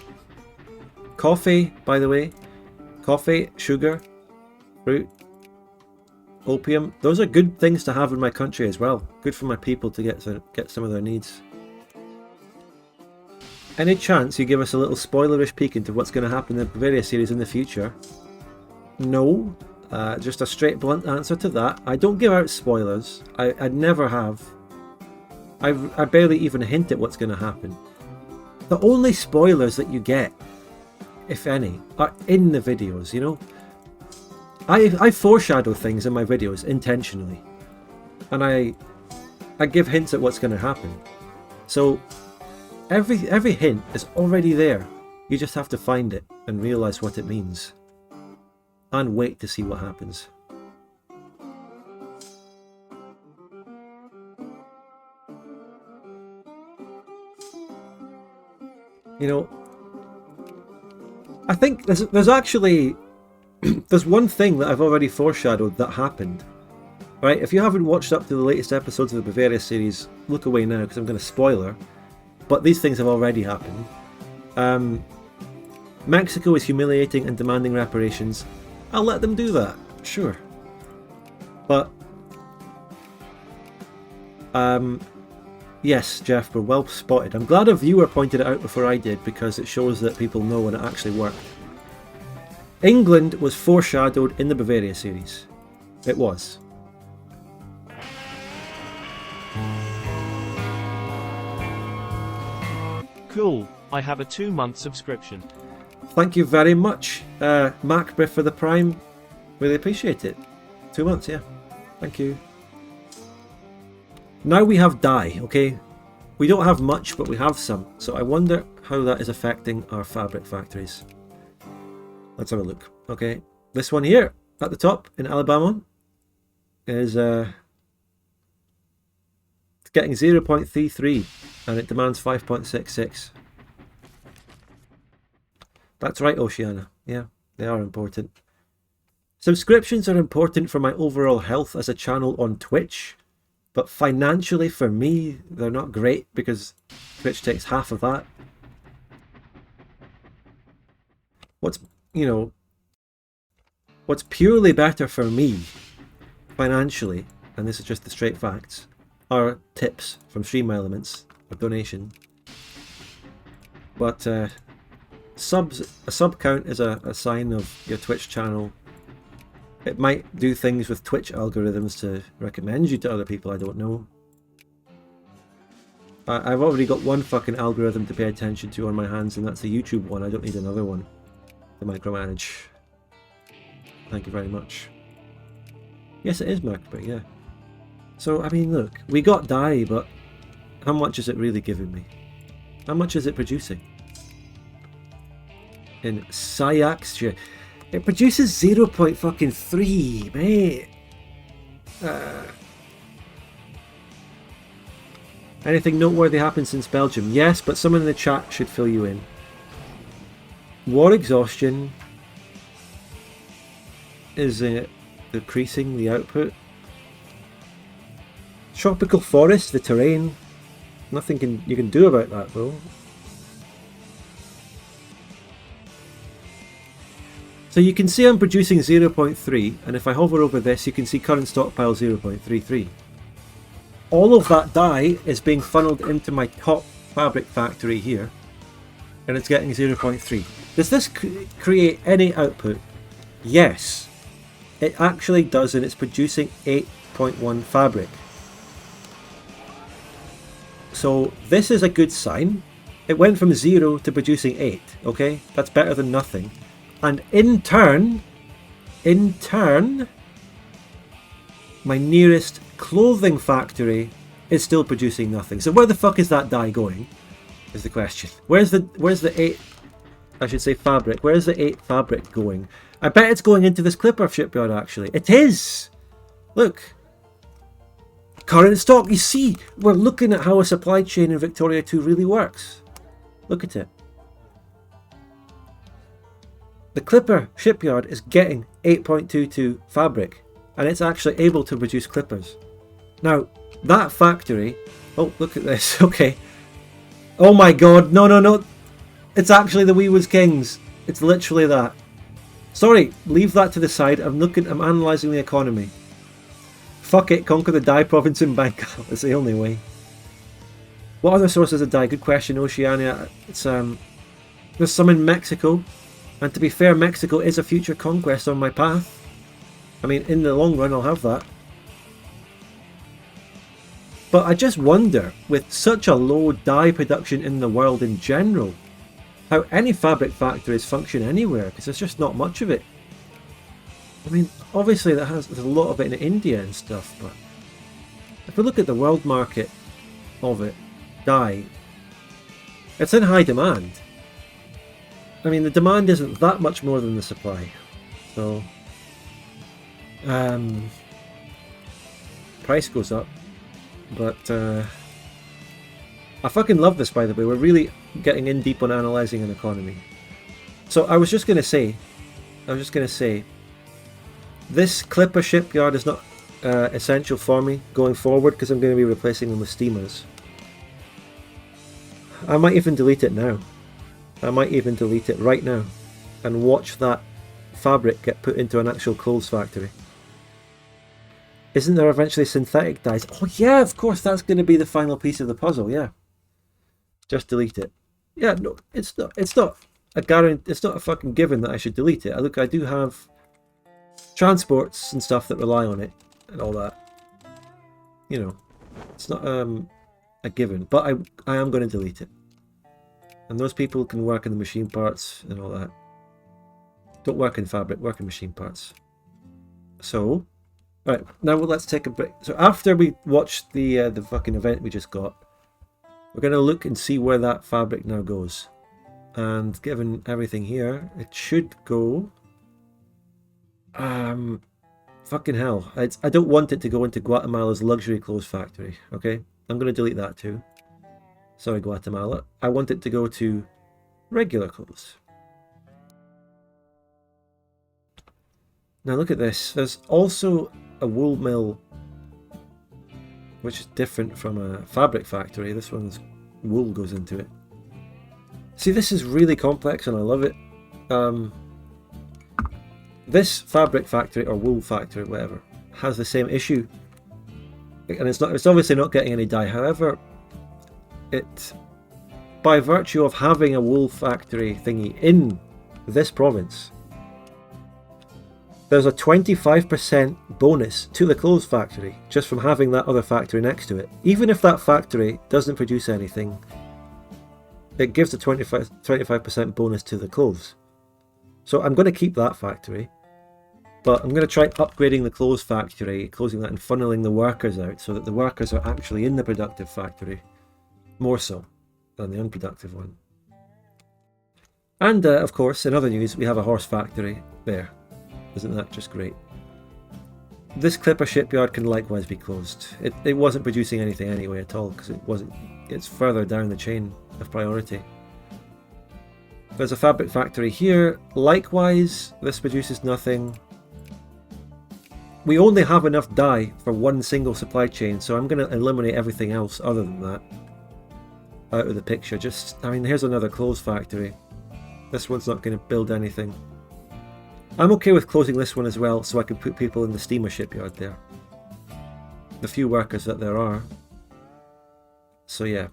Coffee, by the way. Coffee, sugar, fruit, opium. Those are good things to have in my country as well. Good for my people to get some of their needs. Any chance you give us a little spoilerish peek into what's going to happen in the Bavaria series in the future? No. Just a straight blunt answer to that. I don't give out spoilers. I never have. I barely even hint at what's going to happen. The only spoilers that you get, if any, are in the videos, you know? I foreshadow things in my videos intentionally. And I give hints at what's going to happen. So every hint is already there. You just have to find it and realise what it means. And wait to see what happens. You know, I think there's actually there's one thing that I've already foreshadowed that happened. Right, if you haven't watched up to the latest episodes of the Bavaria series, look away now because I'm going to spoiler. But these things have already happened. Mexico is humiliating and demanding reparations. I'll let them do that, sure. But yes, Jeff, we're well spotted. I'm glad a viewer pointed it out before I did because it shows that people know when it actually worked. England was foreshadowed in the Bavaria series. It was. Cool. I have a 2-month subscription. Thank you very much, Macbriff, for the Prime. Really appreciate it. 2 months, yeah. Thank you. Now we have dye, okay? We don't have much, but we have some. So I wonder how that is affecting our fabric factories. Let's have a look, okay? This one here, at the top, in Alabama, is it's getting 0.33, and it demands 5.66. That's right, Oceania. Yeah, they are important. Subscriptions are important for my overall health as a channel on Twitch. But financially, for me, they're not great because Twitch takes half of that. What's purely better for me, financially, and this is just the straight facts, are tips from Stream Elements, or donation. But a sub count is a sign of your Twitch channel. It might do things with Twitch algorithms to recommend you to other people, I don't know. I've already got one fucking algorithm to pay attention to on my hands, and that's the YouTube one. I don't need another one to micromanage. Thank you very much. Yes, it is Macbook, yeah. So, I mean, look, we got dye, but how much is it really giving me? How much is it producing? In Sayaxia. It produces 0.3, mate. Anything noteworthy happened since Belgium? Yes, but someone in the chat should fill you in. War exhaustion is decreasing the output. Tropical forest, the terrain. Nothing you can do about that though. So you can see I'm producing 0.3, and if I hover over this you can see current stockpile 0.33. all of that dye is being funneled into my top fabric factory here, and it's getting 0.3. Does this create any output? Yes, it actually does, and it's producing 8.1 fabric. So this is a good sign. It went from 0 to producing 8, okay? That's better than nothing. And in turn, my nearest clothing factory is still producing nothing. So where the fuck is that dye going? Is the question. Where's the 8? I should say fabric. Where's the 8 fabric going? I bet it's going into this clipper shipyard. Actually, it is. Look, current stock. You see, we're looking at how a supply chain in Victoria 2 really works. Look at it. The clipper shipyard is getting 8.22 fabric, and it's actually able to produce clippers. Now, that factory... Oh, look at this. Okay. Oh my god. No. It's actually the Wee Was Kings. It's literally that. Sorry, leave that to the side. I'm analysing the economy. Fuck it, conquer the dye province in Bangkok. It's the only way. What other sources of dye? Good question. Oceania. It's there's some in Mexico. And to be fair, Mexico is a future conquest on my path. I mean, in the long run, I'll have that. But I just wonder, with such a low dye production in the world in general, how any fabric factories function anywhere, because there's just not much of it. I mean, obviously there's a lot of it in India and stuff, but if we look at the world market of it, dye, it's in high demand. I mean, the demand isn't that much more than the supply. So, price goes up. But, I fucking love this, by the way. We're really getting in deep on analysing an economy. So, I was just going to say, this clipper shipyard is not essential for me going forward, because I'm going to be replacing them with steamers. I might even delete it now. I might even delete it right now and watch that fabric get put into an actual clothes factory. Isn't there eventually synthetic dyes? Oh yeah, of course, that's going to be the final piece of the puzzle, yeah. Just delete it. Yeah, no, it's not a guarantee, it's not a fucking given that I should delete it. Look, I do have transports and stuff that rely on it and all that. You know, it's not a given, but I am going to delete it. And those people can work in the machine parts and all that. Don't work in fabric, work in machine parts. So, right, now let's take a break. So after we watch the fucking event we just got, we're going to look and see where that fabric now goes. And given everything here, it should go... fucking hell. I don't want it to go into Guatemala's luxury clothes factory, okay? I'm going to delete that too. Sorry, Guatemala. I want it to go to regular clothes. Now look at this. There's also a wool mill, which is different from a fabric factory. This one's wool goes into it. See, this is really complex and I love it. This fabric factory or wool factory, whatever, has the same issue. And it's obviously not getting any dye. However, it, by virtue of having a wool factory thingy in this province, there's a 25% bonus to the clothes factory just from having that other factory next to it. Even if that factory doesn't produce anything, it gives a 25% bonus to the clothes. So I'm going to keep that factory, but I'm going to try upgrading the clothes factory, closing that and funneling the workers out so that the workers are actually in the productive factory. More so than the unproductive one. And of course, in other news, we have a horse factory there. Isn't that just great? This clipper shipyard can likewise be closed. It wasn't producing anything anyway at all because it's further down the chain of priority. There's a fabric factory here. Likewise, this produces nothing. We only have enough dye for one single supply chain, so I'm going to eliminate everything else other than that out of the picture. I mean, here's another clothes factory. This one's not going to build anything. I'm okay with closing this one as well, so I can put people in the steamer shipyard there. the few workers that there are. So yeah,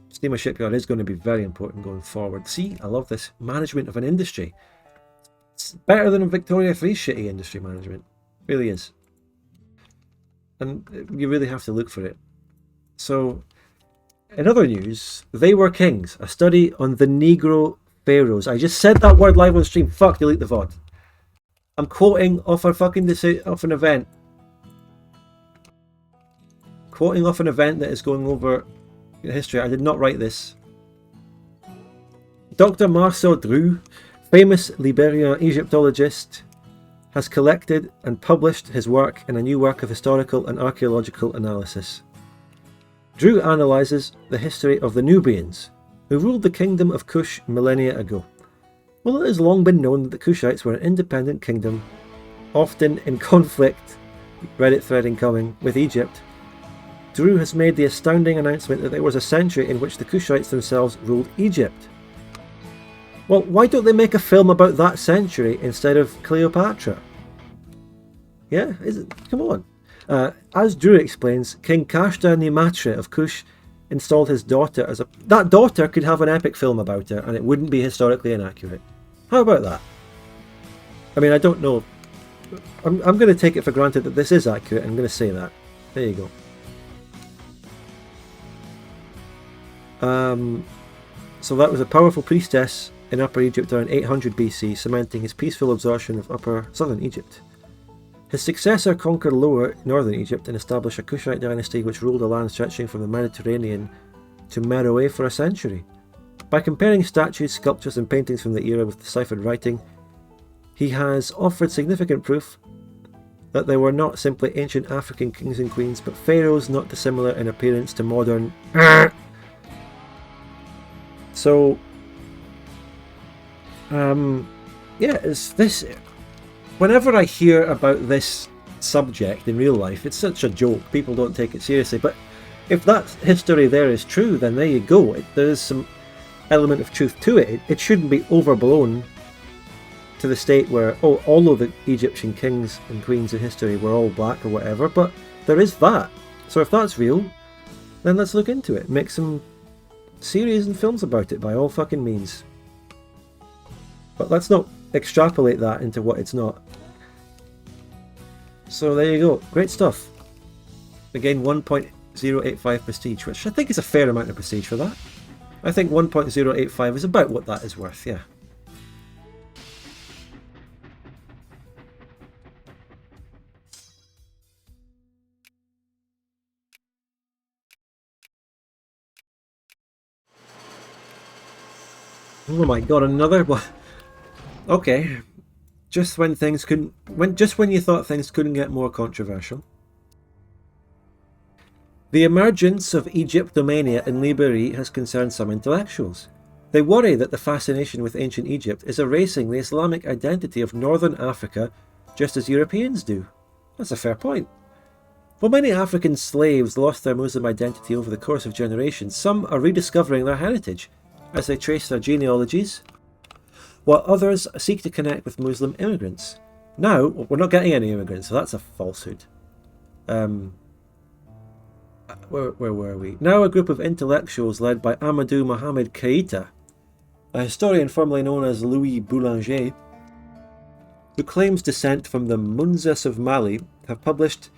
steamer shipyard is going to be very important going forward. See, I love this management of an industry. It's better than Victoria 3's shitty industry management. Really is. And you really have to look for it. So, in other news, They Were Kings, a study on the Negro pharaohs. I just said that word live on stream. Fuck, delete the VOD. I'm quoting off off an event. Quoting off an event that is going over history. I did not write this. Dr. Marcel Dreux, famous Liberian Egyptologist, has collected and published his work in a new work of historical and archaeological analysis. Dreux analyses the history of the Nubians, who ruled the kingdom of Kush millennia ago. Well, it has long been known that the Kushites were an independent kingdom, often in conflict, Reddit thread incoming, with Egypt. Dreux has made the astounding announcement that there was a century in which the Kushites themselves ruled Egypt. Well, why don't they make a film about that century instead of Cleopatra? Yeah, come on. As Dreux explains, King Kashta Nimatre of Kush installed his daughter as a... That daughter could have an epic film about her and it wouldn't be historically inaccurate. How about that? I mean, I don't know. I'm going to take it for granted that this is accurate. I'm going to say that. There you go. So that was a powerful priestess in Upper Egypt around 800 BC, cementing his peaceful absorption of Upper Southern Egypt. His successor conquered Lower Northern Egypt and established a Kushite dynasty which ruled a land stretching from the Mediterranean to Meroe for a century. By comparing statues, sculptures and paintings from the era with deciphered writing, he has offered significant proof that they were not simply ancient African kings and queens, but pharaohs not dissimilar in appearance to modern... So, yeah, is this... Whenever I hear about this subject in real life, it's such a joke. People don't take it seriously. But if that history there is true, then there you go. There is some element of truth to it. It shouldn't be overblown to the state where, oh, all of the Egyptian kings and queens in history were all black or whatever. But there is that. So if that's real, then let's look into it. Make some series and films about it by all fucking means. But let's not extrapolate that into what it's not. So there you go. Great stuff. Again, 1.085 prestige, which I think is a fair amount of prestige for that. I think 1.085 is about what that is worth, yeah. Oh my god, another one. Okay. Just when you thought things couldn't get more controversial. The emergence of Egyptomania in Libérie has concerned some intellectuals. They worry that the fascination with ancient Egypt is erasing the Islamic identity of northern Africa just as Europeans do. That's a fair point. While many African slaves lost their Muslim identity over the course of generations, some are rediscovering their heritage as they trace their genealogies, while others seek to connect with Muslim immigrants. Now, we're not getting any immigrants, so that's a falsehood. Where were we? Now a group of intellectuals led by Amadou Mohamed Keita, a historian formerly known as Louis Boulanger, who claims descent from the Munzas of Mali, have published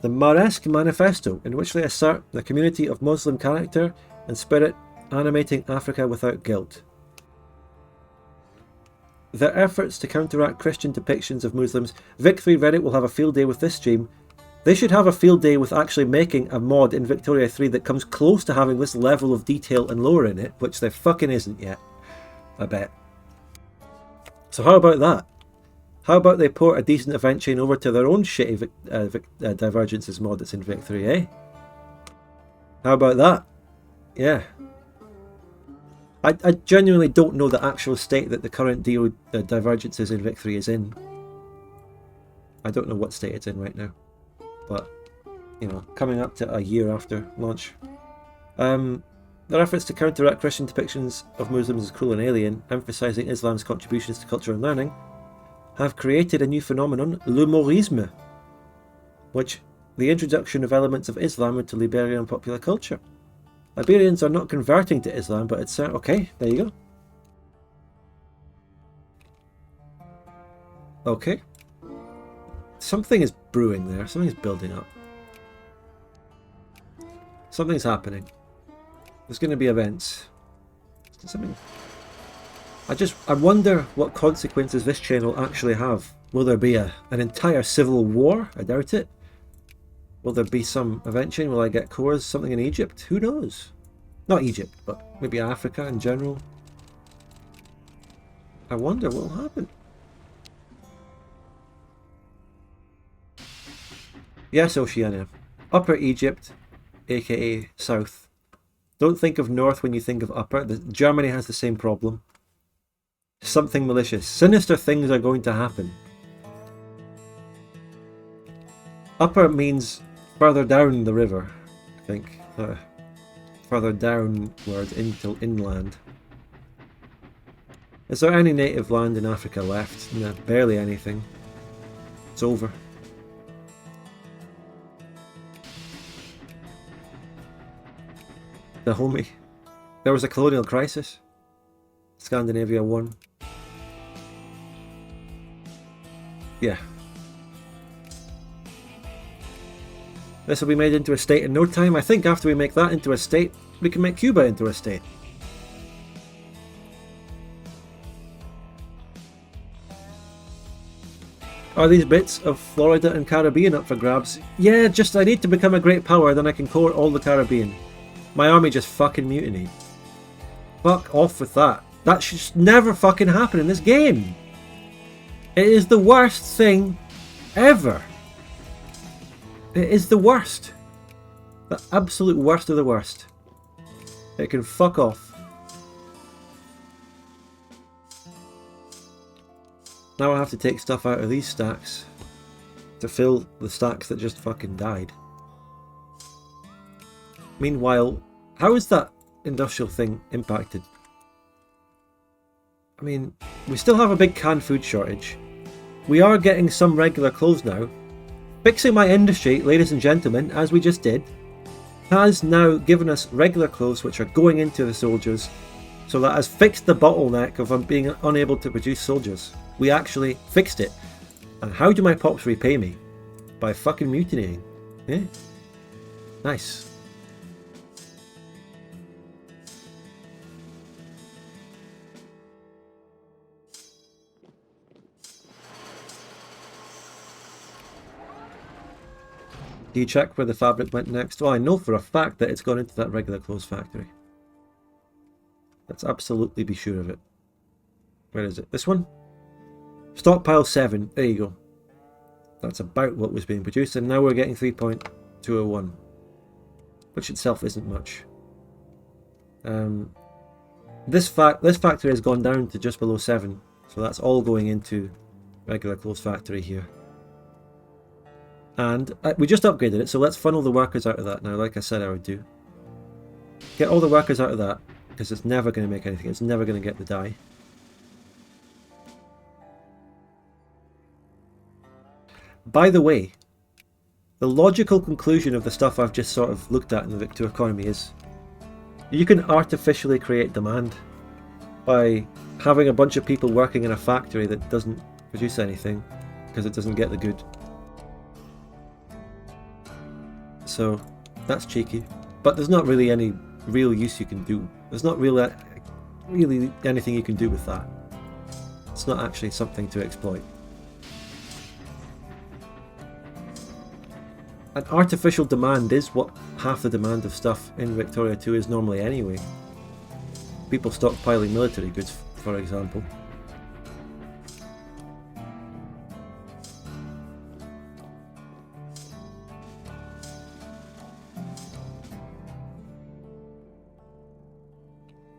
the Maresque Manifesto, in which they assert the community of Muslim character and spirit animating Africa without guilt. Their efforts to counteract Christian depictions of Muslims, Vic3 Reddit will have a field day with this stream. They should have a field day with actually making a mod in Victoria 3 that comes close to having this level of detail and lore in it, which there fucking isn't yet, I bet. So how about that? How about they port a decent event chain over to their own shitty Divergences mod that's in Vic 3, eh? How about that? Yeah. I genuinely don't know the actual state that the current Divergences in Vic 3 is in. I don't know what state it's in right now. But, you know, coming up to a year after launch. Their efforts to counteract Christian depictions of Muslims as cruel and alien, emphasising Islam's contributions to culture and learning, have created a new phenomenon, l'humorisme, which the introduction of elements of Islam into Liberian popular culture. Liberians are not converting to Islam, but it's... okay, there you go. Okay. Something is brewing there. Something's building up. Something's happening. There's going to be events. Something... I wonder what consequences this chain will actually have. Will there be an entire civil war? I doubt it. Will there be some event chain? Will I get cores? Something in Egypt? Who knows? Not Egypt, but maybe Africa in general. I wonder what will happen. Yes, Oceania. Upper Egypt, aka South. Don't think of North when you think of Upper. Germany has the same problem. Something malicious. Sinister things are going to happen. Upper means further down the river, I think. Further downward into inland. Is there any native land in Africa left? No, barely anything. It's over. The homie. There was a colonial crisis. Scandinavia won. Yeah. This will be made into a state in no time. I think after we make that into a state, we can make Cuba into a state. Are these bits of Florida and Caribbean up for grabs? Yeah, just I need to become a great power, then I can core all the Caribbean. My army just fucking mutinied. Fuck off with that. That should just never fucking happen in this game. It is the worst thing ever. It is the worst. The absolute worst of the worst. It can fuck off. Now I have to take stuff out of these stacks to fill the stacks that just fucking died. Meanwhile, how is that industrial thing impacted? I mean, we still have a big canned food shortage. We are getting some regular clothes now. Fixing my industry, ladies and gentlemen, as we just did, has now given us regular clothes which are going into the soldiers, so that has fixed the bottleneck of being unable to produce soldiers. We actually fixed it. And how do my pops repay me? By fucking mutinying. Yeah? Nice. Do you check where the fabric went next? Well, I know for a fact that it's gone into that regular clothes factory. Let's absolutely be sure of it. Where is it? This one? Stockpile 7. There you go. That's about what was being produced, and now we're getting 3.201. Which itself isn't much. This factory has gone down to just below 7. So that's all going into regular clothes factory here. And we just upgraded it, so let's funnel the workers out of that now, like I said I would do. Get all the workers out of that, because it's never going to make anything. It's never going to get the dye. By the way, the logical conclusion of the stuff I've just sort of looked at in the Victor economy is you can artificially create demand by having a bunch of people working in a factory that doesn't produce anything because it doesn't get the good. So that's cheeky, but there's not really any real use you can do. There's not really anything you can do with that. It's not actually something to exploit. An artificial demand is what half the demand of stuff in Victoria 2 is normally anyway. People stockpiling military goods, for example.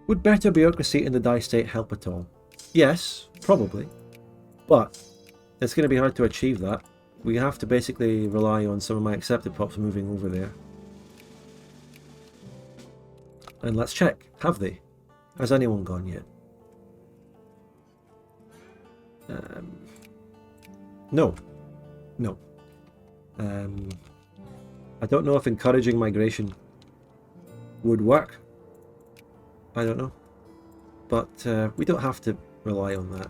Would better bureaucracy in the dye state help at all? Yes, probably. But it's going to be hard to achieve that. We have to basically rely on some of my accepted pops moving over there. And let's check. Have they? Has anyone gone yet? No. No. I don't know if encouraging migration would work. I don't know. But we don't have to rely on that.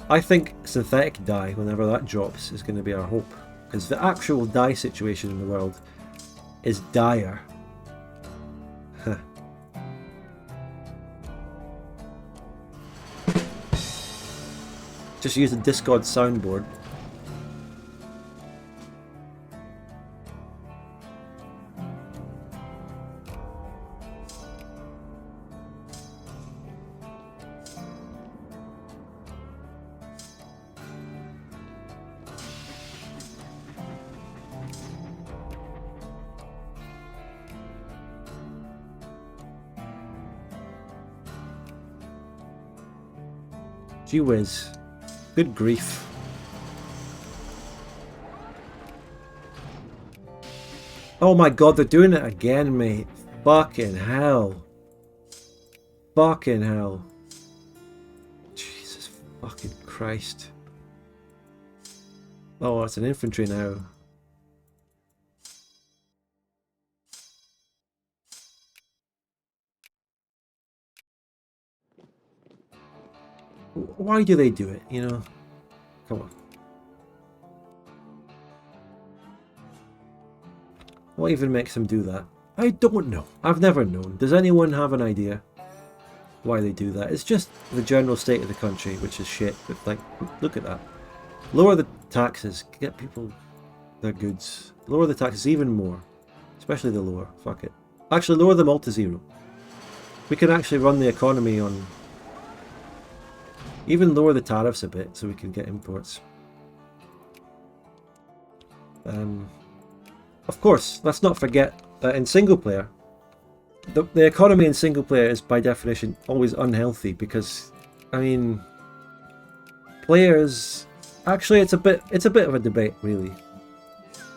I think synthetic dye, whenever that drops, is going to be our hope. Because the actual dye situation in the world is dire. Just use the Discord soundboard. Gee whiz. Good grief. Oh my god, they're doing it again, mate. Fucking hell. Fucking hell. Jesus fucking Christ. Oh, it's an infantry now. Why do they do it, you know? Come on. What even makes them do that? I don't know. I've never known. Does anyone have an idea why they do that? It's just the general state of the country, which is shit. But like, look at that. Lower the taxes. Get people their goods. Lower the taxes even more. Especially the lower. Fuck it. Actually, lower them all to 0. We can actually run the economy on... Even lower the tariffs a bit so we can get imports. Of course, let's not forget that in single player, the economy in single player is by definition always unhealthy because, I mean, players... Actually, it's a bit of a debate, really.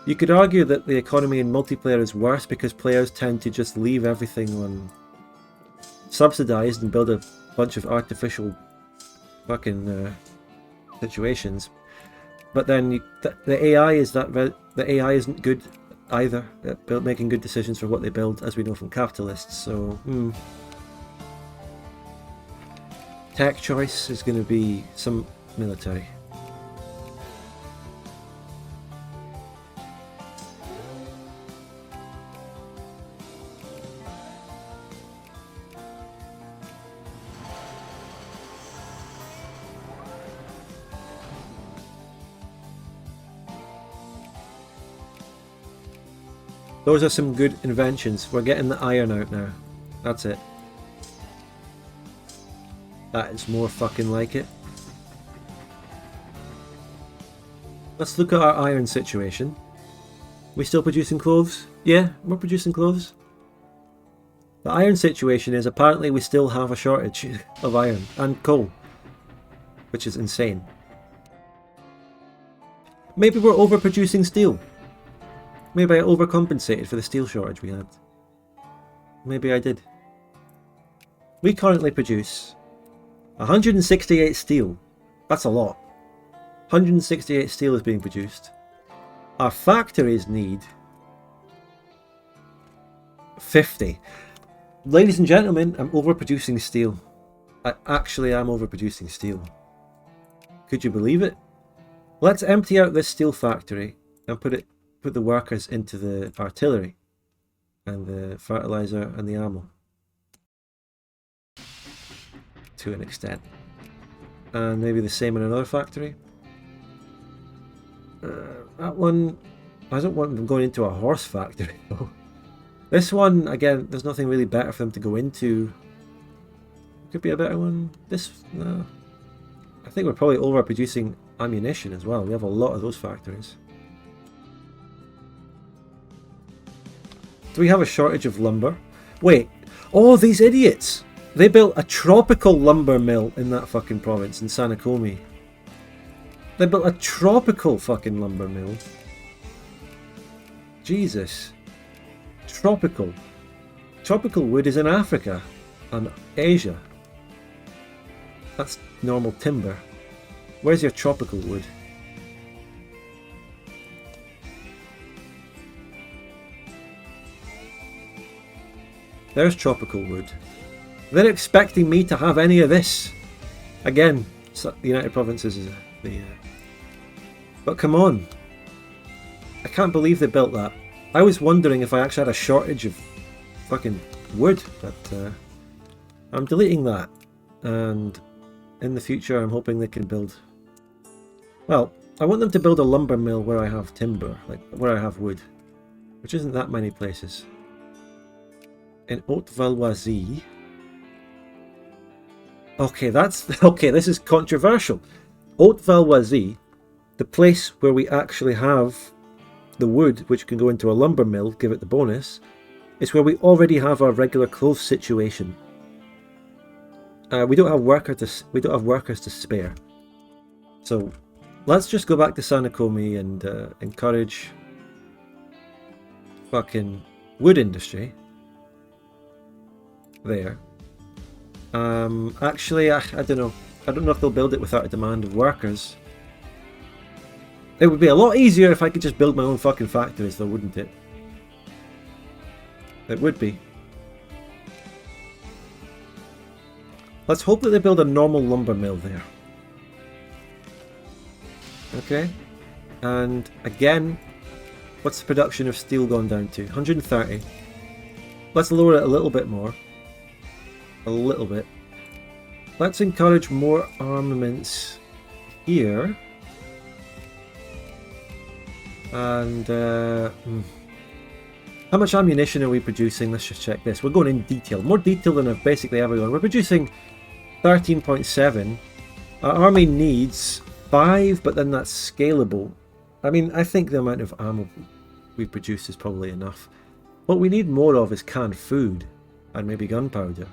You could argue that the economy in multiplayer is worse because players tend to just leave everything on subsidized and build a bunch of artificial fucking situations. But then the AI is the AI isn't good either at making good decisions for what they build, as we know from capitalists. So tech choice is going to be some military. Those are some good inventions. We're getting the iron out now. That's it. That is more fucking like it. Let's look at our iron situation. We still producing clothes? Yeah, we're producing clothes. The iron situation is apparently we still have a shortage of iron and coal, which is insane. Maybe we're overproducing steel. Maybe I overcompensated for the steel shortage we had. Maybe I did. We currently produce 168 steel. That's a lot. 168 steel is being produced. Our factories need 50. Ladies and gentlemen, I'm overproducing steel. I actually am overproducing steel. Could you believe it? Let's empty out this steel factory and put the workers into the artillery and the fertilizer and the ammo to an extent, and maybe the same in another factory. That one, I don't want them going into a horse factory though. This one, again, there's nothing really better for them to go into. Could be a better one. This, no. I think we're probably overproducing ammunition as well. We have a lot of those factories. Do we have a shortage of lumber? Wait, oh, these idiots! They built a tropical lumber mill in that fucking province in Sanakomi. They built a tropical fucking lumber mill. Jesus. Tropical. Tropical wood is in Africa and Asia. That's normal timber. Where's your tropical wood? There's tropical wood. They're expecting me to have any of this. Again, the United Provinces is the... But come on. I can't believe they built that. I was wondering if I actually had a shortage of fucking wood, but I'm deleting that. And in the future I'm hoping they can build... Well, I want them to build a lumber mill where I have timber, like where I have wood. Which isn't that many places. In Haute-Valoisie... Okay, this is controversial. Haute-Valoisie, the place where we actually have the wood, which can go into a lumber mill, give it the bonus, is where we already have our regular clothes situation. We don't have workers to spare. So let's just go back to Sanakomi and encourage fucking wood industry there. Actually, I don't know. I don't know if they'll build it without a demand of workers. It would be a lot easier if I could just build my own fucking factories, though, wouldn't it? It would be. Let's hope that they build a normal lumber mill there. Okay. And again, what's the production of steel gone down to? 130. Let's lower it a little bit more. A little bit. Let's encourage more armaments here. And how much ammunition are we producing? Let's just check this. We're going in detail. More detail than I've basically ever gone. We're producing 13.7. Our army needs 5, but then that's scalable. I mean, I think the amount of ammo we produce is probably enough. What we need more of is canned food and maybe gunpowder.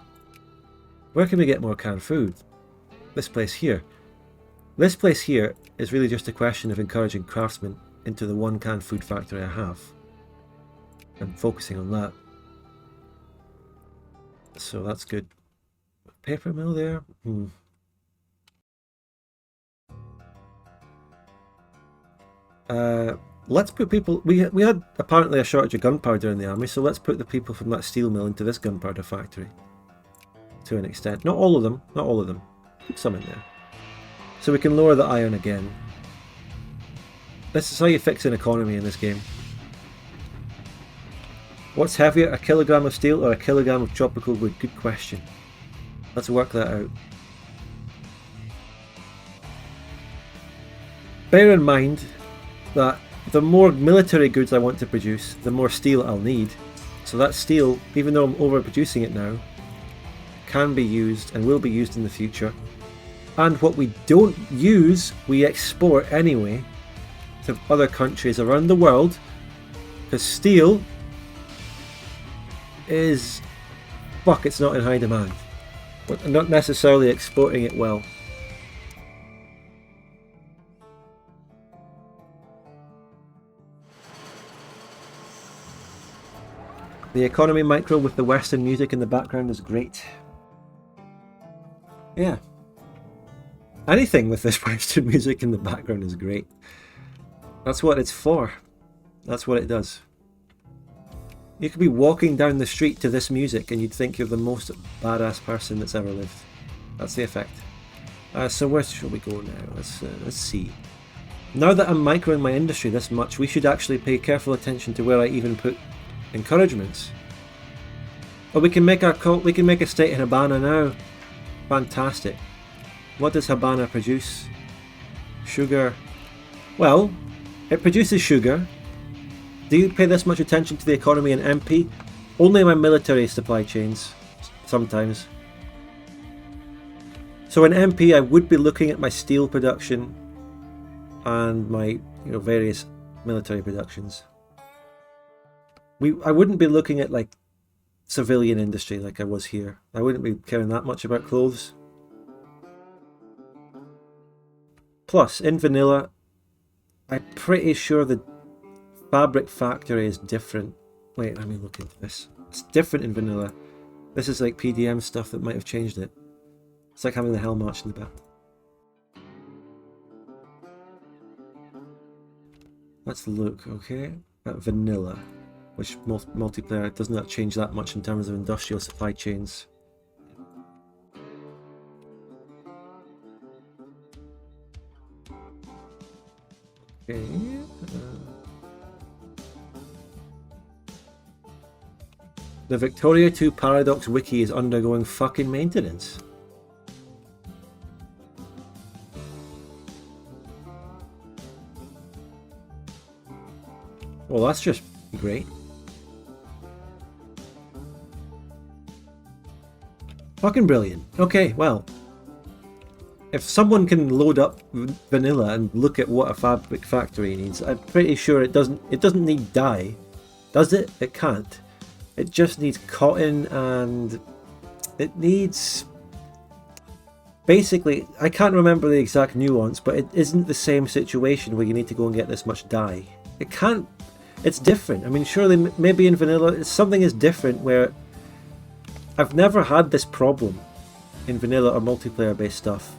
Where can we get more canned food? This place here. This place here is really just a question of encouraging craftsmen into the one canned food factory I have. I'm focusing on that. So that's good. Paper mill there? Let's put people... We had apparently a shortage of gunpowder in the army, so let's put the people from that steel mill into this gunpowder factory. To an extent. Not all of them. Not all of them. Put some in there. So we can lower the iron again. This is how you fix an economy in this game. What's heavier, a kilogram of steel or a kilogram of tropical wood? Good question. Let's work that out. Bear in mind that the more military goods I want to produce, the more steel I'll need. So that steel, even though I'm overproducing it now, can be used and will be used in the future. And what we don't use, we export anyway to other countries around the world, because steel is... fuck, it's not in high demand. But I'm not necessarily exporting it well. The economy micro with the Western music in the background is great. Yeah. Anything with this Western music in the background is great. That's what it's for. That's what it does. You could be walking down the street to this music and you'd think you're the most badass person that's ever lived. That's the effect. So where should we go now? Let's see. Now that I'm microing my industry this much, we should actually pay careful attention to where I even put encouragements. Oh, we can make a state in Habana now. Fantastic. What does Habana produce? Sugar. Well, it produces sugar. Do you pay this much attention to the economy in MP? Only my military supply chains, sometimes. So in MP I would be looking at my steel production and my various military productions. I wouldn't be looking at like civilian industry like I was here. I wouldn't be caring that much about clothes. Plus, in vanilla, I'm pretty sure the fabric factory is different. Wait, let me look into this. It's different in vanilla. This is like PDM stuff that might have changed it. It's like having the Hell March in the back. Let's look, okay, at vanilla. which multiplayer does not change that much in terms of industrial supply chains. Okay. The Victoria 2 Paradox Wiki is undergoing fucking maintenance. Well, that's just great. Fucking brilliant. Okay, well, if someone can load up vanilla and look at what a fabric factory needs, I'm pretty sure it doesn't need dye, does it? It can't. It just needs cotton, and it needs... Basically, I can't remember the exact nuance, but it isn't the same situation where you need to go and get this much dye. It can't... It's different. I mean, surely maybe in vanilla something is different where... I've never had this problem in vanilla or multiplayer based stuff.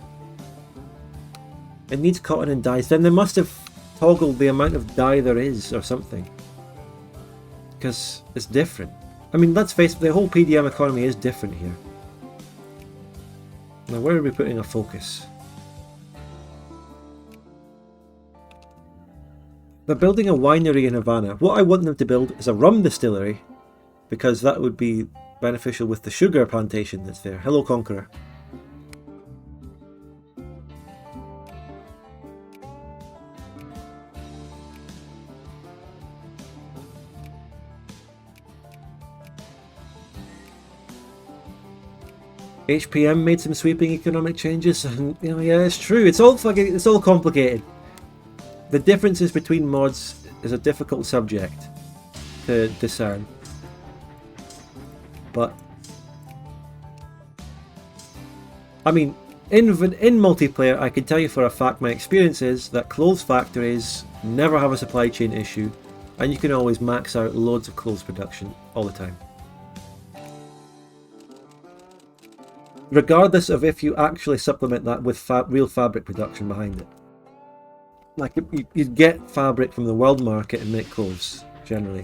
It needs cotton and dyes. Then they must have toggled the amount of dye there is or something. Because it's different. I mean, let's face it, the whole PDM economy is different here. Now, where are we putting our focus? They're building a winery in Havana. What I want them to build is a rum distillery, because that would be beneficial with the sugar plantation that's there. Hello, Conqueror. HPM made some sweeping economic changes, and you know, yeah, it's true. It's all complicated. The differences between mods is a difficult subject to discern. But I mean, in multiplayer, I can tell you for a fact my experience is that clothes factories never have a supply chain issue, and you can always max out loads of clothes production all the time. Regardless of if you actually supplement that with real fabric production behind it. Like, you'd get fabric from the world market and make clothes, generally.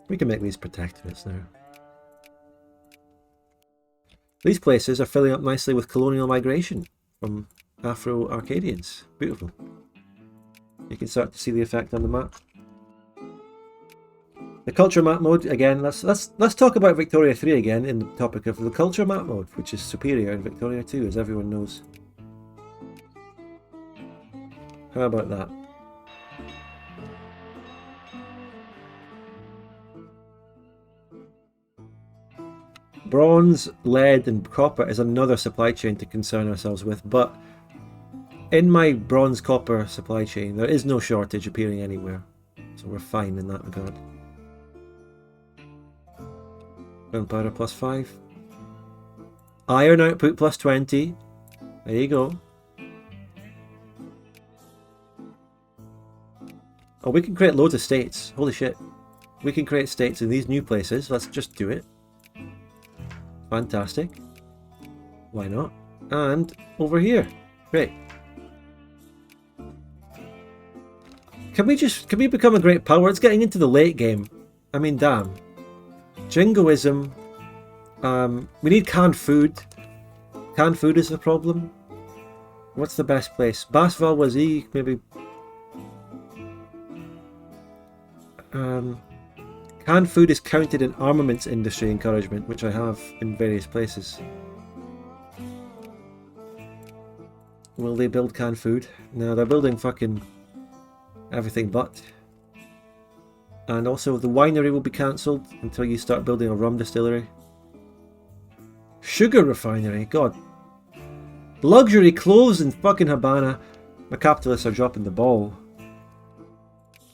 We can make these protectorates now. These places are filling up nicely with colonial migration from Afro-Arcadians. Beautiful. You can start to see the effect on the map. The culture map mode, again, let's talk about Victoria 3 again in the topic of the culture map mode, which is superior in Victoria 2, as everyone knows. How about that? Bronze, lead and copper is another supply chain to concern ourselves with, but in my bronze copper supply chain there is no shortage appearing anywhere, so we're fine in that regard. Gunpowder plus 5. Iron output plus 20. There you go. Oh, we can create loads of states. Holy shit. We can create states in these new places. Let's just do it. Fantastic. Why not? And over here. Great. Can we become a great power? It's getting into the late game. I mean, damn. Jingoism. We need canned food. Canned food is the problem. What's the best place? Bas Valwazi, maybe. Canned food is counted in armaments industry encouragement, which I have in various places. Will they build canned food? No, they're building fucking everything but. And also the winery will be cancelled until you start building a rum distillery. Sugar refinery, god. Luxury clothes in fucking Havana. The capitalists are dropping the ball.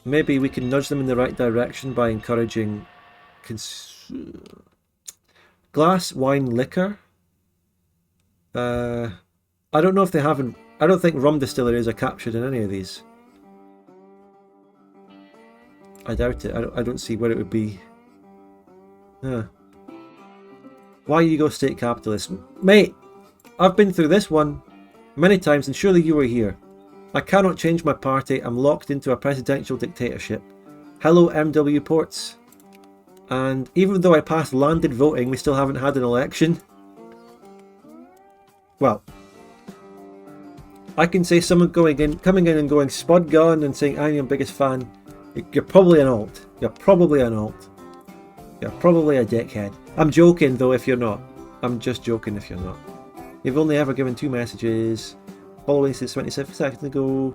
Maybe we can nudge them in the right direction by encouraging glass, wine, liquor. I don't know if they haven't. I don't think rum distilleries are captured in any of these. I doubt it. I don't see where it would be. Huh. Why you go state capitalist? Mate, I've been through this one many times and surely you were here. I cannot change my party. I'm locked into a presidential dictatorship. Hello, MW Ports. And even though I passed landed voting, we still haven't had an election. Well, I can say someone coming in and going spud gun and saying I'm your biggest fan. You're probably an alt. You're probably an alt. You're probably a dickhead. I'm joking though if you're not. I'm just joking if you're not. You've only ever given 2 messages. Following since 27 seconds ago.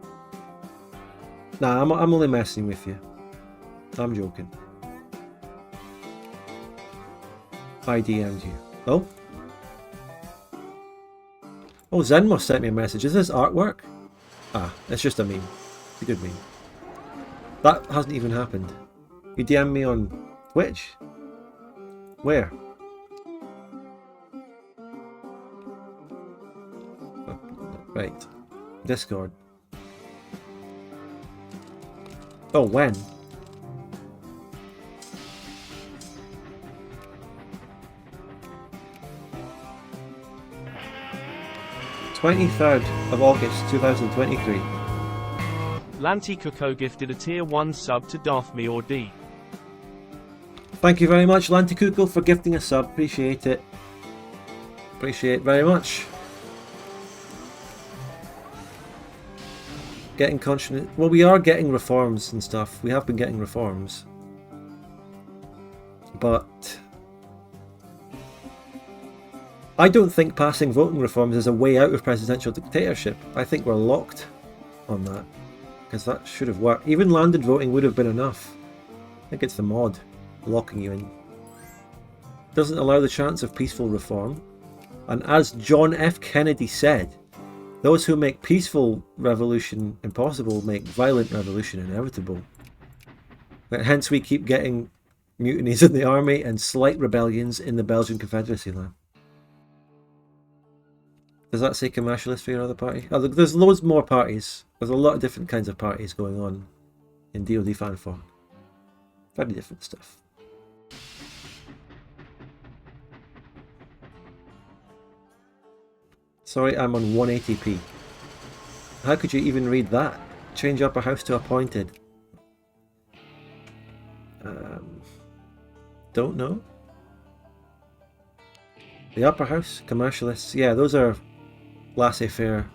Nah, I'm only messing with you. I'm joking. I DM'd you. Oh? Oh, Zenmos sent me a message. Is this artwork? Ah, it's just a meme. It's a good meme. That hasn't even happened. You DM'd me on Twitch? Where? Right. Discord. Oh, when? "23rd of August 2023. Lanty Coco gifted a tier 1 sub to Darth Me or D. Thank you very much, Lanty Kukel, for gifting a sub. Appreciate it. Appreciate it very much. Getting conscious. Well, we are getting reforms and stuff. We have been getting reforms. But I don't think passing voting reforms is a way out of presidential dictatorship. I think we're locked on that. Because that should have worked. Even landed voting would have been enough. I think it's the mod locking you in. Doesn't allow the chance of peaceful reform. And as John F. Kennedy said, those who make peaceful revolution impossible make violent revolution inevitable. Hence we keep getting mutinies in the army and slight rebellions in the Belgian Confederacy land. Does that say commercialist for your other party? Oh, look, there's loads more parties. There's a lot of different kinds of parties going on in DoD fanform. Very different stuff. Sorry, I'm on 180p. How could you even read that? Change upper house to appointed. Don't know. The upper house, commercialists. Yeah, those are laissez-faire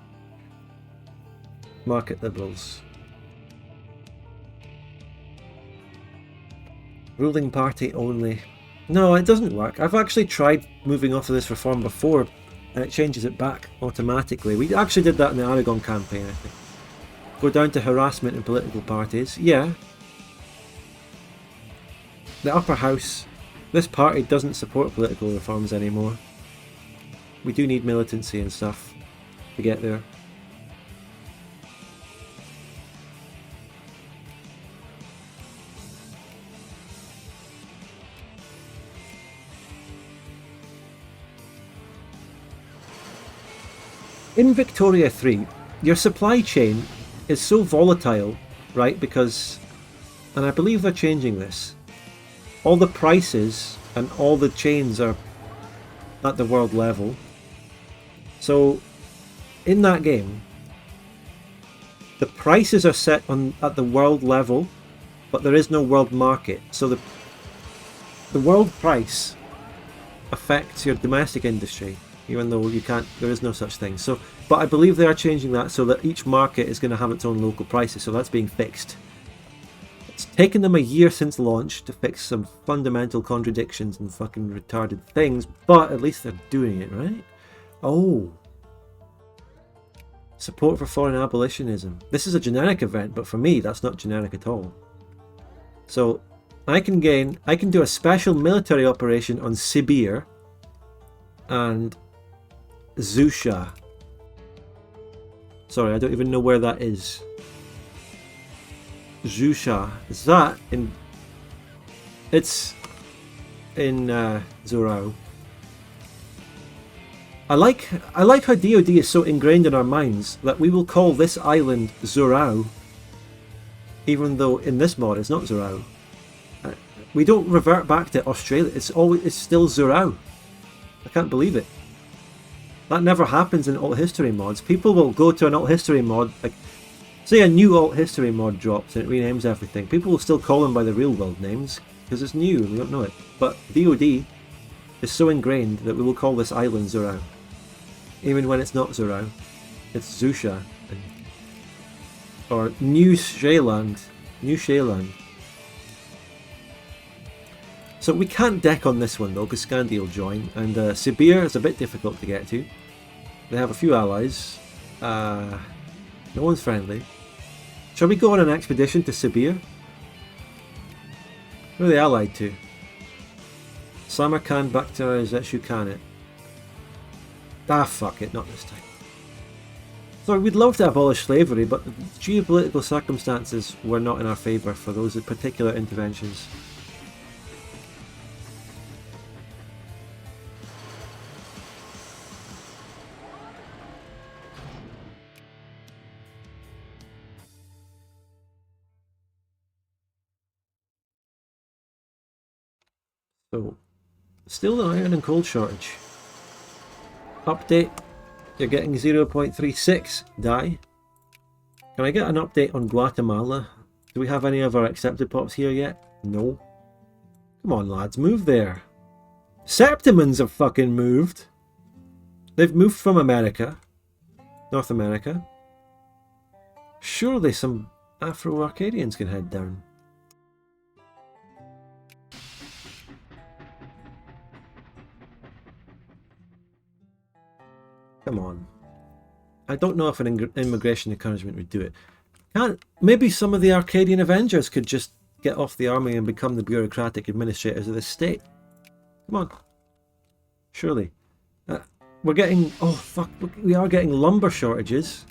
market liberals. Ruling party only. No, it doesn't work. I've actually tried moving off of this reform before, and it changes it back automatically. We actually did that in the Aragon campaign, I think. Go down to harassment in political parties. Yeah. The upper house. This party doesn't support political reforms anymore. We do need militancy and stuff to get there. In Victoria 3, your supply chain is so volatile, right? Because, and I believe they're changing this, all the prices and all the chains are at the world level. So, in that game, the prices are set at the world level, but there is no world market. So the world price affects your domestic industry, even though there is no such thing. So, but I believe they are changing that so that each market is going to have its own local prices. So that's being fixed. It's taken them a year since launch to fix some fundamental contradictions and fucking retarded things, but at least they're doing it, right? Oh. Support for foreign abolitionism. This is a generic event, but for me, that's not generic at all. So, I can do a special military operation on Sibir and Zusha. Sorry, I don't even know where that is. Zusha. Is that in... It's in Zorao. I like how DoD is so ingrained in our minds that we will call this island Zorao, even though in this mod it's not Zorao. We don't revert back to Australia. It's still Zorao. I can't believe it. That never happens in alt history mods. People will go to an alt history mod like Say a new alt history mod drops and it renames everything. People will still call them by the real world names because it's new and we don't know it. But VOD is so ingrained that we will call this island Zorau. Even when it's not Zorau. It's Zusha. Or New Shayland. New Shayland. So we can't deck on this one though because Scandi will join. And Sibir is a bit difficult to get to. They have a few allies. No one's friendly. Shall we go on an expedition to Sibir? Who are they allied to? Samarkand, Bakhtar, Zetshukanit. Ah, fuck it, not this time. So we'd love to abolish slavery, but the geopolitical circumstances were not in our favour for those particular interventions. So, still an iron and coal shortage. Update, you're getting 0.36 die. Can I get an update on Guatemala? Do we have any of our accepted pops here yet? No. Come on lads, move there. Septimans have fucking moved. They've moved from America. North America. Surely some Afro-Arcadians can head down. Come on. I don't know if an immigration encouragement would do it. Maybe some of the Arcadian Avengers could just get off the army and become the bureaucratic administrators of this state. Come on. Surely. We're getting... Oh, fuck. We are getting lumber shortages.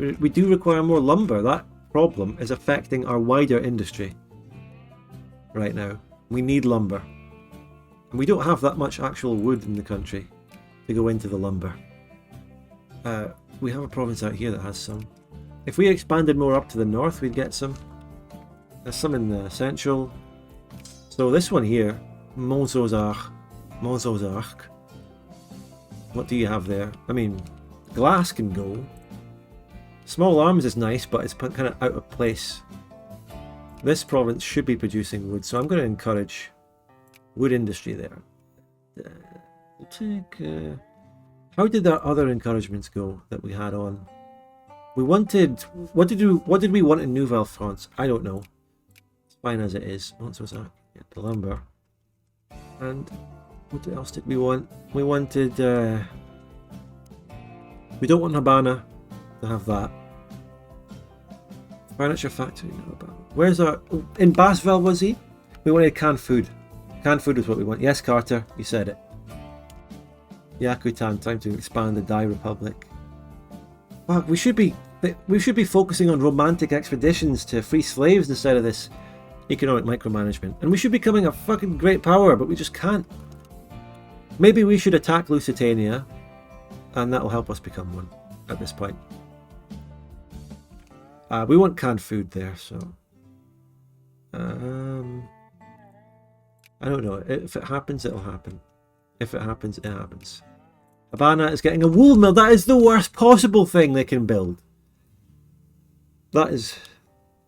We do require more lumber. That problem is affecting our wider industry right now. We need lumber. And we don't have that much actual wood in the country to go into the lumber. We have a province out here that has some. If we expanded more up to the north, we'd get some. There's some in the central. So this one here, Monzozarch. What do you have there? I mean, glass can go. Small arms is nice, but it's kind of out of place. This province should be producing wood, so I'm going to encourage wood industry there. We'll take... How did our other encouragements go that we had on? We wanted... What did we want in Nouvelle France? I don't know. It's fine as it is. Once was that? Get the lumber. And what else did we want? We wanted... we don't want Habana to have that. Furniture factory, no Habana. Where's our... Oh, in Bassville was he? We wanted canned food. Canned food is what we want. Yes, Carter, you said it. Yakutan, time to expand the Dai Republic. Fuck, we should be focusing on romantic expeditions to free slaves instead of this economic micromanagement. And we should be becoming a fucking great power, but we just can't. Maybe we should attack Lusitania, and that'll help us become one at this point. We want canned food there, so... I don't know. If it happens, it'll happen. If it happens, it happens. Habana is getting a wool mill. That is the worst possible thing they can build. That is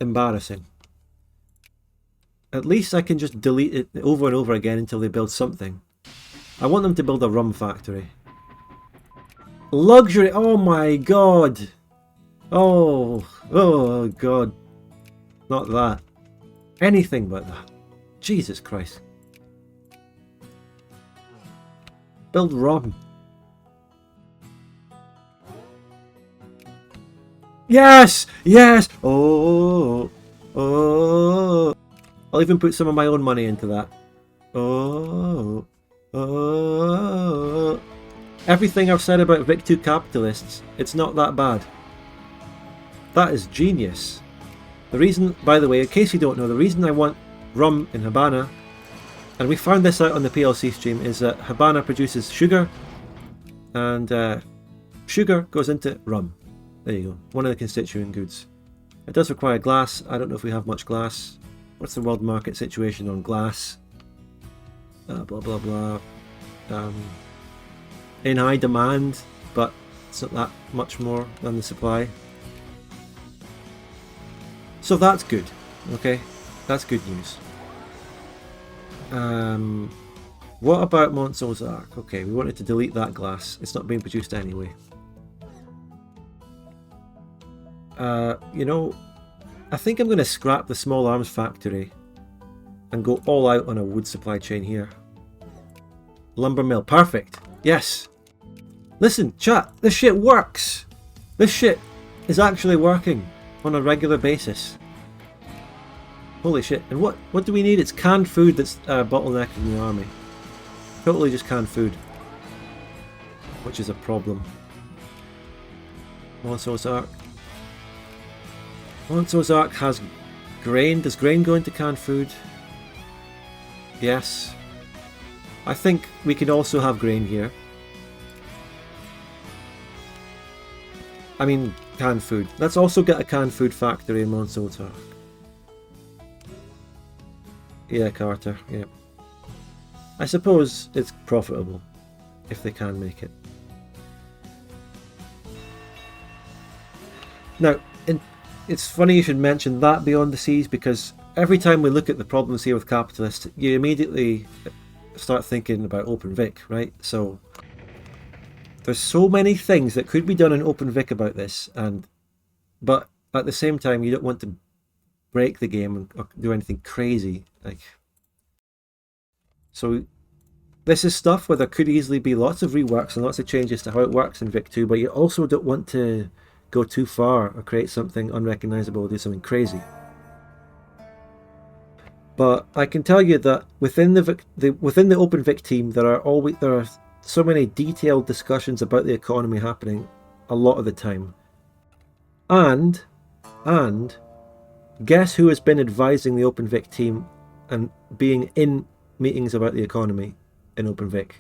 embarrassing. At least I can just delete it over and over again until they build something. I want them to build a rum factory. Luxury. Oh my god. Oh god. Not that. Anything but that. Jesus Christ. Build rum. Yes! Yes! Oh! Oh! I'll even put some of my own money into that. Oh! Oh! Everything I've said about Vic2 capitalists, it's not that bad. That is genius. The reason, by the way, in case you don't know, the reason I want rum in Habana, and we found this out on the PLC stream, is that Habana produces sugar, and sugar goes into rum. There you go, one of the constituent goods. It does require glass. I don't know if we have much glass. What's the world market situation on glass? Blah blah blah. In high demand, but it's not that much more than the supply. So that's good. Okay, that's good news. What about Monceau's Ark? Okay, we wanted to delete that glass. It's not being produced anyway. You know, I think I'm going to scrap the small arms factory and go all out on a wood supply chain here. Lumber mill, perfect. Yes. Listen, chat, this shit works. This shit is actually working on a regular basis. Holy shit. And what do we need? It's canned food that's bottlenecking the army. Totally just canned food. Which is a problem. Monceau's Ark. Monceau's Ark has grain. Does grain go into canned food? Yes. I think we can also have grain here. I mean, canned food. Let's also get a canned food factory in Monceau's Ark. Yeah, Carter, yeah. I suppose it's profitable, if they can make it. Now, it's funny you should mention that beyond the seas, because every time we look at the problems here with capitalists, you immediately start thinking about OpenVic, right? So there's so many things that could be done in OpenVic about this, but at the same time you don't want to break the game or do anything crazy. So this is stuff where there could easily be lots of reworks and lots of changes to how it works in Vic 2, but you also don't want to go too far or create something unrecognizable or do something crazy. But I can tell you that within the OpenVic team, there are so many detailed discussions about the economy happening a lot of the time. And guess who has been advising the OpenVic team and being in meetings about the economy in OpenVic?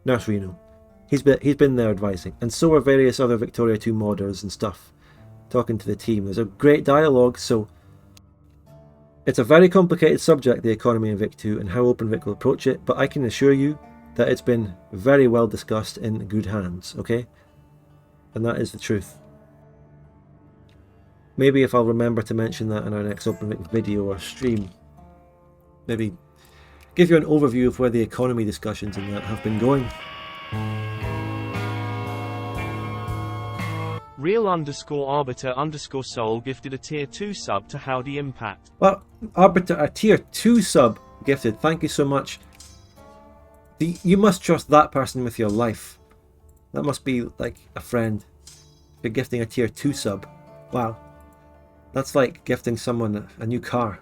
Nurse Reno. He's been there advising, and so are various other Victoria 2 modders and stuff, talking to the team. There's a great dialogue, so it's a very complicated subject, the economy in Vic 2 and how OpenVic will approach it, but I can assure you that it's been very well discussed in good hands, okay? And that is the truth. Maybe if I'll remember to mention that in our next OpenVic video or stream, maybe give you an overview of where the economy discussions and that have been going. Real_arbiter_soul gifted a tier 2 sub to Howdy Impact. Well, Arbiter, a tier 2 sub gifted, thank you so much. You must trust that person with your life. That must be like a friend. You're gifting a tier 2 sub. Wow. That's like gifting someone a new car.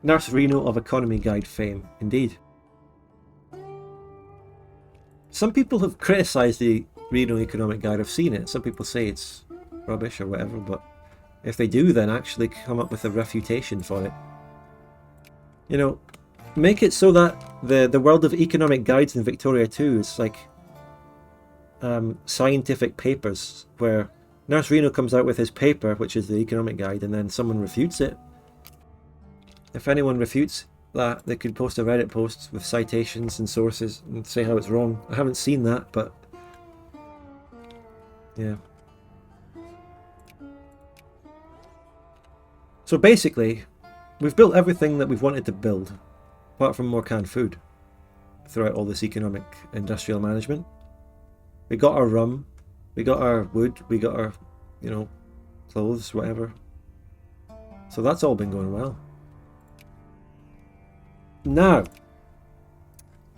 Nurse Reno of Economy Guide fame, indeed. Some people have criticised the Reno Economic Guide. I've seen it. Some people say it's rubbish or whatever, but if they do, then actually come up with a refutation for it. You know, make it so that the world of economic guides in Victoria 2 is like scientific papers, where Nurse Reno comes out with his paper, which is the economic guide, and then someone refutes it. If anyone refutes that, they could post a Reddit post with citations and sources and say how it's wrong. I haven't seen that, but yeah. So basically, we've built everything that we've wanted to build, apart from more canned food, throughout all this economic industrial management. We got our rum, we got our wood, we got our, clothes, whatever. So that's all been going well. Now,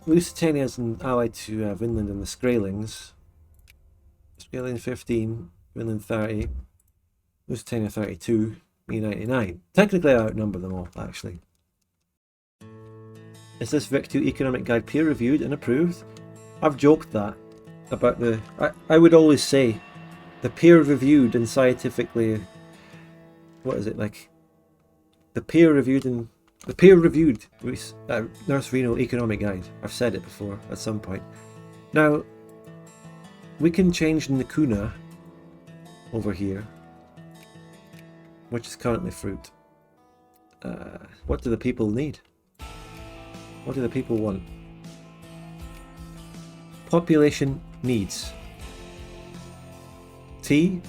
Lusitania is allied to Vinland and the Skrælings. Skrælings 15, Vinland 30, Lusitania 32, me 99. Technically I outnumber them all, actually. Is this Vic 2 Economic Guide peer reviewed and approved? I've joked that about I would always say the peer reviewed and scientifically, what is it, like the peer reviewed Nurse Reno Economic Guide. I've said it before at some point. Now, we can change Nakuna over here, which is currently fruit. What do the people need? What do the people want? Population needs tea,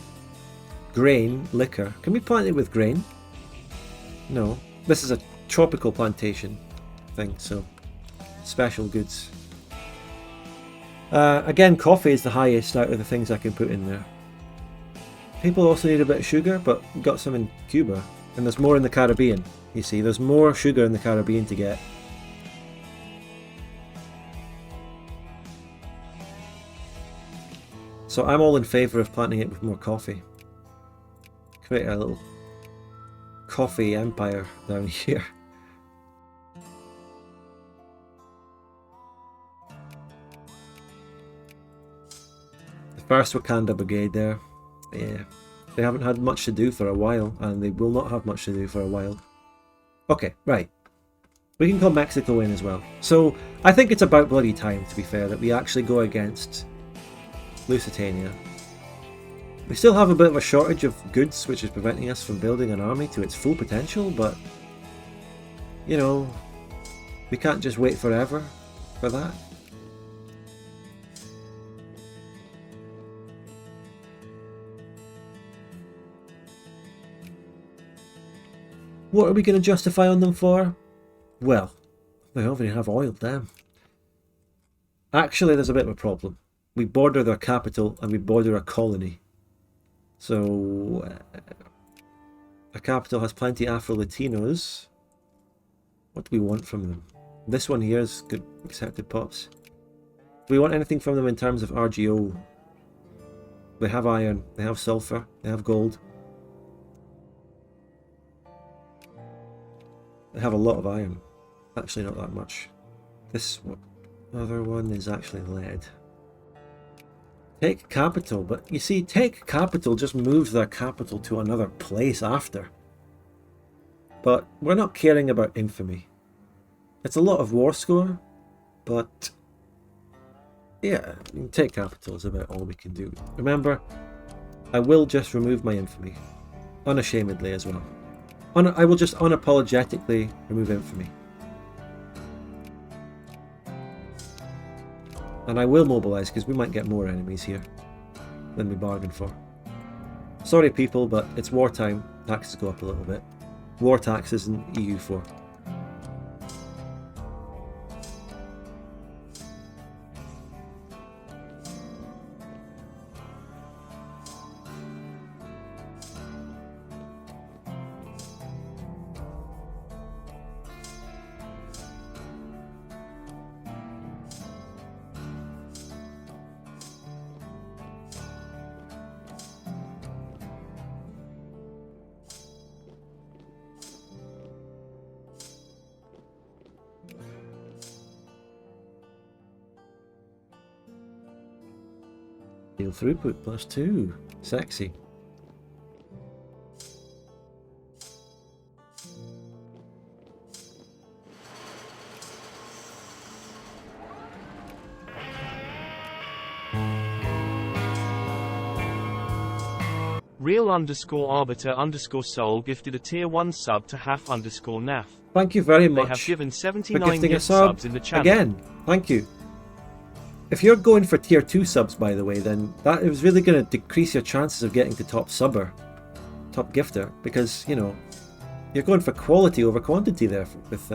grain, liquor. Can we plant it with grain? No. This is a tropical plantation thing, so special goods. Again, coffee is the highest out of the things I can put in there. People also need a bit of sugar, but we've got some in Cuba. And there's more in the Caribbean, you see. There's more sugar in the Caribbean to get. So I'm all in favour of planting it with more coffee. Create a little coffee empire down here. The first Wakanda Brigade there. Yeah. They haven't had much to do for a while, and they will not have much to do for a while. Okay, right. We can call Mexico in as well. So, I think it's about bloody time, to be fair, that we actually go against Lusitania. We still have a bit of a shortage of goods, which is preventing us from building an army to its full potential, but, you know, we can't just wait forever for that. What are we going to justify on them for? Well, they already have oil, damn. Actually, there's a bit of a problem. We border their capital and we border a colony. So, a capital has plenty Afro-Latinos. What do we want from them? This one here is good, accepted pops. Do we want anything from them in terms of RGO? They have iron, they have sulfur, they have gold. They have a lot of iron. Actually not that much. This other one is actually lead. Take capital, but you see, take capital just moves their capital to another place after. But we're not caring about infamy. It's a lot of war score, but yeah, take capital is about all we can do. Remember, I will just remove my infamy. Unashamedly as well. I will just unapologetically remove infamy. And I will mobilise because we might get more enemies here than we bargained for. Sorry people, but it's wartime. Taxes go up a little bit. War taxes in EU4. Deal throughput +2. Sexy. Real_arbiter_soul gifted a tier 1 sub to half_naf. Thank you very much. They have given for 79 gifting a gift sub subs in the channel. again. Thank you. If you're going for tier 2 subs, by the way, then that is really going to decrease your chances of getting to top subber, top gifter, because, you know, you're going for quality over quantity there with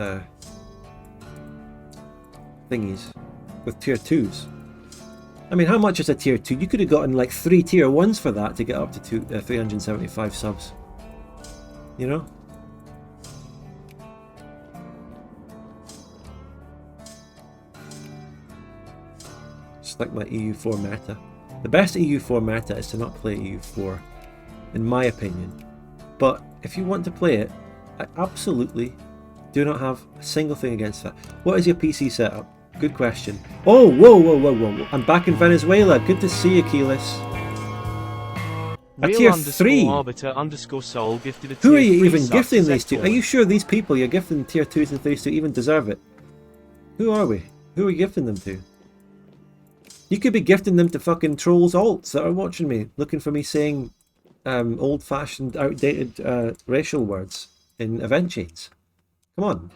thingies, with tier 2s. I mean, how much is a tier 2? You could have gotten like 3 tier 1s for that to get up to 375 subs. You know? Just like my EU4 meta. The best EU4 meta is to not play EU4, in my opinion. But if you want to play it, I absolutely do not have a single thing against that. What is your PC setup? Good question. Oh, whoa. I'm back in Venezuela. Good to see you, Keyless. A tier 3? Arbiter_soul gifted a Who tier are you 3 even sub gifting to these to? Are you sure these people you're gifting tier 2s and 3s to even deserve it? Who are we? Who are we gifting them to? You could be gifting them to fucking trolls alts that are watching me, looking for me saying old-fashioned, outdated racial words in event chains. Come on.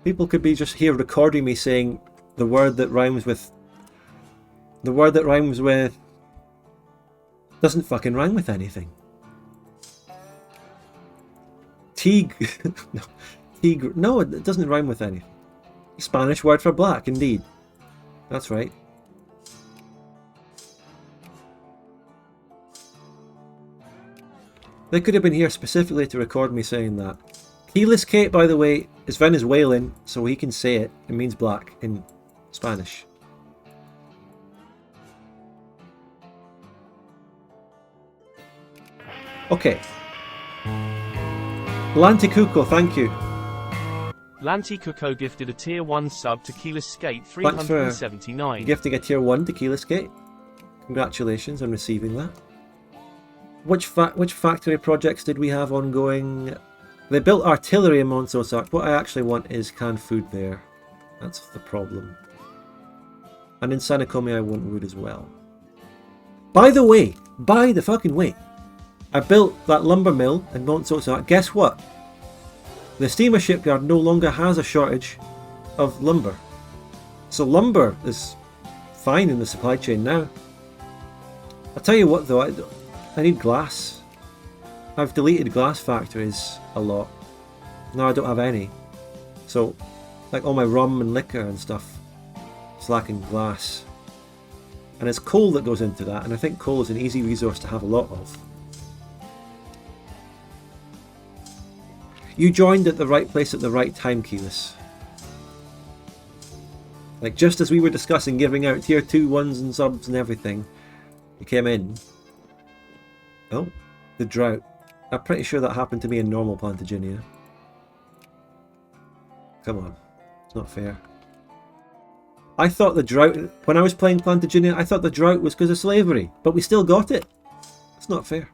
People could be just here recording me saying the word that rhymes with Doesn't fucking rhyme with anything. No, tigre. No, it doesn't rhyme with anything. Spanish word for black, indeed. That's right. They could have been here specifically to record me saying that. Keyless Kate, by the way, is Venezuelan, so he can say it. It means black in Spanish. Okay. Lanticuco, thank you. Lanticuco gifted a tier 1 sub to Keyless Skate 379. Gifting a tier 1 to Keyless Skate. Congratulations on receiving that. Which factory projects did we have ongoing? They built artillery in Montsosac. What I actually want is canned food there. That's the problem. And in Sanakome I want wood as well. By the way, I built that lumber mill in Montsosac. Guess what? The steamer shipyard no longer has a shortage of lumber. So lumber is fine in the supply chain now. I'll tell you what though, I need glass. I've deleted glass factories a lot. Now I don't have any. So, like all my rum and liquor and stuff, it's lacking glass. And it's coal that goes into that, and I think coal is an easy resource to have a lot of. You joined at the right place at the right time, Keyless. Like, just as we were discussing giving out tier 2 ones and subs and everything, you came in. Oh, the drought. I'm pretty sure that happened to me in normal Plantagenia. Come on, it's not fair. I thought the drought, when I was playing Plantagenia, I thought the drought was because of slavery, but we still got it. It's not fair.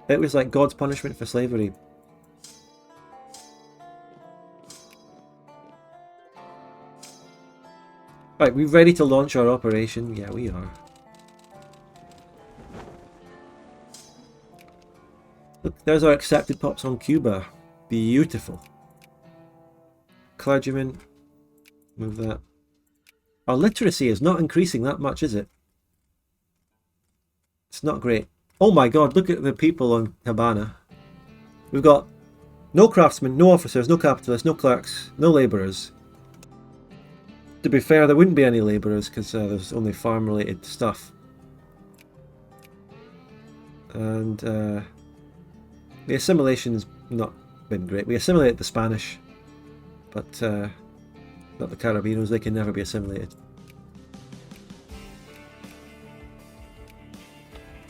It was like God's punishment for slavery. Right, we ready to launch our operation? Yeah, we are. Look, there's our accepted pops on Cuba. Beautiful. Clergyman. Move that. Our literacy is not increasing that much, is it? It's not great. Oh my god, look at the people on Habana. We've got no craftsmen, no officers, no capitalists, no clerks, no labourers. To be fair, there wouldn't be any labourers because there's only farm-related stuff. And the assimilation's not been great. We assimilated the Spanish, but not the Carabinos. They can never be assimilated.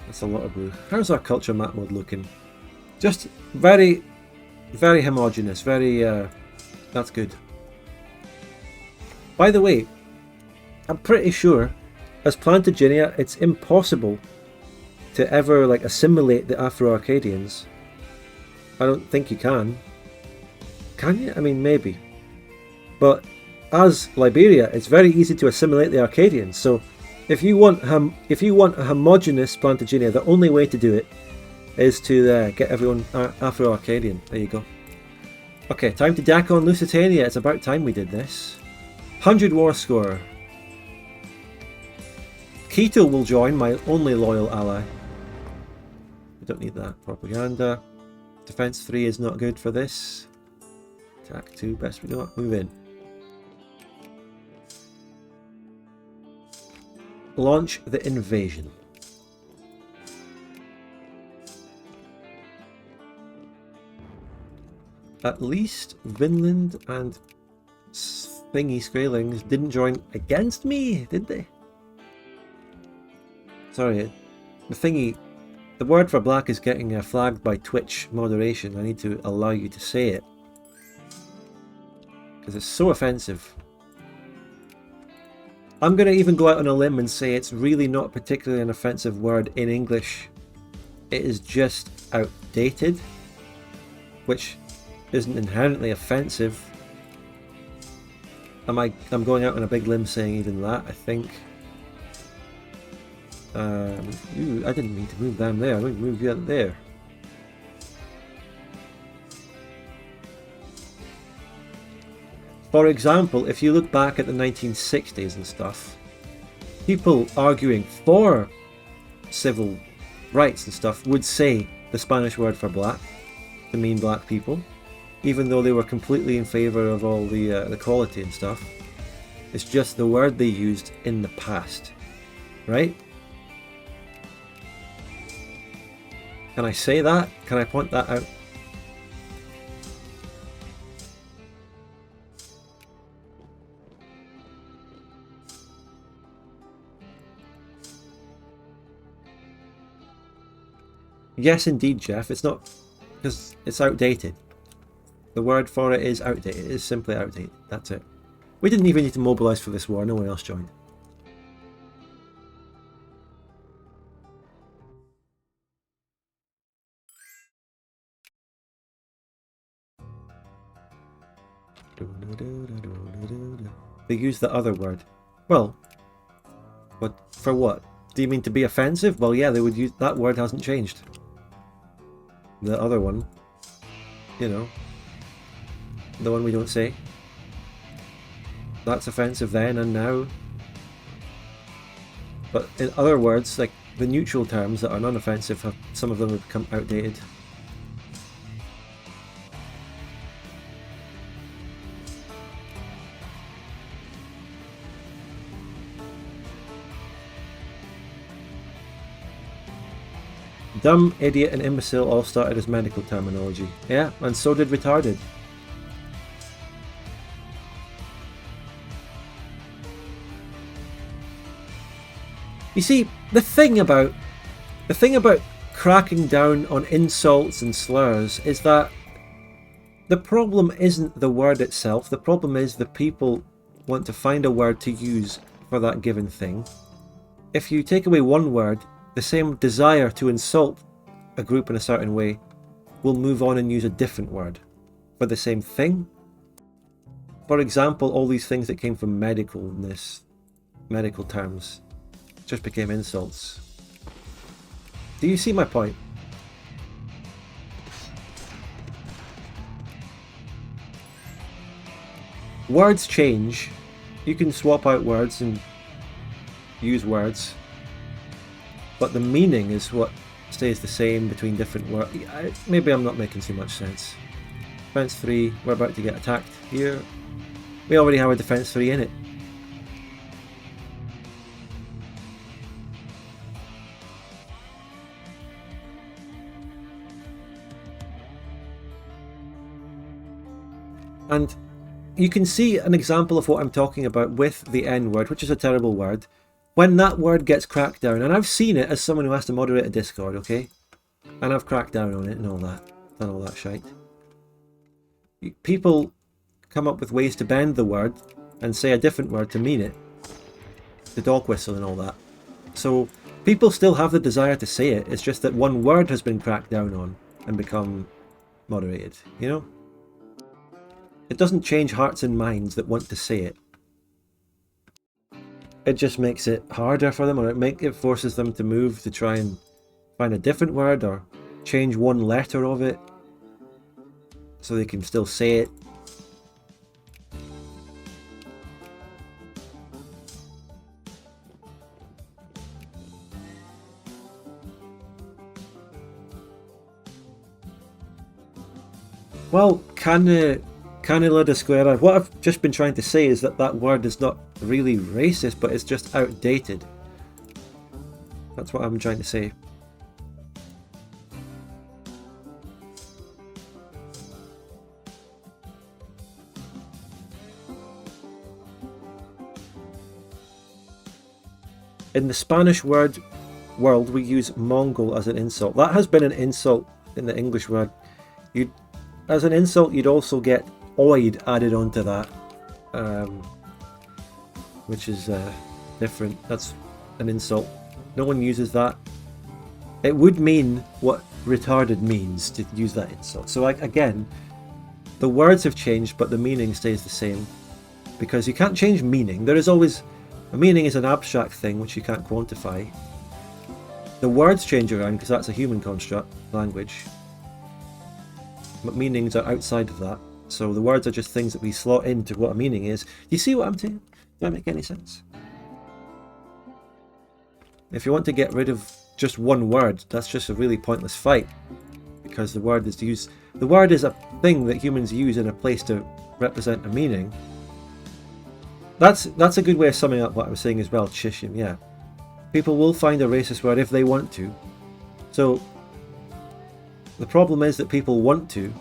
That's a lot of blue. How's our culture map mode looking? Just very, very homogeneous. Very, that's good. By the way, I'm pretty sure as Plantagenia, it's impossible to ever like assimilate the Afro-Arcadians. I don't think you can. Can you? I mean, maybe. But as Liberia, it's very easy to assimilate the Arcadians. So if you want a homogeneous Plantagenia, the only way to do it is to get everyone Afro-Arcadian. There you go. Okay, time to deck on Lusitania. It's about time we did this. 100 war score. Quito will join, my only loyal ally. We don't need that. Propaganda. Defense 3 is not good for this. Attack 2, best we not. Move in. Launch the invasion. At least Vinland and Thingy Skrelings didn't join against me, did they? Sorry, the word for black is getting flagged by Twitch moderation. I need to allow you to say it. Because it's so offensive. I'm going to even go out on a limb and say it's really not particularly an offensive word in English. It is just outdated, which isn't inherently offensive. I'm going out on a big limb saying even that, I think. Ooh, I didn't mean to move them there. I meant to move you out there. For example, if you look back at the 1960s and stuff, people arguing for civil rights and stuff would say the Spanish word for black to mean black people, even though they were completely in favour of all the equality and stuff. It's just the word they used in the past, right? Can I say that? Can I point that out? Yes, indeed, Jeff. It's not, because it's outdated. The word for it is outdated. It is simply outdated. That's it. We didn't even need to mobilise for this war. No one else joined. They use the other word. Well, but for what? Do you mean to be offensive? Well, yeah, they would use that word. Hasn't changed. The other one, you know, the one we don't say. That's offensive then and now. But in other words, like the neutral terms that are non-offensive, some of them have become outdated. Dumb, idiot and imbecile all started as medical terminology. Yeah, and so did retarded. You see, the thing about cracking down on insults and slurs is that the problem isn't the word itself. The problem is the people want to find a word to use for that given thing. If you take away one word, the same desire to insult a group in a certain way will move on and use a different word for the same thing. For example, all these things that came from medicalness, medical terms, just became insults. Do you see my point? Words change. You can swap out words and use words, but the meaning is what stays the same between different words. Maybe I'm not making too much sense. Defense 3, we're about to get attacked here. We already have a defense 3 in it. And you can see an example of what I'm talking about with the N word, which is a terrible word. When that word gets cracked down, and I've seen it as someone who has to moderate a Discord, okay? And I've cracked down on it and all that, done all that shite. People come up with ways to bend the word and say a different word to mean it. The dog whistle and all that. So people still have the desire to say it, it's just that one word has been cracked down on and become moderated, you know? It doesn't change hearts and minds that want to say it. It just makes it harder for them, or it forces them to move to try and find a different word or change one letter of it so they can still say it. Well, Canela de Square, what I've just been trying to say is that that word is not really racist, but it's just outdated. That's what I'm trying to say. In the Spanish world, we use Mongol as an insult. That has been an insult in the English word. As an insult, you'd also get oid added onto that, which is different. That's an insult. No one uses that. It would mean what retarded means to use that insult. So again, the words have changed, but the meaning stays the same, because you can't change meaning. There is always a meaning is an abstract thing which you can't quantify. The words change around because that's a human construct, language, but meanings are outside of that. So the words are just things that we slot into what a meaning is. Do you see what I'm saying? Do that make any sense? If you want to get rid of just one word, that's just a really pointless fight, because the word is used. The word is a thing that humans use in a place to represent a meaning. That's a good way of summing up what I was saying as well, Chishim, yeah. People will find a racist word if they want to. So the problem is that people want to,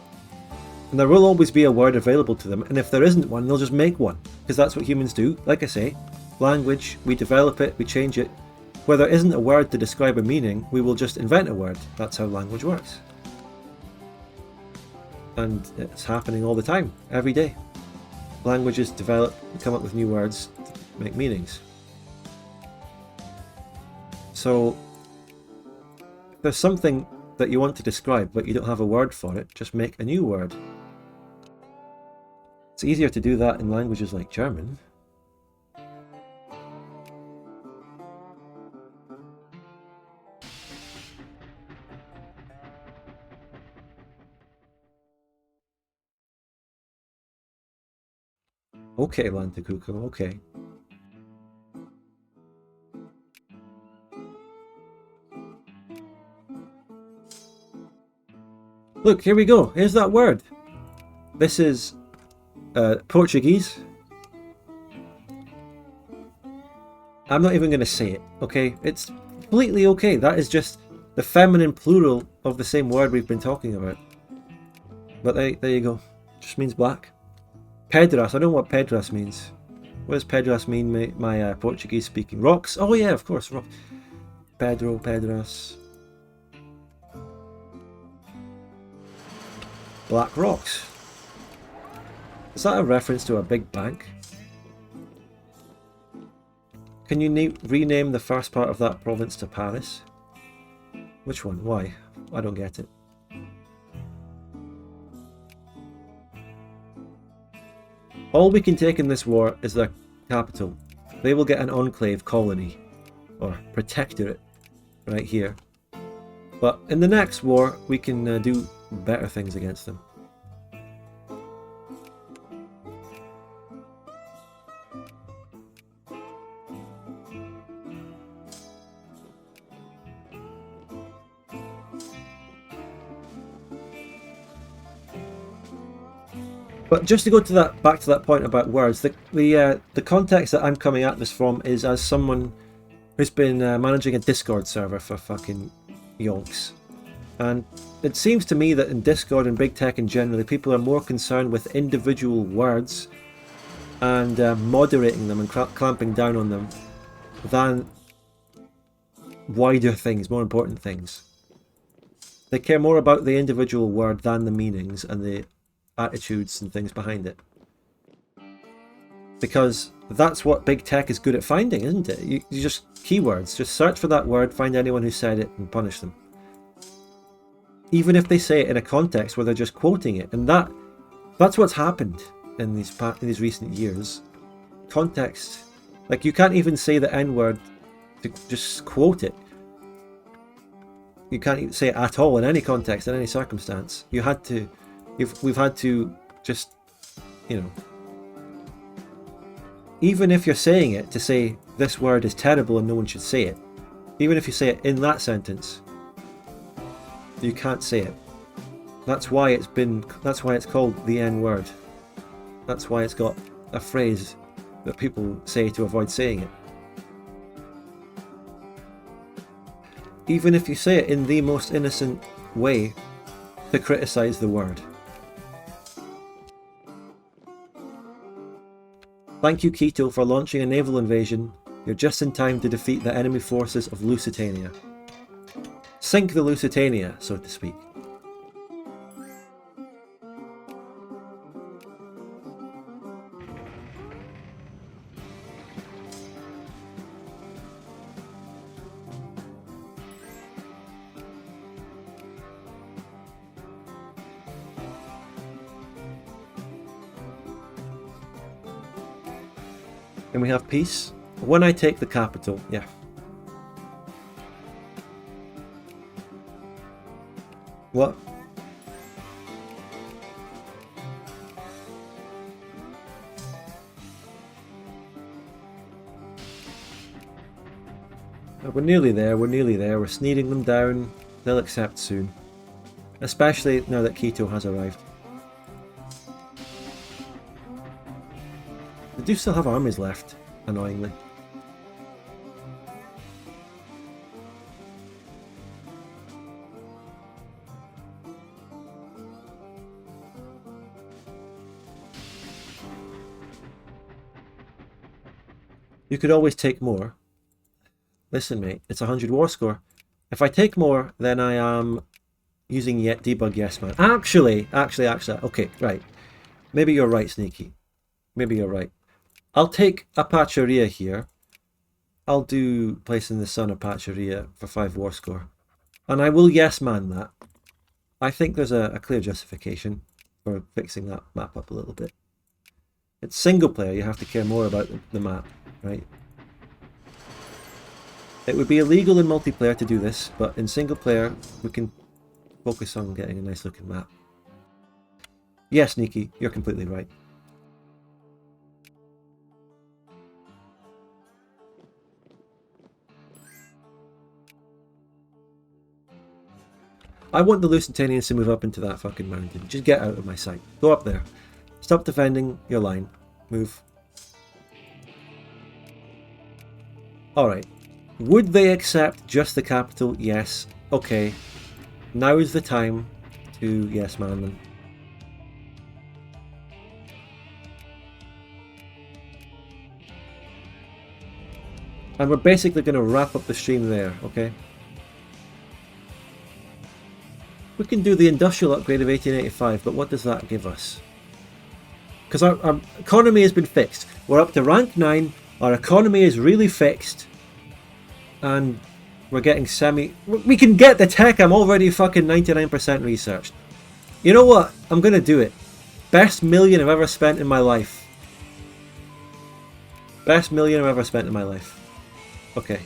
and there will always be a word available to them, and if there isn't one, they'll just make one, because that's what humans do. Like I say, language, we develop it, we change it. Where there isn't a word to describe a meaning, we will just invent a word. That's how language works. And it's happening all the time, every day. Languages develop, come up with new words to make meanings. So, if there's something that you want to describe but you don't have a word for it, just make a new word. It's easier to do that in languages like German. Okay, Lantakuko, okay. Look, here we go. Here's that word. This is Portuguese. I'm not even going to say it, okay? It's completely okay. That is just the feminine plural of the same word we've been talking about. But there you go. Just means black. Pedras. I don't know what pedras means. What does pedras mean, my Portuguese speaking? Rocks? Oh yeah, of course. Rock. Pedro, pedras. Black rocks. Is that a reference to a big bank? Can you rename the first part of that province to Paris? Which one? Why? I don't get it. All we can take in this war is their capital. They will get an enclave colony, or protectorate, right here. But in the next war, we can do better things against them. But just to go to that, back to that point about words, the context that I'm coming at this from is as someone who's been managing a Discord server for fucking yonks. And it seems to me that in Discord and big tech in general, people are more concerned with individual words and moderating them and clamping down on them than wider things, more important things. They care more about the individual word than the meanings and the attitudes and things behind it. Because that's what big tech is good at finding, isn't it? You just keywords, just search for that word, find anyone who said it and punish them. Even if they say it in a context where they're just quoting it. And that's what's happened in these recent years. Context. Like, you can't even say the N-word to just quote it. You can't even say it at all in any context, in any circumstance. We've had to just, you know, even if you're saying it to say this word is terrible and no one should say it, even if you say it in that sentence, you can't say it. That's why it's called the N-word. That's why it's got a phrase that people say to avoid saying it. Even if you say it in the most innocent way to criticize the word. Thank you, Keto, for launching a naval invasion. You're just in time to defeat the enemy forces of Lusitania. Sink the Lusitania, so to speak. And we have peace. When I take the capital, yeah. What? We're nearly there, we're nearly there. We're sneering them down. They'll accept soon. Especially now that Quito has arrived. They do still have armies left, annoyingly. You could always take more. Listen, mate, it's 100 war score. If I take more, then I am using yet debug yes man. Actually, okay, right. Maybe you're right, Sneaky. Maybe you're right. I'll take a Pacharia here. I'll do Place in the Sun a Pacharia for 5 war score. And I will yes man that. I think there's a clear justification for fixing that map up a little bit. It's single player, you have to care more about the map, right? It would be illegal in multiplayer to do this, but in single player, we can focus on getting a nice looking map. Yes, Sneaky, you're completely right. I want the Lusitanians to move up into that fucking mountain. Just get out of my sight. Go up there. Stop defending your line. Move. Alright. Would they accept just the capital? Yes. Okay. Now is the time to yes man them. And we're basically going to wrap up the stream there, okay? We can do the industrial upgrade of 1885, but what does that give us? Because our economy has been fixed. We're up to rank 9, our economy is really fixed, and we're getting we can get the tech. I'm already fucking 99% researched. You know what? I'm going to do it. Best million I've ever spent in my life. Best million I've ever spent in my life. Okay.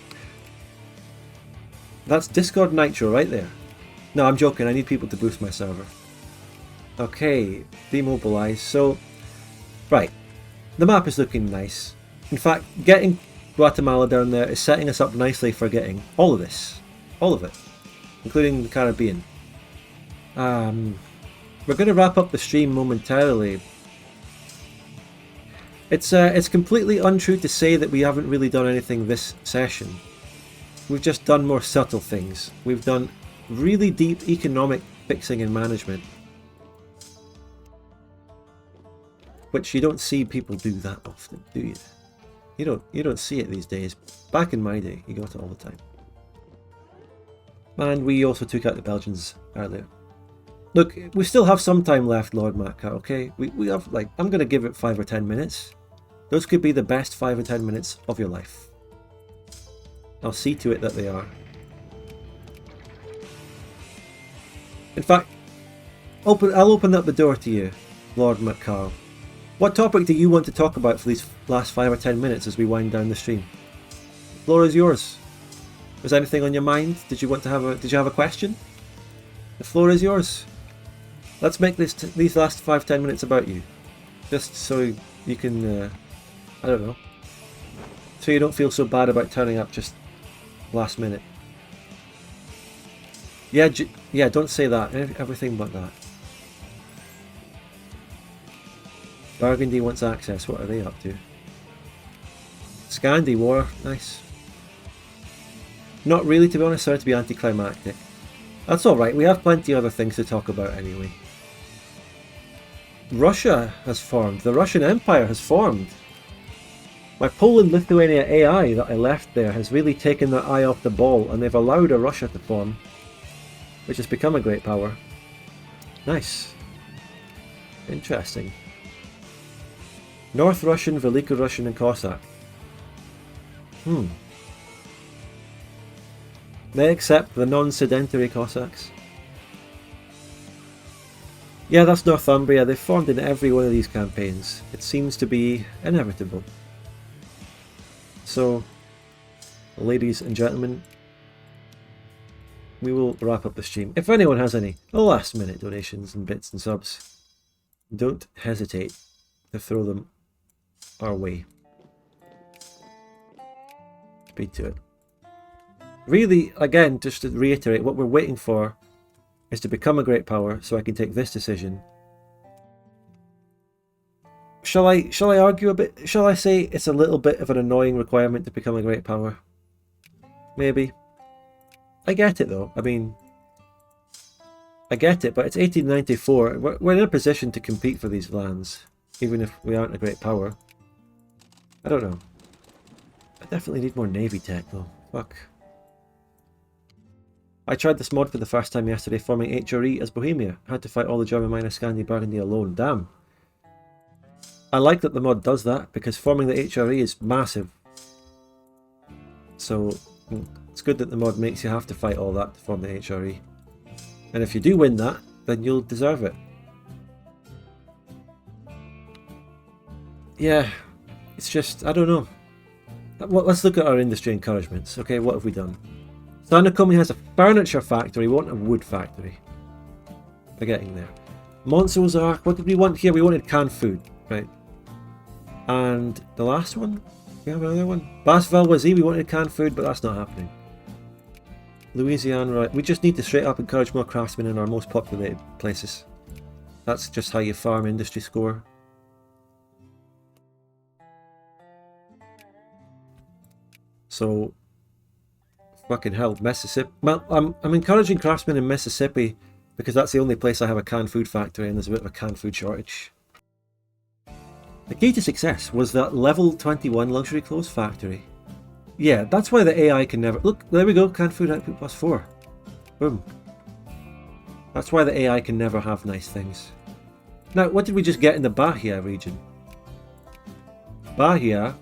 That's Discord Nitro right there. No, I'm joking. I need people to boost my server. Okay, demobilize. So, right. The map is looking nice. In fact, getting Guatemala down there is setting us up nicely for getting all of this. All of it. Including the Caribbean. We're going to wrap up the stream momentarily. It's completely untrue to say that we haven't really done anything this session. We've just done more subtle things. We've done really deep economic fixing and management, which you don't see people do that often, do you? You don't see it these days. Back in my day, you got it all the time. And we also took out the Belgians earlier. Look, we still have some time left, Lord Matka, okay? We have, like, I'm going to give it 5 or 10 minutes. Those could be the best 5 or 10 minutes of your life. I'll see to it that they are. In fact, I'll open up the door to you, Lord McCarl. What topic do you want to talk about for these last 5 or 10 minutes as we wind down the stream? The floor is yours. Was anything on your mind? Did you have a question? The floor is yours. Let's make these last 5-10 minutes about you, just so you can, I don't know, so you don't feel so bad about turning up just last minute. Yeah, don't say that. Everything but that. Burgundy wants access. What are they up to? Scandi war. Nice. Not really, to be honest. Sorry to be anticlimactic. That's alright. We have plenty of other things to talk about anyway. Russia has formed. The Russian Empire has formed. My Poland-Lithuania AI that I left there has really taken their eye off the ball, and they've allowed a Russia to form, which has become a great power. Nice. Interesting. North Russian, Veliko Russian and Cossack. They accept the non-sedentary Cossacks. Yeah, that's Northumbria. They've formed in every one of these campaigns. It seems to be inevitable. So, ladies and gentlemen, we will wrap up the stream. If anyone has any last minute donations and bits and subs, don't hesitate to throw them our way. Speed to it. Really, again, just to reiterate, what we're waiting for is to become a great power so I can take this decision. Shall I argue a bit? Shall I say it's a little bit of an annoying requirement to become a great power? Maybe. I get it though. I mean, I get it, but it's 1894. We're in a position to compete for these lands, even if we aren't a great power. I don't know. I definitely need more navy tech though. Fuck. I tried this mod for the first time yesterday, forming HRE as Bohemia. I had to fight all the German minor Scandi Burgundy alone. Damn. I like that the mod does that, because forming the HRE is massive. So, it's good that the mod makes you have to fight all that to form the HRE. And if you do win that, then you'll deserve it. Yeah, it's just, I don't know. Well, let's look at our industry encouragements. Okay, what have we done? Sanakomi has a furniture factory, we want a wood factory. We're getting there. Montsozark, what did we want here? We wanted canned food, right? And the last one? We have another one? Bas-Valvoisie, we wanted canned food, but that's not happening. Louisiana, right? We just need to straight up encourage more craftsmen in our most populated places. That's just how you farm industry score. So, fucking hell, Mississippi. Well, I'm encouraging craftsmen in Mississippi because that's the only place I have a canned food factory and there's a bit of a canned food shortage. The key to success was that level 21 luxury clothes factory. Yeah, that's why the AI can never... Look, there we go, canned food output +4. Boom. That's why the AI can never have nice things. Now, what did we just get in the Bahia region? Bahia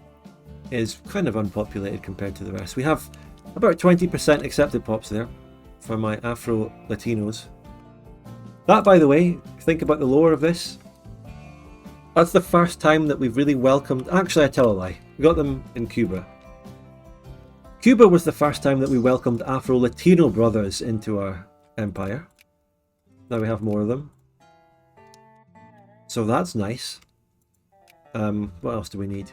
is kind of unpopulated compared to the rest. We have about 20% accepted pops there for my Afro-Latinos. That, by the way, think about the lore of this. That's the first time that we've really welcomed... Actually, I tell a lie. We got them in Cuba. Cuba was the first time that we welcomed Afro-Latino brothers into our empire. Now we have more of them. So that's nice. What else do we need?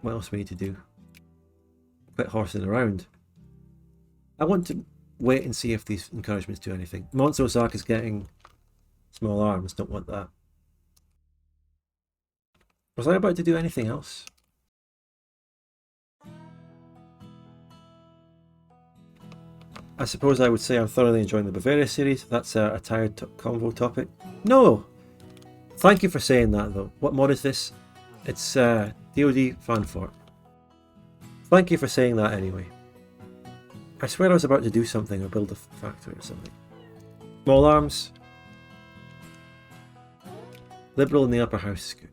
What else do we need to do? Quit horsing around. I want to wait and see if these encouragements do anything. Montsozark is getting small arms. Don't want that. Was I about to do anything else? I suppose I would say I'm thoroughly enjoying the Bavaria series. That's a tired convo topic. No! Thank you for saying that though. What mod is this? It's DoD Fanfort. Thank you for saying that anyway. I swear I was about to do something or build a factory or something. Small arms. Liberal in the upper house is good.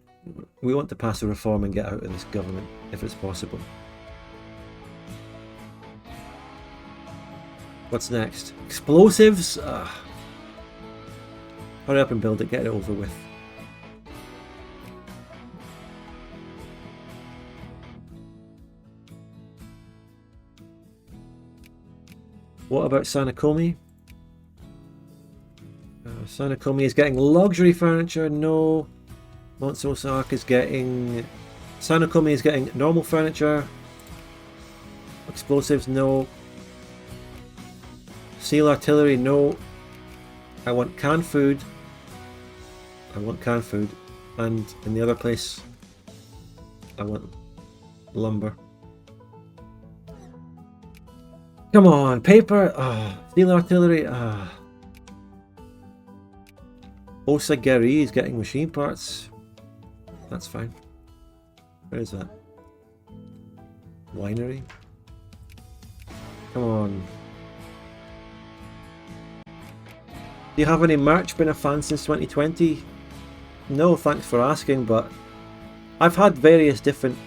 We want to pass a reform and get out of this government if it's possible. What's next? Explosives? Hurry up and build it, get it over with. What about Sanakomi? Sanakomi is getting luxury furniture, no. Montsozark is getting... Sanakomi is getting normal furniture. Explosives, no. Seal artillery, no. I want canned food. I want canned food. And in the other place, I want lumber. Come on, paper. Steel artillery. Osa Gary is getting machine parts. That's fine. Where is that? Winery. Come on. Do you have any merch been a fan since 2020? No, thanks for asking, but I've had various different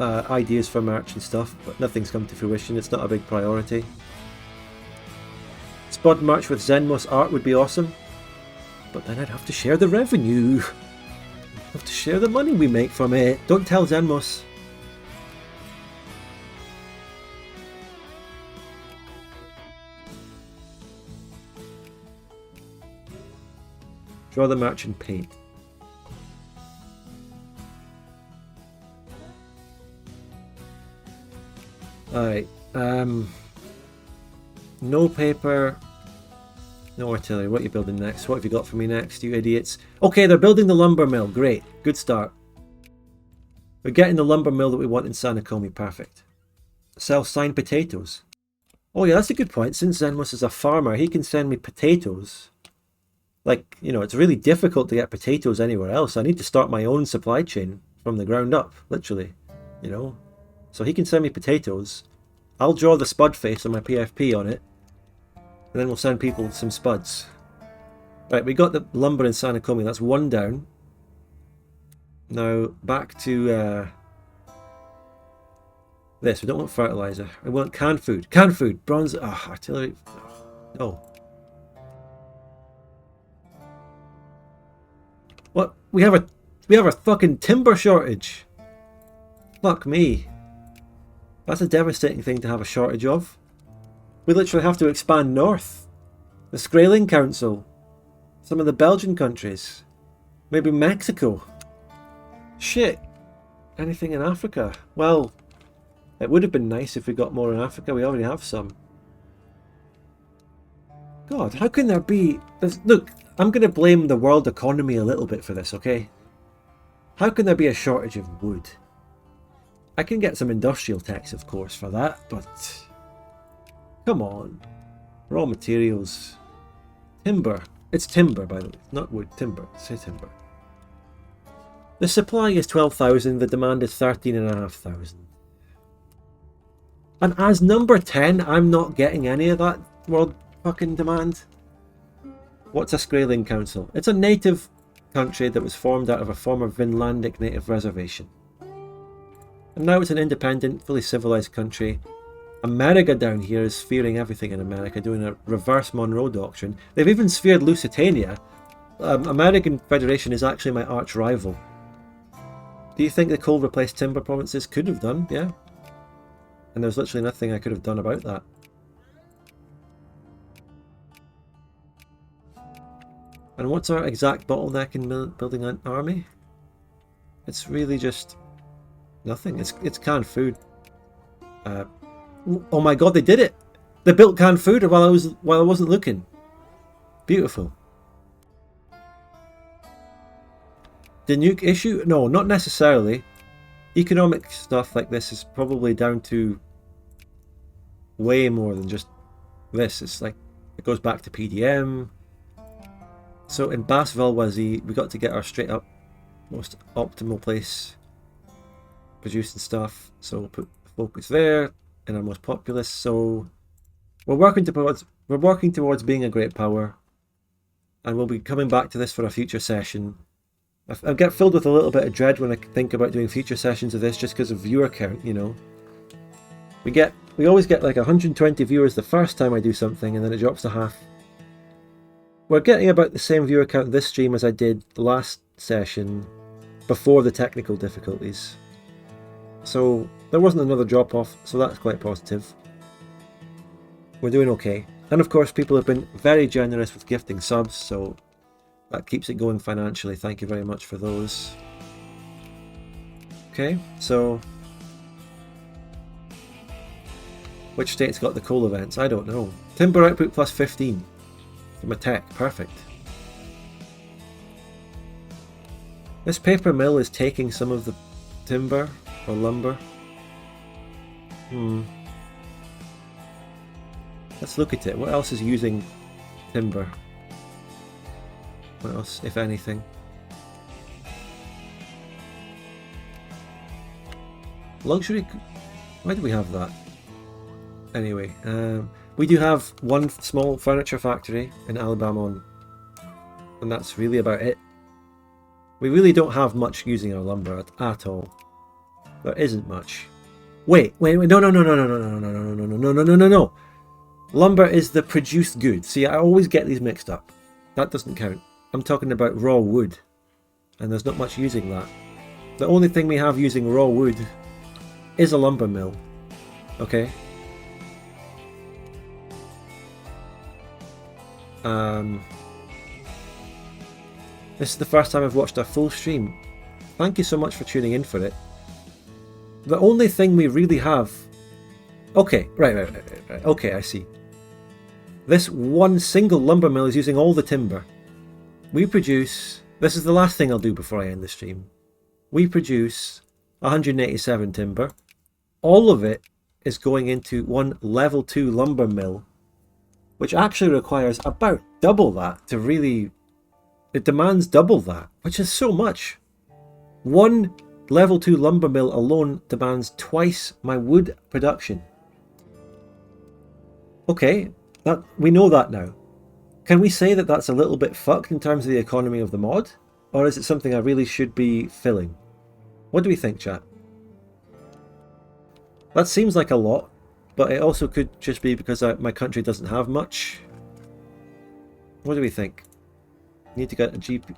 ideas for merch and stuff, but nothing's come to fruition. It's not a big priority. Spud merch with Zenmos art would be awesome, but then I'd have to share the revenue. I'd have to share the money we make from it. Don't tell Zenmos. Draw the merch and paint. Alright, No paper. No artillery. What are you building next? What have you got for me next, you idiots? Okay, they're building the lumber mill. Great. Good start. We're getting the lumber mill that we want in Sanakomi. Perfect. Sell signed potatoes. Oh yeah, that's a good point. Since Zenmus is a farmer, he can send me potatoes. Like, you know, it's really difficult to get potatoes anywhere else. I need to start my own supply chain from the ground up, literally. You know? So he can send me potatoes. I'll draw the spud face on my PFP on it. And then we'll send people some spuds. Right, we got the lumber in Sanakomi. That's one down. Now, back to this. We don't want fertilizer. We want canned food. Canned food. Bronze. Artillery. No. What? We have a fucking timber shortage. Fuck me. That's a devastating thing to have a shortage of. We literally have to expand north. The Skraeling Council. Some of the Belgian countries. Maybe Mexico. Shit. Anything in Africa? Well, it would have been nice if we got more in Africa. We already have some. God, how can there be... Look, I'm going to blame the world economy a little bit for this, okay? How can there be a shortage of wood? I can get some industrial tax, of course, for that, but... Come on. Raw materials. Timber. It's timber, by the way. Not wood. Timber. Say timber. The supply is 12,000. The demand is 13,500. And as number 10, I'm not getting any of that world fucking demand. What's a Skraeling Council? It's a native country that was formed out of a former Vinlandic native reservation. And now it's an independent, fully civilized country. America down here is sphering everything in America, doing a reverse Monroe doctrine. They've even sphered Lusitania. American Federation is actually my arch rival. Do you think the coal replaced timber provinces? Could have done, yeah. And there's literally nothing I could have done about that. And what's our exact bottleneck in building an army? It's really just nothing. It's canned food. Oh my god, they did it! They built canned food while I wasn't looking. Beautiful. The nuke issue? No, not necessarily. Economic stuff like this is probably down to way more than just this. It's like, it goes back to PDM. So in Bas Valwazi, we got to get our straight up most optimal place producing stuff. So we'll put focus there in our most populous. So we're working towards being a great power, and we'll be coming back to this for a future session. I get filled with a little bit of dread when I think about doing future sessions of this, just because of viewer count, you know. We always get like 120 viewers the first time I do something, and then it drops to half. We're getting about the same viewer count this stream as I did last session, before the technical difficulties. So there wasn't another drop off, so that's quite positive. We're doing okay. And of course people have been very generous with gifting subs, so that keeps it going financially. Thank you very much for those. Okay, so which state's got the coal events? I don't know. Timber output plus 15 from a tech. Perfect. This paper mill is taking some of the timber or lumber. Let's look at it. What else is using timber? What else, if anything? Luxury? Why do we have that? Anyway, we do have one small furniture factory in Alabama, and that's really about it. We really don't have much using our lumber at all. There isn't much. Wait, no. Lumber is the produced good. See, I always get these mixed up. That doesn't count. I'm talking about raw wood, and there's not much using that. The only thing we have using raw wood is a lumber mill. Okay? This is the first time I've watched a full stream. Thank you so much for tuning in for it. The only thing we really have Okay, right. Okay, I see. This one single lumber mill is using all the timber. We produce... This is the last thing I'll do before I end the stream. We produce 187 timber. All of it is going into one level 2 lumber mill, which actually requires about double that to really... It demands double that, which is so much. One level 2 lumber mill alone demands twice my wood production. Okay, we know that now. Can we say that that's a little bit fucked in terms of the economy of the mod? Or is it something I really should be filling? What do we think, chat? That seems like a lot, but it also could just be because my country doesn't have much. What do we think? Need to get a GP...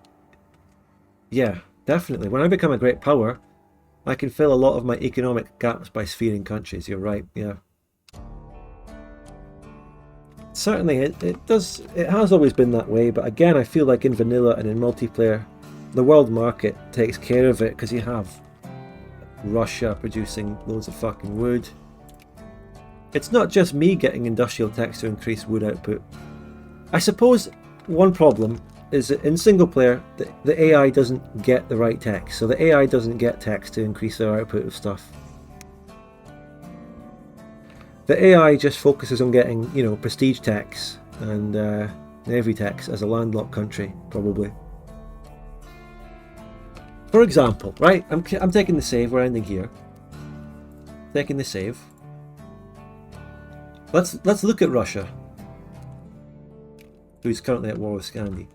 Yeah, definitely. When I become a great power, I can fill a lot of my economic gaps by sphering countries. You're right, yeah. Certainly, it has always been that way, but again, I feel like in vanilla and in multiplayer, the world market takes care of it because you have Russia producing loads of fucking wood. It's not just me getting industrial techs to increase wood output. I suppose one problem is that in single player, the AI doesn't get the right techs, so the AI doesn't get techs to increase their output of stuff. The AI just focuses on getting, you know, prestige techs and navy techs as a landlocked country, probably. For example, right? I'm taking the save. We're ending here. Taking the save. Let's look at Russia, who's currently at war with Scandi.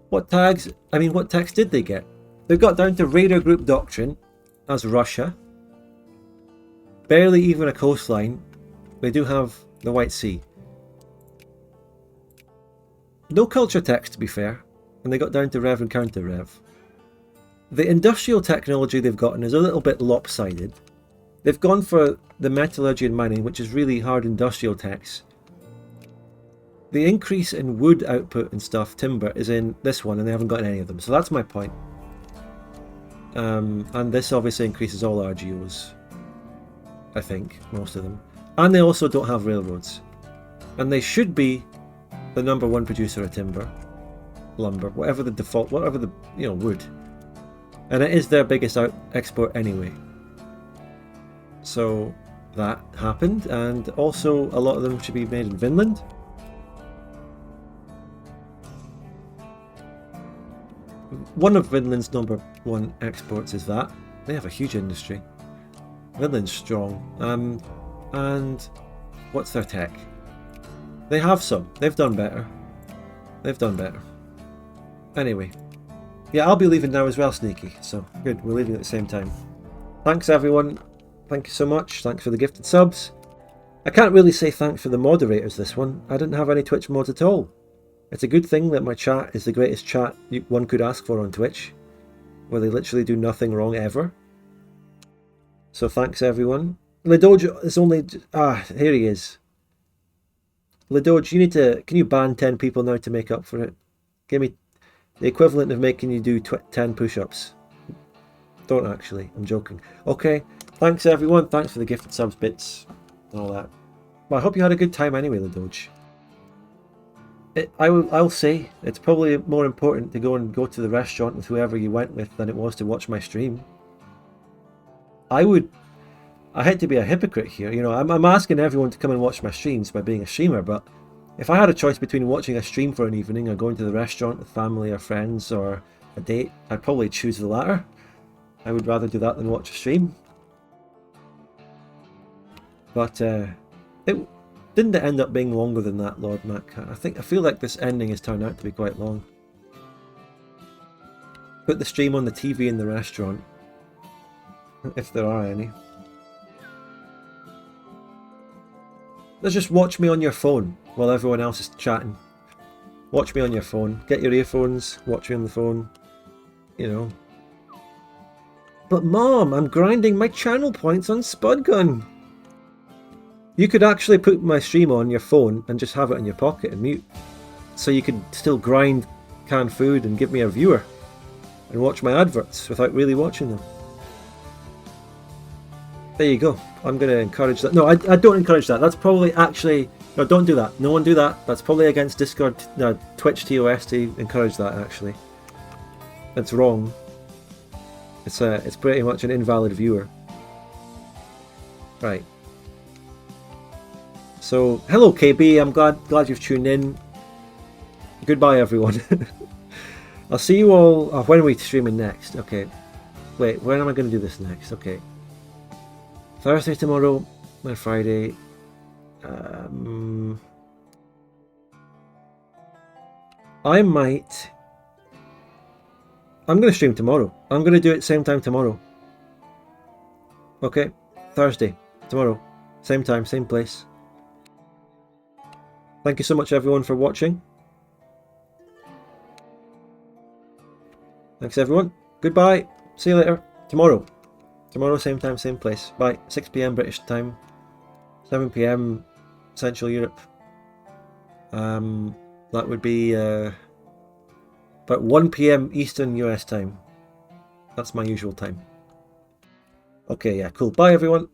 What techs did they get? They got down to Raider Group Doctrine as Russia. Barely even a coastline. They do have the White Sea. No culture techs, to be fair, and they got down to Rev and Counter Rev. The industrial technology they've gotten is a little bit lopsided. They've gone for the metallurgy and mining, which is really hard industrial techs. The increase in wood output and stuff, timber, is in this one, and they haven't gotten any of them. So that's my point. And this obviously increases all RGOs. I think, most of them. And they also don't have railroads. And they should be the #1 producer of timber, lumber, whatever the default, whatever the, you know, wood. And it is their biggest export anyway. So that happened, and also a lot of them should be made in Finland. One of Finland's #1 exports is that. They have a huge industry. Finland's strong. And what's their tech? They have some. They've done better. They've done better. Anyway. Yeah, I'll be leaving now as well, Sneaky. So, good. We're leaving at the same time. Thanks, everyone. Thank you so much. Thanks for the gifted subs. I can't really say thanks for the moderators this one. I didn't have any Twitch mods at all. It's a good thing that my chat is the greatest chat one could ask for on Twitch, where they literally do nothing wrong ever. So thanks, everyone. Lidoge is only... here he is. Lidoge, you need to... Can you ban 10 people now to make up for it? Give me the equivalent of making you do 10 push-ups. Don't actually. I'm joking. Okay. Thanks, everyone. Thanks for the gifted subs, bits, and all that. Well, I hope you had a good time anyway, Lidoge. I'll say it's probably more important to go to the restaurant with whoever you went with than it was to watch my stream. I hate to be a hypocrite here, you know, I'm asking everyone to come and watch my streams by being a streamer, but if I had a choice between watching a stream for an evening or going to the restaurant with family or friends or a date, I'd probably choose the latter. I would rather do that than watch a stream. But it didn't end up being longer than that, Lord Mac. I feel like this ending has turned out to be quite long. Put the stream on the TV in the restaurant. If there are any. Let's just watch me on your phone while everyone else is chatting. Watch me on your phone. Get your earphones, watch me on the phone. You know. But Mom, I'm grinding my channel points on Spudgun. You could actually put my stream on your phone and just have it in your pocket and mute. So you could still grind canned food and give me a viewer. And watch my adverts without really watching them. There you go. I'm going to encourage that. No, I don't encourage that. That's probably actually... No, don't do that. No one do that. That's probably against Discord, no, Twitch TOS to encourage that, actually. That's wrong. It's pretty much an invalid viewer. Right. So, hello KB, I'm glad you've tuned in. Goodbye everyone. I'll see you all... Oh, when are we streaming next? Okay. Wait, when am I going to do this next? Okay. Thursday tomorrow, and Friday. I might... I'm going to stream tomorrow. I'm going to do it same time tomorrow. Okay? Thursday. Tomorrow. Same time, same place. Thank you so much everyone for watching. Thanks everyone. Goodbye. See you later. Tomorrow. Tomorrow, same time, same place. Bye. 6 PM British time. 7 PM Central Europe. That would be about 1 PM Eastern US time. That's my usual time. Okay, yeah, cool. Bye everyone.